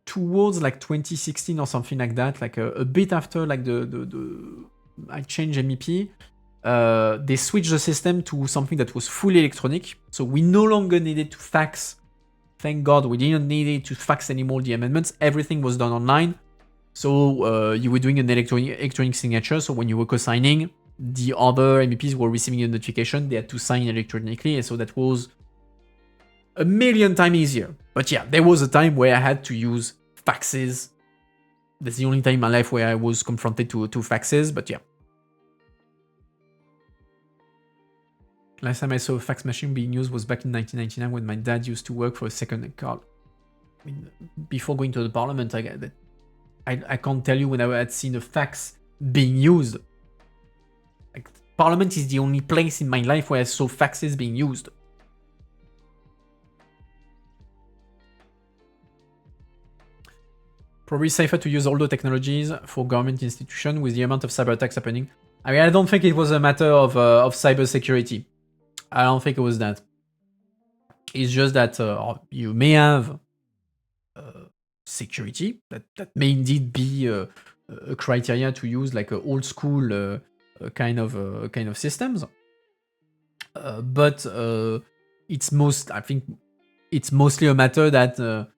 Speaker 1: towards like 2016 or something like that, like a bit after like the I changed MEP, they switched the system to something that was fully electronic. So we no longer needed to fax. Thank God we didn't need to fax anymore the amendments. Everything was done online. So you were doing an electronic signature. So when you were co-signing, the other MEPs were receiving a notification. They had to sign electronically. And so that was a million times easier. But yeah, there was a time where I had to use faxes. That's the only time in my life where I was confronted to faxes. But yeah. Last time I saw a fax machine being used was back in 1999 when my dad used to work for a second car. I mean, before going to the parliament, I can't tell you when I had seen a fax being used. Like, parliament is the only place in my life where I saw faxes being used. Probably safer to use older technologies for government institutions with the amount of cyber attacks happening. I mean, I don't think it was a matter of cyber security. I don't think it was that. It's just that you may have security that may indeed be a criteria to use, like old school kind of systems. But I think it's mostly a matter that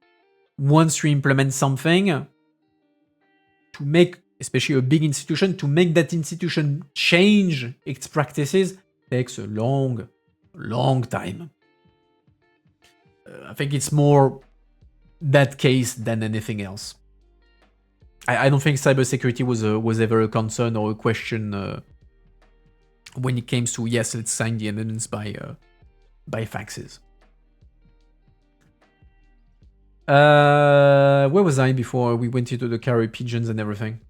Speaker 1: once you implement something, to make, especially a big institution, to make that institution change its practices takes a long time. I think it's more that case than anything else. I don't think cybersecurity was ever a concern or a question when it came to, yes, let's sign the amendments by faxes. Where was I before we went into the carrier pigeons and everything?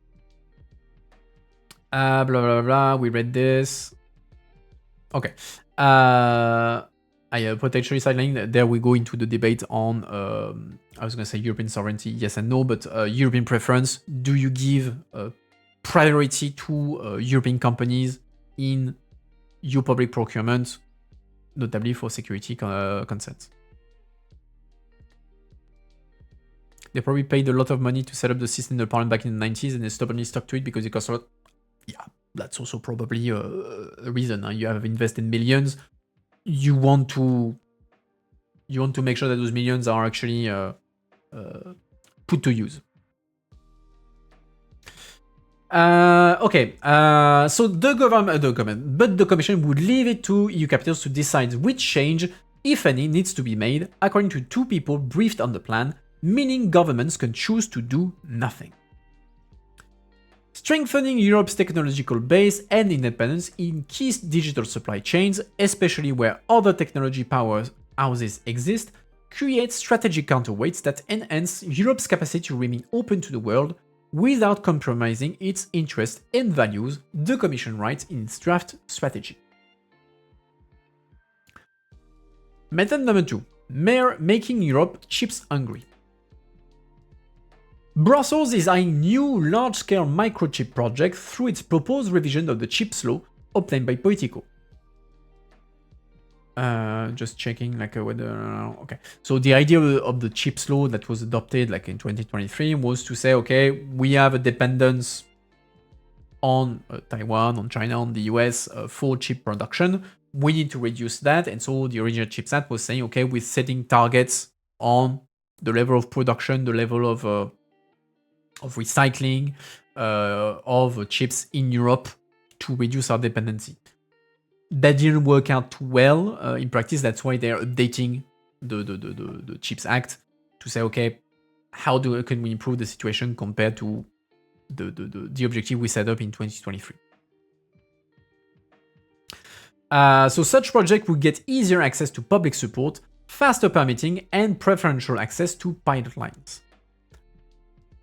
Speaker 1: Blah, blah, blah. We read this. Okay. Potentially sideline. There we go into the debate on, I was going to say European sovereignty, yes and no, but European preference. Do you give priority to European companies in your public procurement, notably for security consents? They probably paid a lot of money to set up the system in the parliament back in the 90s and they stubbornly stuck to it because it cost a lot. Yeah, that's also probably a reason. You have invested millions. You want to make sure that those millions are actually put to use. Okay, so the Commission would leave it to EU capitals to decide which change, if any, needs to be made, according to two people briefed on the plan, meaning governments can choose to do nothing. Strengthening Europe's technological base and independence in key digital supply chains, especially where other technology powerhouses exist, creates strategic counterweights that enhance Europe's capacity to remain open to the world without compromising its interests and values, the Commission writes in its draft strategy. Method number 2. Making Europe chips hungry. Brussels is eyeing new large-scale microchip projects through its proposed revision of the chips law obtained by Politico. Just checking, whether... Okay. So the idea of the chips law that was adopted, in 2023, was to say, okay, we have a dependence on Taiwan, on China, on the US for chip production. We need to reduce that. And so the original CHIPS Act was saying, okay, we're setting targets on the level of production, the level of recycling of chips in Europe to reduce our dependency. That didn't work out too well in practice. That's why they're updating the CHIPS Act to say, okay, how can we improve the situation compared to the objective we set up in 2023. So such project would get easier access to public support, faster permitting, and preferential access to pipelines.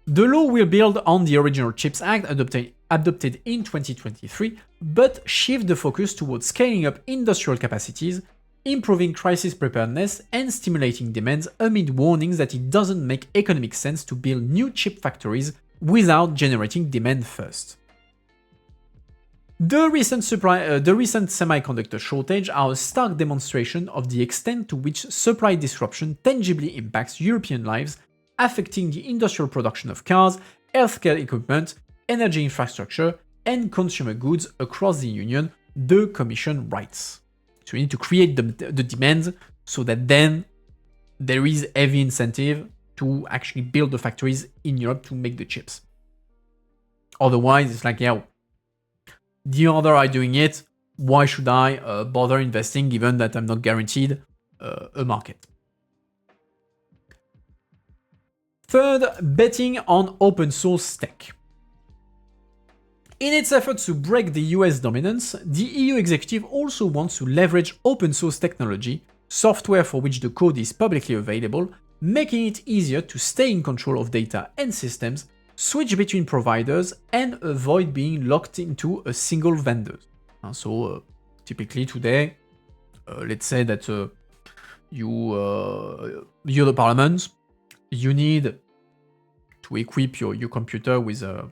Speaker 1: The law will build on the original CHIPS Act adopted in 2023, but shift the focus towards scaling up industrial capacities, improving crisis preparedness, and stimulating demands amid warnings that it doesn't make economic sense to build new chip factories without generating demand first. The recent semiconductor shortage are a stark demonstration of the extent to which supply disruption tangibly impacts European lives, affecting the industrial production of cars, healthcare equipment, energy infrastructure, and consumer goods across the Union, the Commission writes. So we need to create the demand so that then there is heavy incentive to actually build the factories in Europe to make the chips. Otherwise, it's like, yeah, the other are doing it, why should I bother investing given that I'm not guaranteed a market? Third, betting on open source tech. In its efforts to break the US dominance, the EU executive also wants to leverage open source technology, software for which the code is publicly available, making it easier to stay in control of data and systems, switch between providers, and avoid being locked into a single vendor. So typically today, let's say that you're the parliament, you need to equip your computer with an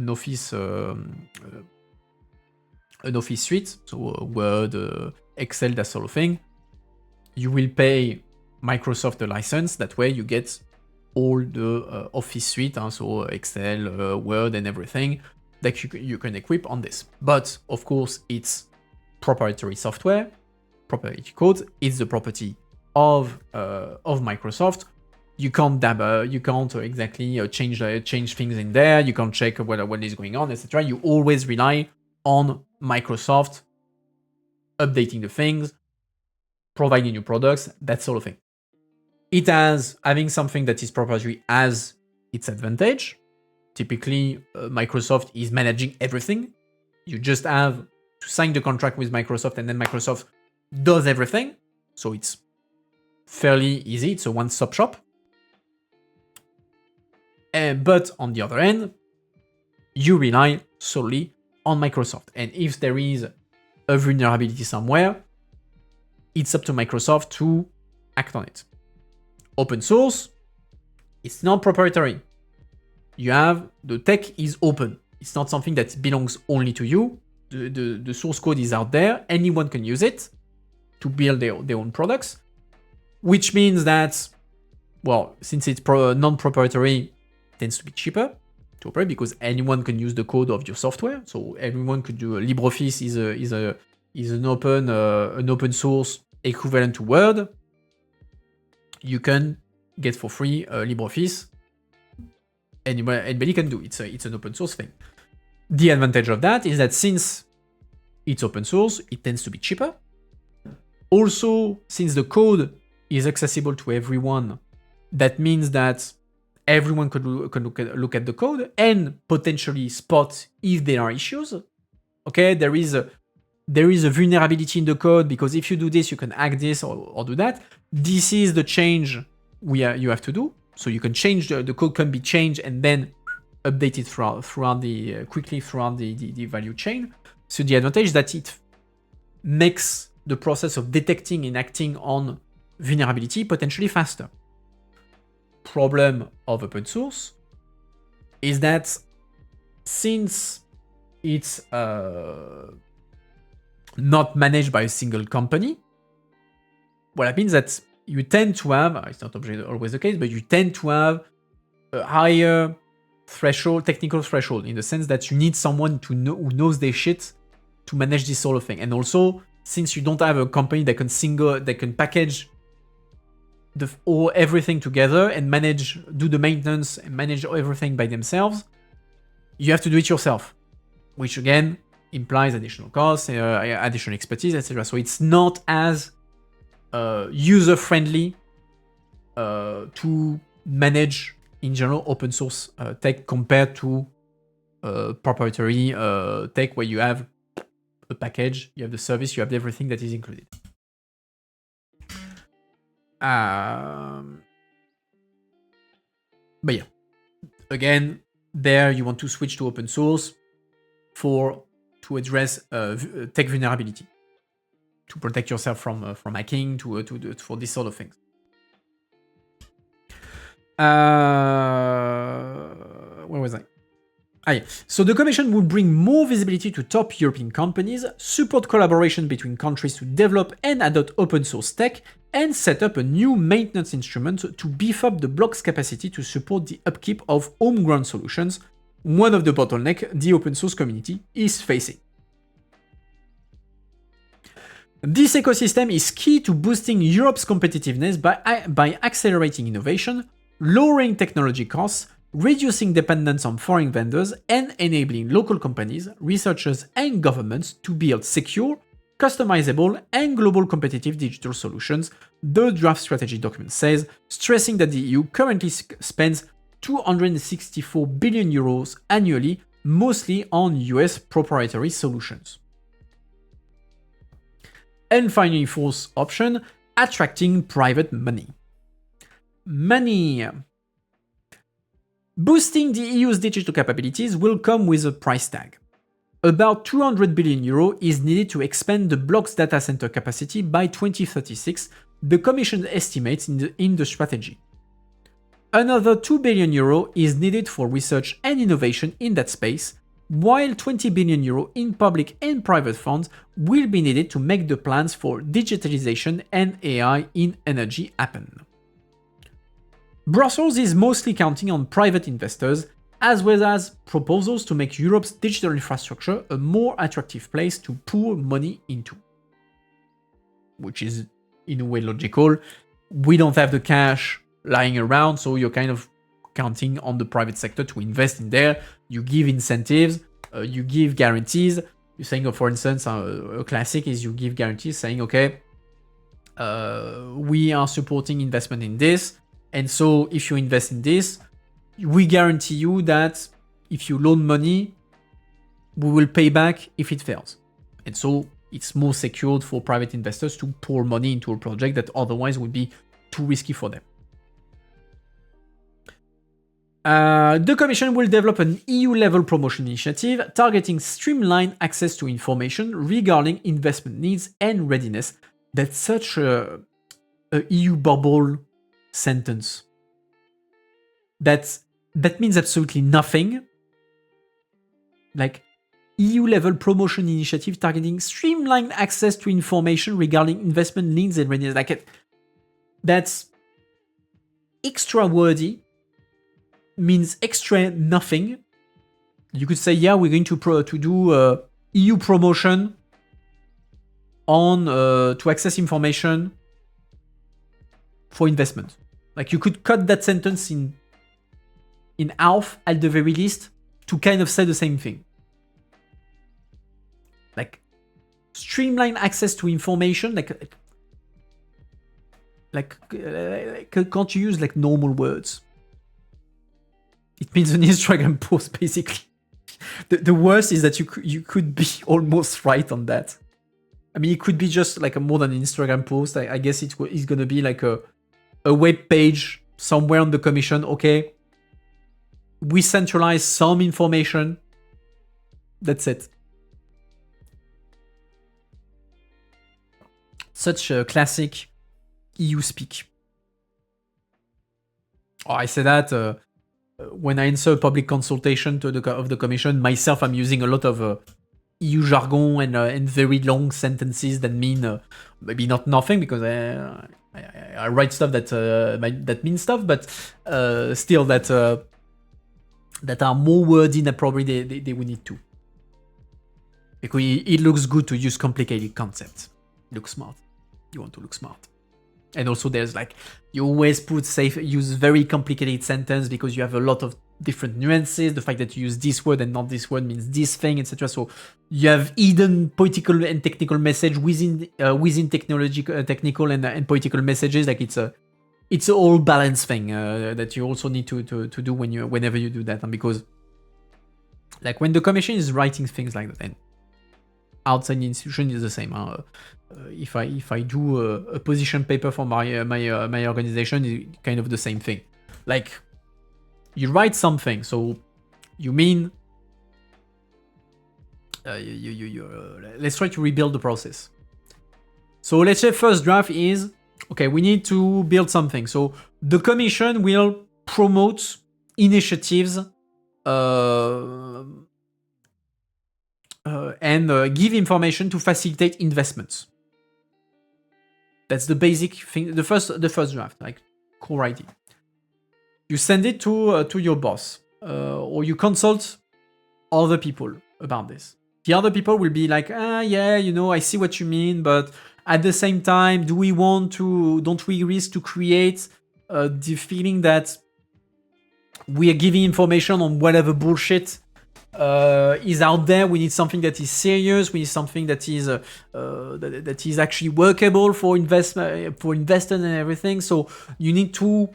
Speaker 1: office suite, so Word, Excel, that sort of thing. You will pay Microsoft a license. That way you get all the office suite, so Excel, Word, and everything that you can equip on this. But of course, it's proprietary software, proprietary code. It's the property of Microsoft. You can't you can't exactly change things in there. You can't check what is going on, etc. You always rely on Microsoft updating the things, providing new products, that sort of thing. Having something that is proprietary as its advantage. Typically, Microsoft is managing everything. You just have to sign the contract with Microsoft, and then Microsoft does everything. So it's fairly easy. It's a one-stop shop. But on the other end, you rely solely on Microsoft. And if there is a vulnerability somewhere, it's up to Microsoft to act on it. Open source, it's not proprietary. The tech is open. It's not something that belongs only to you. The source code is out there. Anyone can use it to build their own products, which means that, well, since it's non-proprietary, it tends to be cheaper to operate because anyone can use the code of your software. So everyone could do. LibreOffice is an open source equivalent to Word. You can get for free LibreOffice. Anybody can do it. It's an open source thing. The advantage of that is that since it's open source, it tends to be cheaper. Also, since the code is accessible to everyone, that means that everyone could look at the code and potentially spot if there are issues. Okay, there is a vulnerability in the code because if you do this, you can hack this or do that. This is the change you have to do. So you can change the code can be changed and then updated quickly throughout the value chain. So the advantage is that it makes the process of detecting and acting on vulnerability potentially faster. Problem of open source is that since it's not managed by a single company, what happens that you tend to have, it's not always the case, but you tend to have a higher technical threshold, in the sense that you need someone who knows their shit to manage this sort of thing. And also, since you don't have a company that can package everything together and do the maintenance and manage everything by themselves, you have to do it yourself, which again implies additional costs, additional expertise, etc. So it's not as user-friendly to manage in general open source tech compared to proprietary tech, where you have a package, you have the service, you have everything that is included. But yeah, again, there you want to switch to open source to address tech vulnerability, to protect yourself from hacking, for this sort of things. Where was I? Yeah. So the Commission will bring more visibility to top European companies, support collaboration between countries to develop and adopt open source tech, and set up a new maintenance instrument to beef up the block's capacity to support the upkeep of homegrown solutions, one of the bottlenecks the open source community is facing. This ecosystem is key to boosting Europe's competitiveness by accelerating innovation, lowering technology costs, reducing dependence on foreign vendors, and enabling local companies, researchers, and governments to build secure, customizable, and global competitive digital solutions, the draft strategy document says, stressing that the EU currently spends 264 billion euros annually, mostly on US proprietary solutions. And finally, fourth option, attracting private money. Money. Boosting the EU's digital capabilities will come with a price tag. About 200 billion euro is needed to expand the bloc's data center capacity by 2036, the Commission estimates in the strategy. Another 2 billion euro is needed for research and innovation in that space, while 20 billion euro in public and private funds will be needed to make the plans for digitalization and AI in energy happen. Brussels is mostly counting on private investors, as well as proposals to make Europe's digital infrastructure a more attractive place to pour money into. Which is, in a way, logical. We don't have the cash lying around, so you're kind of counting on the private sector to invest in there. You give incentives, you give guarantees. You're saying, for instance, a classic is you give guarantees saying, okay, we are supporting investment in this, and so if you invest in this, we guarantee you that if you loan money, we will pay back if it fails. And so it's more secured for private investors to pour money into a project that otherwise would be too risky for them. The Commission will develop an EU-level promotion initiative targeting streamlined access to information regarding investment needs and readiness. That's such a EU bubble sentence. That means absolutely nothing. Like, EU-level promotion initiative targeting streamlined access to information regarding investment needs and readiness. Like, that's extra wordy. Means extra nothing. You could say, yeah, we're going to do EU promotion on to access information for investment. Like, you could cut that sentence in half at the very least to kind of say the same thing. Like, streamline access to information. Can't you use like normal words? It means an Instagram post, basically. The worst is that you could be almost right on that. I mean, it could be just like more than an Instagram post. I guess it's going to be like a web page somewhere on the Commission. Okay, we centralize some information. That's it. Such a classic EU speak. Oh, I say that... when I answer a public consultation of the Commission, myself, I'm using a lot of EU jargon and very long sentences that mean maybe not nothing, because I write stuff that means stuff, but still that are more wordy than probably they would need to. Because it looks good to use complicated concepts. Look smart. You want to look smart. And also there's like, you always use very complicated sentence because you have a lot of different nuances. The fact that you use this word and not this word means this thing, etc. So you have hidden political and technical message within technical and political messages. Like it's a all balance thing that you also need to do whenever you do that. And because like when the Commission is writing things like that, and outside the institution is the same. If I do a position paper for my organization, it's kind of the same thing. Like, you write something, so you mean let's try to rebuild the process. So let's say first draft is okay. We need to build something. So the Commission will promote initiatives and give information to facilitate investments. That's the basic thing. The first draft, like core idea. You send it to your boss, or you consult other people about this. The other people will be like, yeah, I see what you mean, but at the same time, don't we risk to create the feeling that we are giving information on whatever bullshit is out there? We need something that is serious. We need something that is actually workable for investment, for investors and everything. So you need to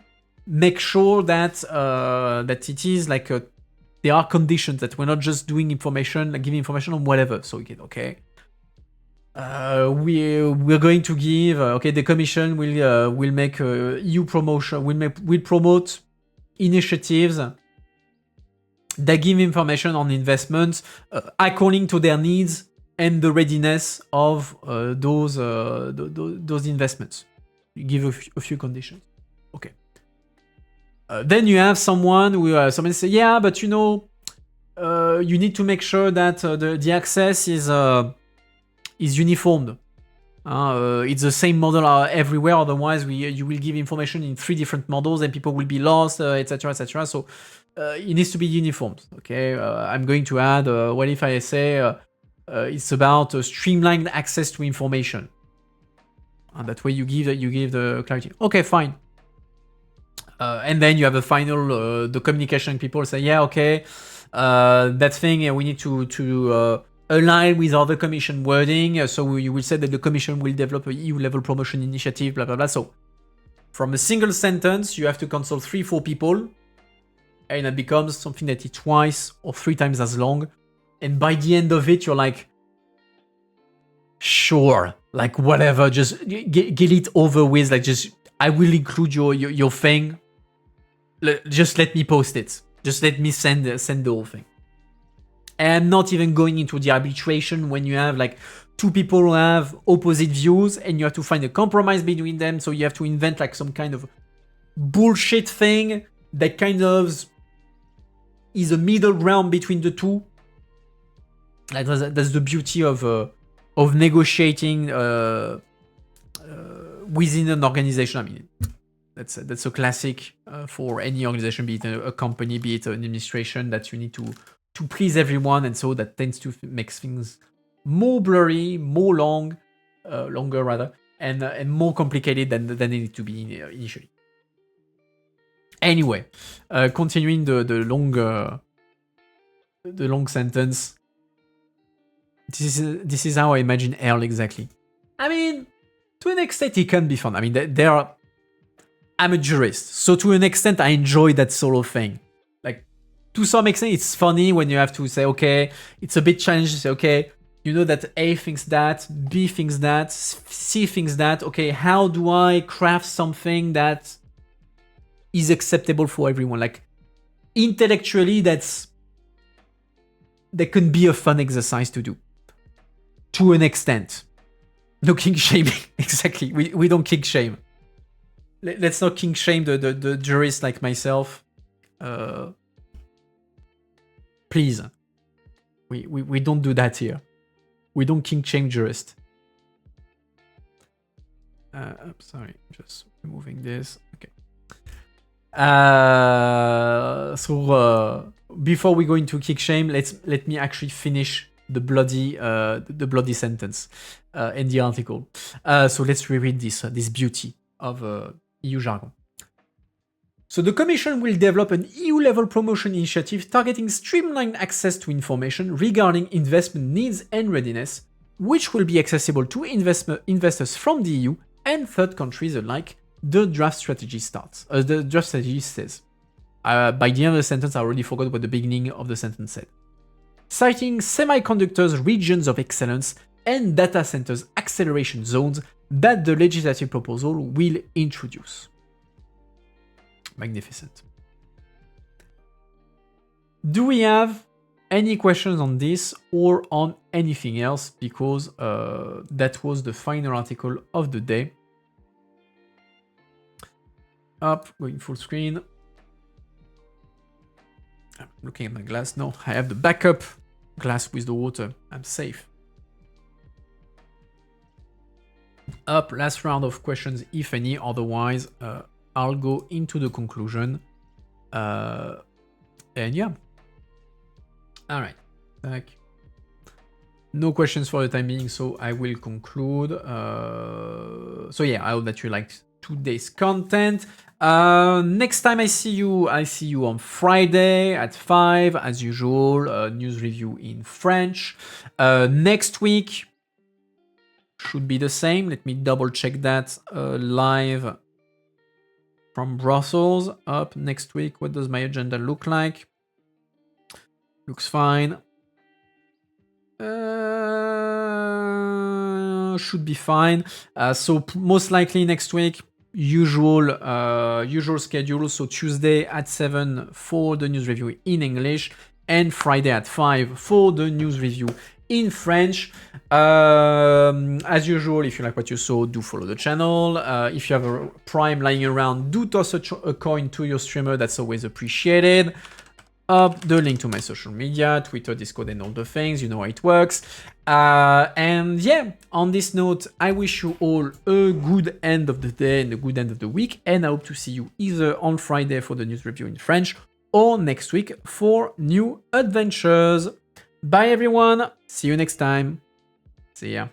Speaker 1: make sure that that it is like there are conditions, that we're not just doing information, like giving information on whatever. So we get, okay, we're going to give okay, the commission will make EU promotion, will promote initiatives that give information on investments according to their needs and the readiness of those investments. You give a few conditions. Okay. Then you have someone who somebody say, yeah, but you know, you need to make sure that the access is uniformed. It's the same model everywhere. Otherwise, you will give information in 3 different models, and people will be lost, etc., etc. So it needs to be uniformed. Okay, I'm going to add. What if I say it's about streamlined access to information? And that way, you give the clarity. Okay, fine. And then you have the final, the communication people say, yeah, okay, that thing we need to align with other commission wording. So you will say that the commission will develop a EU level promotion initiative, blah, blah, blah. So from a single sentence, you have to consult 3-4 people, and it becomes something that is twice or 3 times as long. And by the end of it, you're like, sure, like whatever, just get it over with. Like, just, I will include your thing. Just let me post it. Just let me send the whole thing. And not even going into the arbitration when you have like 2 people who have opposite views and you have to find a compromise between them. So you have to invent like some kind of bullshit thing that kind of is a middle ground between the two. Like that's the beauty of negotiating within an organization. I mean, that's a classic for any organization, be it a company, be it an administration, that you need to please everyone, and so that tends to make things more blurry, more longer rather, and more complicated than they need to be initially. Anyway, continuing the long sentence. This is how I imagine Earl exactly. I mean, to an extent, it can be fun. I mean, I'm a jurist, so to an extent, I enjoy that sort of thing. Like, to some extent, it's funny when you have to say, okay, it's a bit challenging to say, okay, you know that A thinks that, B thinks that, C thinks that. Okay, how do I craft something that is acceptable for everyone? Like, intellectually, that can be a fun exercise to do. To an extent. No king shaming, exactly. We don't king shame. Let's not king shame the jurist like myself. Please. We don't do that here. We don't king shame jurist. Sorry, just removing this. Okay. So before we go into king shame, let me actually finish the bloody sentence in the article. So let's reread this beauty of EU jargon. So the Commission will develop an EU-level promotion initiative targeting streamlined access to information regarding investment needs and readiness, which will be accessible to investors from the EU and third countries alike. The draft strategy starts. The draft strategy says. By the end of the sentence, I already forgot what the beginning of the sentence said. Citing semiconductors regions of excellence and data centers acceleration zones that the legislative proposal will introduce. Magnificent. Do we have any questions on this or on anything else? Because that was the final article of the day. Up, going full screen. I'm looking at my glass. No, I have the backup glass with the water. I'm safe. Up, last round of questions, if any. Otherwise, I'll go into the conclusion. And yeah. All right. Back. No questions for the time being, so I will conclude. So yeah, I hope that you liked today's content. Next time I see you on Friday at 5 as usual. News review in French. Next week should be the same. Let me double check that. Live from Brussels. Up next week, what does my agenda look like? Looks fine. Should be fine. So most likely next week, usual schedule. So Tuesday at 7 for the news review in English, and Friday at 5 for the news review in French. As usual, if you like what you saw, do follow the channel. If you have a Prime lying around, do toss a coin to your streamer. That's always appreciated. Up the link to my social media, Twitter, Discord, and all the things. You know how it works. And yeah, on this note, I wish you all a good end of the day and a good end of the week. And I hope to see you either on Friday for the news review in French or next week for new adventures. Bye everyone. See you next time. See ya.